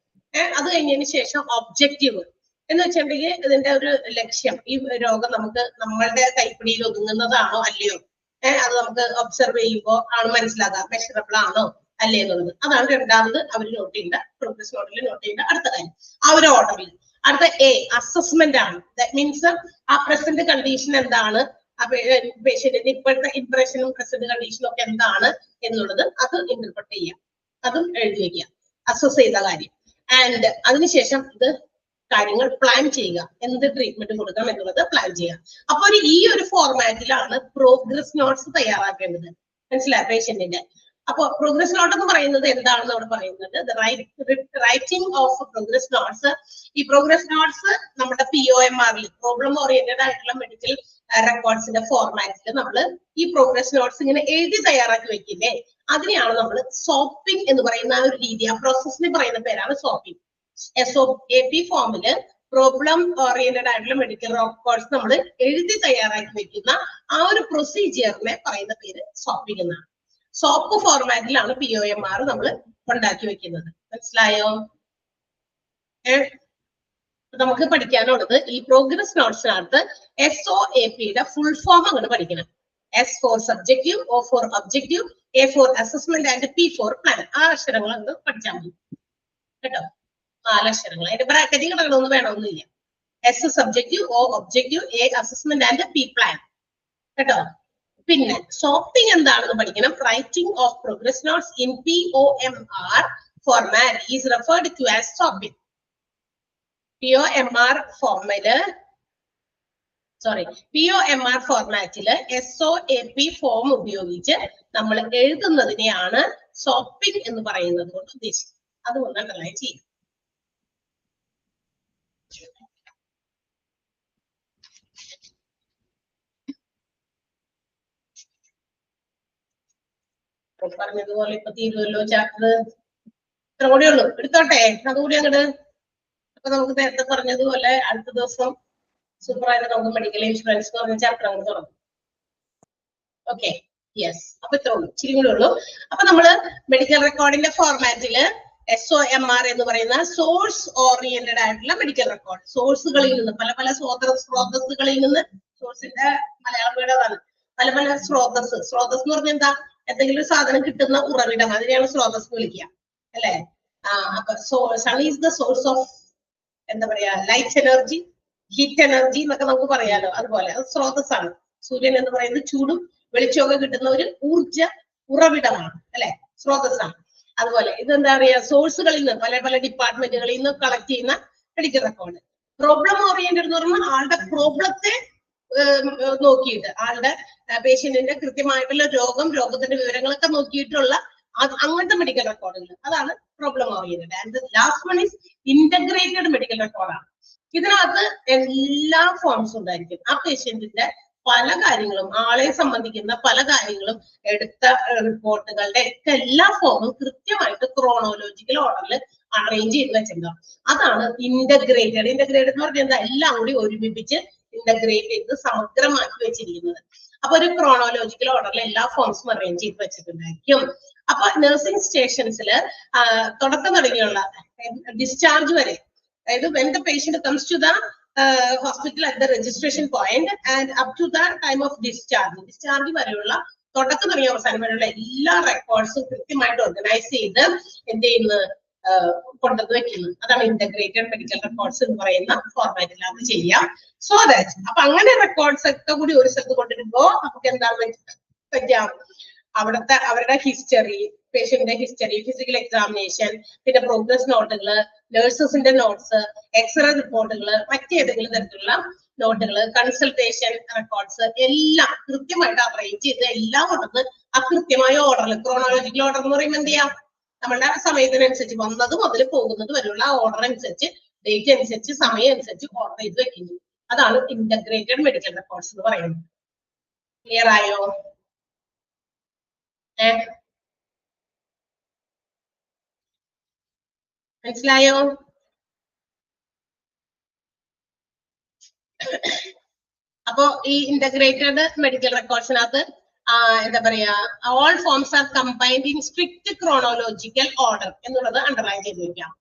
അത് കഴിഞ്ഞതിന് ശേഷം ഒബ്ജക്റ്റീവ് എന്ന് വെച്ചിട്ടുണ്ടെങ്കിൽ ഇതിന്റെ ഒരു ലക്ഷ്യം, ഈ രോഗം നമുക്ക് നമ്മളുടെ കൈപ്പിടിയിൽ ഒതുങ്ങുന്നതാണോ അല്ലയോ, അത് നമുക്ക് ഒബ്സർവ് ചെയ്യുമ്പോൾ ആണ് മനസ്സിലാകാം മെഷറബിൾ ആണോ അല്ലേ എന്നുള്ളത്. അതാണ് രണ്ടാമത് അവർ നോട്ട് ചെയ്യേണ്ട, പ്രോഗ്രസ് നോട്ടിൽ നോട്ട് ചെയ്യേണ്ട അടുത്ത കാര്യം. ആ ഒരു ഓർഡറിൽ അടുത്ത A അസസ്മെന്റ് ആണ്. ദാറ്റ് മീൻസ് ആ പ്രസന്റ് കണ്ടീഷൻ എന്താണ്, ആ പേഷ്യന്റിന്റെ ഇപ്പോഴത്തെ ഇംപ്രഷനും പ്രസന്റ് കണ്ടീഷനും ഒക്കെ എന്താണ് എന്നുള്ളത് അത് ഇന്റർപ്രറ്റ് ചെയ്യാം, അതും എഴുതി വെക്കുക, അസസ് ചെയ്ത കാര്യം. ആൻഡ് അതിനുശേഷം ഇത് കാര്യങ്ങൾ പ്ലാൻ ചെയ്യുക, എന്ത് ട്രീറ്റ്മെന്റ് കൊടുക്കാം എന്നുള്ളത് പ്ലാൻ ചെയ്യുക. അപ്പോൾ ഈ ഒരു ഫോർമാറ്റിലാണ് പ്രോഗ്രസ് നോട്ട്സ് തയ്യാറാക്കേണ്ടത്. മനസ്സിലായ പേഷ്യന്റിന്റെ? അപ്പൊ പ്രോഗ്രസ് നോട്ട് എന്ന് പറയുന്നത് എന്താണെന്ന് അവിടെ പറയുന്നത്, റൈറ്റിംഗ് ഓഫ് പ്രോഗ്രസ് നോട്ട്സ്. ഈ പ്രോഗ്രസ് നോട്ട്സ് നമ്മുടെ POMRൽ, പ്രോബ്ലം ഓറിയന്റഡ് ആയിട്ടുള്ള മെഡിക്കൽ റെക്കോർഡ്സിന്റെ ഫോർമാറ്റിൽ നമ്മൾ ഈ പ്രോഗ്രസ് നോട്ട്സ് ഇങ്ങനെ എഴുതി തയ്യാറാക്കി വെക്കില്ലേ, അതിനെയാണ് നമ്മൾ സോപ്പിംഗ് എന്ന് പറയുന്ന ഒരു രീതി, ആ പ്രോസസ്സിന് പറയുന്ന പേരാണ് സോപ്പിംഗ്. SOAP ഫോമില് പ്രോബ്ലം ഓറിയന്റഡ് ആയിട്ടുള്ള മെഡിക്കൽ റെക്കോർഡ്സ് നമ്മൾ എഴുതി തയ്യാറാക്കി വെക്കുന്ന ആ ഒരു പ്രൊസീജിയറിനെ പറയുന്ന പേര് സോപ്പിംഗ് എന്നാണ്. സോപ്പ് ഫോർമാറ്റിലാണ് POMR നമ്മൾ ഉണ്ടാക്കി വെക്കുന്നത്. മനസ്സിലായോ? നമുക്ക് പഠിക്കാനുള്ളത് ഈ പ്രോഗ്രസ് നോട്ട്സിനകത്ത് SOAPയുടെ ഫുൾ ഫോം അങ്ങോട്ട് പഠിക്കണം. S for subjective, O for objective, A for assessment and P for plan. ആ അക്ഷരങ്ങൾ അങ്ങ് പഠിച്ചാൽ മതി കേട്ടോ. 4 അക്ഷരങ്ങൾ. അതിന്റെ ബ്രാക്കറ്റിംഗ് കിടക്കണമെന്ന് വേണമെന്നില്ല. S subjective, O objective, A assessment and P plan കേട്ടോ. പിന്നെ സോപ്പിംഗ് എന്താണെന്ന് പഠിക്കണം. Writing of progress notes in POMR format is referred to as soaping. POMR ഫോർമാറ്റില് SOAP ഫോം ഉപയോഗിച്ച് നമ്മൾ എഴുതുന്നതിനെയാണ് സോപ്പിംഗ് എന്ന് പറയുന്നത് കൊണ്ട് ഉദ്ദേശിക്കുന്നത്. അതുകൊണ്ട് അണ്ടർലൈൻ ചെയ്യും. പറഞ്ഞതുപോലെ ഇപ്പൊ തീരുമല്ലോ ചാപ്റ്റർ. ഇത്ര കൂടെ ഉള്ളൂ, എടുത്തോട്ടെ അതുകൂടി അങ്ങോട്ട്. അപ്പൊ നമുക്ക് നേരത്തെ പറഞ്ഞതുപോലെ അടുത്ത ദിവസം സൂപ്പറായിട്ട് നമുക്ക് മെഡിക്കൽ ഇൻഷുറൻസ് എന്ന് പറഞ്ഞ ചാപ്റ്റർ അങ്ങോട്ട് തുടങ്ങും. Okay, yes. അപ്പൊ ഇത്ര ഉള്ളൂ, ഇച്ചിരി കൂടെ ഉള്ളൂ. അപ്പൊ നമ്മള് മെഡിക്കൽ റെക്കോർഡിന്റെ ഫോർമാറ്റില് SOMR എന്ന് പറയുന്ന സോഴ്സ് ഓറിയന്റഡ് ആയിട്ടുള്ള മെഡിക്കൽ റെക്കോർഡ്, സോഴ്സുകളിൽ നിന്ന് പല പല സ്രോതസ്സുകളിൽ നിന്ന്, സോഴ്സിന്റെ മലയാളം വീടാണ് പല പല സ്രോതസ് എന്ന് പറഞ്ഞാൽ എന്താ, എന്തെങ്കിലും ഒരു സാധനം കിട്ടുന്ന ഉറവിടം, അതിനെയാണ് സ്രോതസ് വിളിക്കുക അല്ലെ. അപ്പൊ sun is the source of എന്താ പറയാ, ലൈറ്റ് എനർജി, ഹീറ്റ് എനർജി എന്നൊക്കെ നമുക്ക് പറയാലോ. അതുപോലെ അത് സ്രോതസ്സാണ്. സൂര്യൻ എന്ന് പറയുന്നത് ചൂടും വെളിച്ചമൊക്കെ കിട്ടുന്ന ഒരു ഊർജ ഉറവിടമാണ് അല്ലെ, സ്രോതസ്സാണ്. അതുപോലെ ഇതെന്താ പറയാ, സോഴ്സുകളിൽ നിന്ന് പല പല ഡിപ്പാർട്ട്മെന്റുകളിൽ നിന്ന് കളക്ട് ചെയ്യുന്ന മെഡിക്കൽ റെക്കോർഡ്. പ്രോബ്ലം ഓറിയന്റഡ് എന്ന് പറഞ്ഞാൽ ആളുടെ പ്രോബ്ലത്തെ നോക്കിയിട്ട്, ആളുടെ പേഷ്യന്റിന്റെ കൃത്യമായിട്ടുള്ള രോഗത്തിന്റെ വിവരങ്ങളൊക്കെ നോക്കിയിട്ടുള്ള അങ്ങനത്തെ മെഡിക്കൽ റെക്കോർഡുകൾ, അതാണ് problem oriented. And last one is integrated medical റെക്കോർഡാണ്. ഇതിനകത്ത് എല്ലാ ഫോംസും ഉണ്ടായിരിക്കും. ആ പേഷ്യന്റിന്റെ പല കാര്യങ്ങളും, ആളെ സംബന്ധിക്കുന്ന പല കാര്യങ്ങളും, എടുത്ത റിപ്പോർട്ടുകളുടെ ഒക്കെ എല്ലാ ഫോമും കൃത്യമായിട്ട് ക്രോണോളജിക്കൽ ഓർഡറിൽ അറേഞ്ച് ചെയ്ത് വെച്ചിട്ടുണ്ടാവും. അതാണ് ഇന്റഗ്രേറ്റഡ്. ഇന്റഗ്രേറ്റഡ് എന്ന് പറഞ്ഞാൽ എന്താ, എല്ലാം കൂടി ഒരുമിപ്പിച്ച് ഇന്റഗ്രേറ്റ് ചെയ്ത് സമഗ്രമാക്കി വെച്ചിരിക്കുന്നത്. അപ്പൊ ഒരു ക്രോണോളജിക്കൽ ഓർഡറിൽ എല്ലാ ഫോംസും അറേഞ്ച് ചെയ്ത് വെച്ചിട്ടുണ്ടായിരിക്കും. അപ്പൊ നഴ്സിംഗ് സ്റ്റേഷൻസില് തുടക്കം തുടങ്ങിയുള്ള ഡിസ്ചാർജ് വരെ, അതായത് when the patient comes to the hospital at the registration point and up to the time of discharge വരെയുള്ള തുടക്കം തുടങ്ങിയ അവസാനം വരെയുള്ള എല്ലാ റെക്കോർഡ്സും കൃത്യമായിട്ട് ഓർഗനൈസ് ചെയ്ത് എന്ത് ചെയ്യുന്നു, കൊണ്ടുവന്ന് വെക്കുന്നു. അതാണ് ഇന്റഗ്രേറ്റഡ് മെഡിക്കൽ റെക്കോർഡ്സ് എന്ന് പറയുന്ന ഫോർമാറ്റിലാണ് ചെയ്യാം. സോ ദാറ്റ് അപ്പൊ അങ്ങനെ റെക്കോർഡ്സ് ഒക്കെ കൂടി ഒരു സ്ഥലത്ത് കൊണ്ടുവരുമ്പോ നമുക്ക് എന്താണ് പറ്റാം, അവരുടെ ഹിസ്റ്ററി, പേഷ്യന്റിന്റെ ഹിസ്റ്ററി, ഫിസിക്കൽ എക്സാമിനേഷൻ, പിന്നെ പ്രോഗ്രസ് നോട്ടുകള്, നഴ്സസിന്റെ നോട്ട്സ്, എക്സ്റേ റിപ്പോർട്ടുകള്, മറ്റേതെങ്കിലും തരത്തിലുള്ള നോട്ടുകള്, കൺസൾട്ടേഷൻ റെക്കോർഡ്സ് എല്ലാം കൃത്യമായിട്ട് അറേഞ്ച് ചെയ്ത് എല്ലാം കൊണ്ടത് ആ കൃത്യമായ ഓർഡറിൽ, ക്രോണോളജിക്കൽ ഓർഡർ എന്ന് പറയുമ്പോൾ എന്ത് ചെയ്യാം, നമ്മളുടെ സമയത്തിനനുസരിച്ച് വന്നത് മുതൽ പോകുന്നത് വരെയുള്ള ആ ഓർഡർ അനുസരിച്ച്, ഡേറ്റ് അനുസരിച്ച്, സമയം അനുസരിച്ച് ഓർഡർ ചെയ്ത് വെക്കുന്നു. അതാണ് ഇന്റഗ്രേറ്റഡ് മെഡിക്കൽ റെക്കോർഡ്സ് എന്ന് പറയുന്നത്. ക്ലിയർ ആയോ? മനസ്സിലായോ? അപ്പോ ഈ ഇന്റഗ്രേറ്റഡ് മെഡിക്കൽ റെക്കോർഡ്സിനകത്ത് എന്താ പറയാ, all forms R combined in strict chronological order എന്നുള്ളത് അണ്ടർലൈൻ ചെയ്ത് വെക്കാം.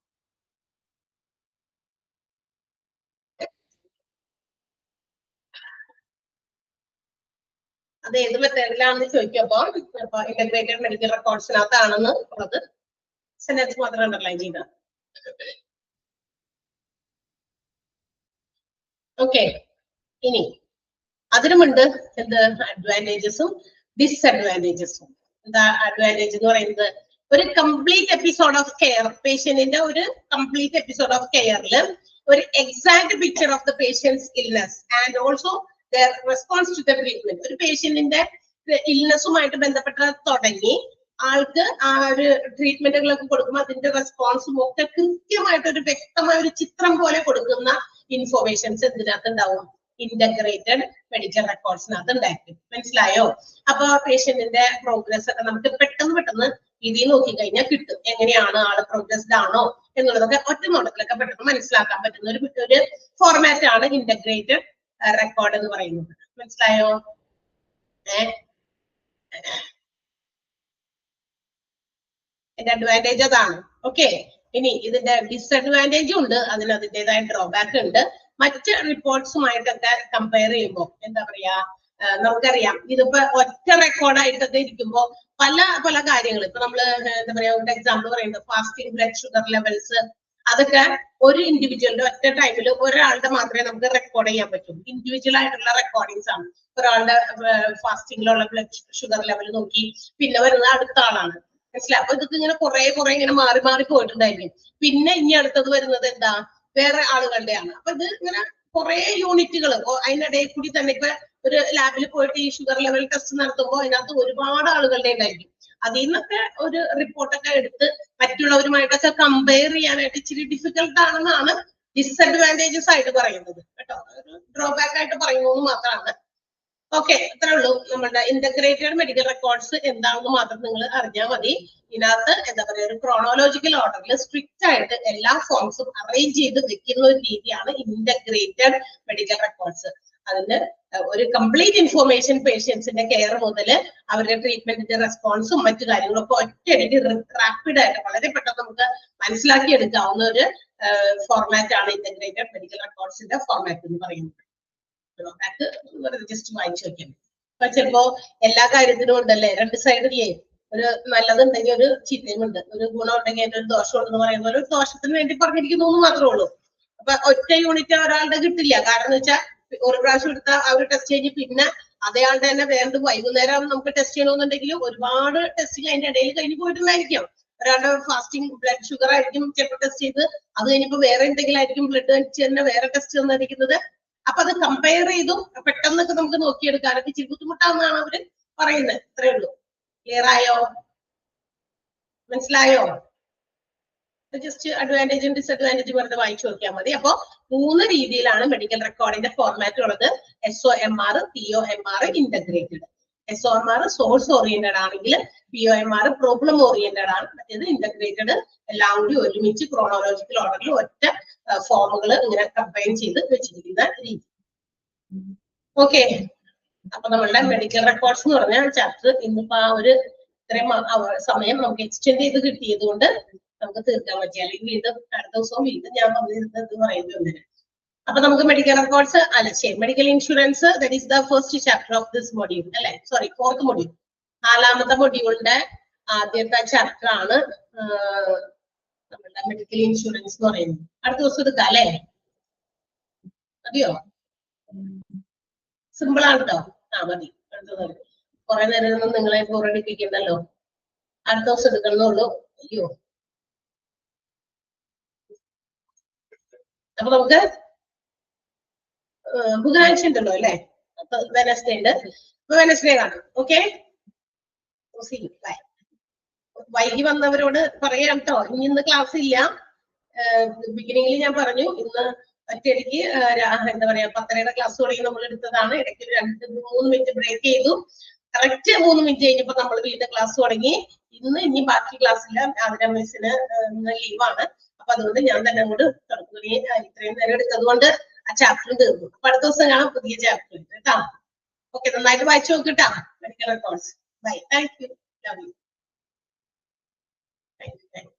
അത് ഏത് മെത്തേഡിലാണെന്ന് ചോദിക്കുമ്പോ ഇന്റഗ്രേറ്റഡ് മെഡിക്കൽ റെക്കോർഡ്സിനകത്താണെന്ന് ഉള്ളത് സെന്റൻസ് മാത്രം അണ്ടർലൈൻ ചെയ്ത. ഓക്കെ, ഇനി അതിനുമുണ്ട് എന്ത് അഡ്വാൻറ്റേജസും ഡിസ്അഡ്വാൻറ്റേജസും. എന്താ അഡ്വാൻറ്റേജ് എന്ന് പറയുന്നത്, ഒരു കംപ്ലീറ്റ് എപ്പിസോഡ് ഓഫ് കെയർ, പേഷ്യന്റിന്റെ ഒരു കംപ്ലീറ്റ് എപ്പിസോഡ് ഓഫ് കെയറിൽ ഒരു exact picture of the patients illness and also their response to the treatment. ഒരു പേഷ്യന്റിന്റെ ഇൽനെസ്സുമായിട്ട് ബന്ധപ്പെട്ട തുടങ്ങി ആൾക്ക് ആ ഒരു ട്രീറ്റ്മെന്റുകളൊക്കെ കൊടുക്കുമ്പോൾ അതിന്റെ റെസ്പോൺസും ഒക്കെ കൃത്യമായിട്ട് ഒരു വ്യക്തമായ ഒരു ചിത്രം പോലെ കൊടുക്കുന്ന ഇൻഫോർമേഷൻസ് ഇതിനകത്ത് ഉണ്ടാവും. ഇന്റഗ്രേറ്റഡ് മെഡിക്കൽ റെക്കോർഡ്സിനകത്ത് ഉണ്ടായിരിക്കും. മനസ്സിലായോ? അപ്പൊ പേഷ്യന്റിന്റെ പ്രോഗ്രസ് ഒക്കെ നമുക്ക് പെട്ടെന്ന് ഇതിൽ നോക്കി കഴിഞ്ഞാൽ കിട്ടും. എങ്ങനെയാണ് ആള് പ്രോഗ്രസ്ഡ് ആണോ എന്നുള്ളതൊക്കെ ഒറ്റ നോട്ടത്തിലൊക്കെ പെട്ടെന്ന് മനസ്സിലാക്കാൻ പറ്റുന്ന ഒരു ഫോർമാറ്റ് ആണ് ഇന്റഗ്രേറ്റഡ് റെക്കോർഡ് എന്ന് പറയുന്നത്. മനസ്സിലായോ? ഇതിന്റെ അഡ്വാൻറ്റേജ് അതാണ്. ഓക്കെ, ഇനി ഇതിന്റെ ഡിസഡ്വാൻറ്റേജും ഉണ്ട്, അതിന് അതിൻ്റെതായ ഡ്രോബാക്ക് ഉണ്ട്. മറ്റ് റിപ്പോർട്ട്സുമായിട്ടൊക്കെ കമ്പയർ ചെയ്യുമ്പോൾ എന്താ പറയാ, നമുക്കറിയാം ഇതിപ്പോ ഒറ്റ റെക്കോർഡായിട്ടൊക്കെ ഇരിക്കുമ്പോ പല കാര്യങ്ങൾ ഇപ്പൊ നമ്മള് എന്താ പറയാ, ഒരു എക്സാമ്പിൾ പറയുന്നത് ഫാസ്റ്റിംഗ് ബ്ലഡ് ഷുഗർ ലെവൽസ്, അതൊക്കെ ഒരു ഇൻഡിവിജ്വലിന്റെ ഒറ്റ ടൈമിൽ ഒരാളുടെ മാത്രമേ നമുക്ക് റെക്കോർഡ് ചെയ്യാൻ പറ്റൂ. ഇൻഡിവിജ്വൽ ആയിട്ടുള്ള റെക്കോർഡിങ്സ് ആണ്. ഒരാളുടെ ഫാസ്റ്റിംഗിലുള്ള ബ്ലഡ് ഷുഗർ ലെവൽ നോക്കി പിന്നെ വരുന്നത് അടുത്ത ആളാണ്. മനസ്സിലായി? അപ്പൊ ഇതൊക്കെ ഇങ്ങനെ കുറെ ഇങ്ങനെ മാറി പോയിട്ടുണ്ടായിരിക്കും. പിന്നെ ഇനി അടുത്തത് വരുന്നത് എന്താ, വേറെ ആളുകളുടെയാണ്. അപ്പൊ ഇത് ഇങ്ങനെ കുറെ യൂണിറ്റുകൾ അതിനിടയിൽ കൂടി തന്നെ ഇപ്പൊ ഒരു ലാബിൽ പോയിട്ട് ഈ ഷുഗർ ലെവൽ ടെസ്റ്റ് നടത്തുമ്പോൾ അതിനകത്ത് ഒരുപാട് ആളുകളുടെ ഉണ്ടായിരിക്കും. അതിൽ നിന്നൊക്കെ ഒരു റിപ്പോർട്ടൊക്കെ എടുത്ത് മറ്റുള്ളവരുമായിട്ടൊക്കെ കമ്പയർ ചെയ്യാനായിട്ട് ഇച്ചിരി ഡിഫിക്കൽട്ട് ആണെന്നാണ് ഡിസഡ്വാൻറ്റേജസ് ആയിട്ട് പറയുന്നത് കേട്ടോ. ഒരു ഡ്രോബാക്ക് ആയിട്ട് പറയുന്നത് മാത്രമാണ്. ഓക്കെ, അത്രേ ഉള്ളൂ. നമ്മളുടെ ഇന്റഗ്രേറ്റഡ് മെഡിക്കൽ റെക്കോർഡ്സ് എന്താണെന്ന് മാത്രം നിങ്ങൾ അറിഞ്ഞാൽ മതി. ഇതിനകത്ത് എന്താ പറയാ, ഒരു ക്രോണോളജിക്കൽ ഓർഡറിൽ സ്ട്രിക്റ്റ് ആയിട്ട് എല്ലാ ഫോംസും അറേഞ്ച് ചെയ്ത് വെക്കുന്ന ഒരു രീതിയാണ് ഇന്റഗ്രേറ്റഡ് മെഡിക്കൽ റെക്കോർഡ്സ്. അതിന് ഒരു കംപ്ലീറ്റ് ഇൻഫോർമേഷൻ പേഷ്യൻസിന്റെ കെയർ മുതൽ അവരുടെ ട്രീറ്റ്മെന്റിന്റെ റെസ്പോൺസും മറ്റു കാര്യങ്ങളും ഒക്കെ ഒറ്റയടിക്ക് റാപ്പിഡ് ആയിട്ട് വളരെ പെട്ടെന്ന് നമുക്ക് മനസ്സിലാക്കി എടുക്കാവുന്ന ഒരു ഫോർമാറ്റ് ആണ് ഇന്റഗ്രേറ്റഡ് മെഡിക്കൽ റെക്കോർഡ്സിന്റെ ഫോർമാറ്റ് എന്ന് പറയുന്നത്. ജസ്റ്റ് വായിച്ചു നോക്കിയാൽ അപ്പൊ ചിലപ്പോ എല്ലാ കാര്യത്തിനും ഉണ്ടല്ലേ രണ്ട് സൈഡിലേ, ഒരു നല്ലതുണ്ടെങ്കിൽ ഒരു ചീത്തയും ഉണ്ട്, ഒരു ഗുണം ഉണ്ടെങ്കിൽ അതിന്റെ ഒരു ദോഷം ഉണ്ടെന്ന് പറയുന്ന ഒരു ദോഷത്തിന് വേണ്ടി പറഞ്ഞിരിക്കുന്നു എന്ന് മാത്രമേ ഉള്ളൂ. അപ്പൊ ഒറ്റ യൂണിറ്റ് ഒരാളുടെ കിട്ടില്ല. കാരണം എന്ന് വെച്ചാൽ ഒരു പ്രാവശ്യം എടുത്ത അവർ ടെസ്റ്റ് കഴിഞ്ഞ് പിന്നെ അതേയാളുടെ തന്നെ വേണ്ട വൈകുന്നേരം നമുക്ക് ടെസ്റ്റ് ചെയ്യണമെന്നുണ്ടെങ്കിൽ ഒരുപാട് ടെസ്റ്റിംഗ് അതിന്റെ ഇടയിൽ കഴിഞ്ഞ് പോയിട്ടുണ്ടായിരിക്കും. ഒരാളുടെ ഫാസ്റ്റിംഗ് ബ്ലഡ് ഷുഗർ ആയിരിക്കും ചിലപ്പോൾ ടെസ്റ്റ് ചെയ്ത്, അത് കഴിഞ്ഞപ്പോ വേറെ എന്തെങ്കിലും ആയിരിക്കും ബ്ലഡ് കഴിച്ച് തന്നെ വേറെ ടെസ്റ്റ് തന്നിരിക്കുന്നത്. അപ്പൊ അത് കമ്പയർ ചെയ്തും പെട്ടെന്നൊക്കെ നമുക്ക് നോക്കിയെടുക്കാനൊക്കെ ഇച്ചിരി ബുദ്ധിമുട്ടാണെന്നാണ് അവര് പറയുന്നത്. ഇത്രേ ഉള്ളൂ. ക്ലിയർ ആയോ? മനസ്സിലായോ? ജസ്റ്റ് അഡ്വാൻറ്റേജും ഡിസഡ്വാൻറ്റേജും വെറുതെ വായിച്ചു നോക്കിയാൽ മതി. അപ്പൊ 3 രീതിയിലാണ് മെഡിക്കൽ റെക്കോർഡിന്റെ ഫോർമാറ്റ് ഉള്ളത്. SOMR, POMR, integrated. SOMR source oriented ആണെങ്കിൽ POMR പ്രോബ്ലം ഓറിയന്റഡ് ആണ്. മറ്റേത് ഇന്റഗ്രേറ്റഡ് എല്ലാം കൂടി ഒരുമിച്ച് ക്രോണോളജിക്കൽ ഓർഡറിൽ ഒറ്റ ഫോമുകൾ ഇങ്ങനെ കമ്പൈൻ ചെയ്ത് വെച്ചിരിക്കുന്ന രീതി. ഓക്കെ, അപ്പൊ നമ്മളുടെ മെഡിക്കൽ റെക്കോർഡ്സ് എന്ന് പറഞ്ഞ ചാപ്റ്റർ ഇന്നിപ്പോ ആ ഒരു ഇത്രയും സമയം നമുക്ക് എക്സ്റ്റെൻഡ് ചെയ്ത് കിട്ടിയത് കൊണ്ട് നമുക്ക് തീർക്കാൻ പറ്റിയ, അല്ലെങ്കിൽ വീണ്ടും അടുത്ത ദിവസവും വീണ്ടും ഞാൻ പറഞ്ഞിരുന്നത് പറയുന്നുണ്ട്. അപ്പൊ നമുക്ക് മെഡിക്കൽ റെക്കോർഡ്സ് അല്ല ശരി, medical insurance that is the first chapter of this module അല്ലെ, സോറി 4th മൊഡ്യൂൾ. 4ാമത്തെ മൊഡ്യൂളിന്റെ ആദ്യത്തെ ചാപ്റ്റർ ആണ് നമ്മളുടെ മെഡിക്കൽ ഇൻഷുറൻസ് എന്ന് പറയുന്നത്. അടുത്ത ദിവസം എടുക്കാം അല്ലെ? മതിയോ? സിമ്പിൾ ആണ് കേട്ടോ. മതി. അടുത്തത് കുറെ നേരം ഒന്നും നിങ്ങളെ ബോറടിപ്പിക്കണ്ടല്ലോ. അടുത്ത ദിവസം എടുക്കണമെന്നുള്ളൂ. അയ്യോ, അപ്പൊ നമുക്ക് ബുധനാഴ്ച ഉണ്ടല്ലോ അല്ലെ? അപ്പൊ വെനസ്ഡേ ഉണ്ട്. അപ്പൊ വെനസ്ഡേ കാണാം. Okay, bye. വൈകി വന്നവരോട് പറയാം കേട്ടോ, ഇന്ന് ക്ലാസ് ഇല്ല. ബിഗിനിങ്ങിൽ ഞാൻ പറഞ്ഞു ഇന്ന് ഒറ്റയടിക്ക് എന്താ പറയാ 10:30 ക്ലാസ് തുടങ്ങി നമ്മൾ എടുത്തതാണ്. ഇടയ്ക്ക് 2-3 മിനിറ്റ് ബ്രേക്ക് ചെയ്തു. കറക്റ്റ് 3 മിനിറ്റ് കഴിഞ്ഞപ്പോ നമ്മൾ വീണ്ടും ക്ലാസ് തുടങ്ങി. ഇനി ബാക്കി ക്ലാസ് ഇല്ല. അതിന്റെ മിസ്സിന് ഇന്ന് ലീവാണ്. അപ്പൊ അതുകൊണ്ട് ഞാൻ തന്നെ അങ്ങോട്ട് തുടങ്ങി. ഇത്രയും നേരം എടുത്തത് കൊണ്ട് ആ ചാപ്റ്റർ തീർന്നു. അപ്പൊ അടുത്ത ദിവസം കാണാം പുതിയ ചാപ്റ്റർ കേട്ടോ. ഓക്കെ, നന്നായിട്ട് വായിച്ചു നോക്കിട്ടാ medical records. Bye. Thank you. Love you. Thank U.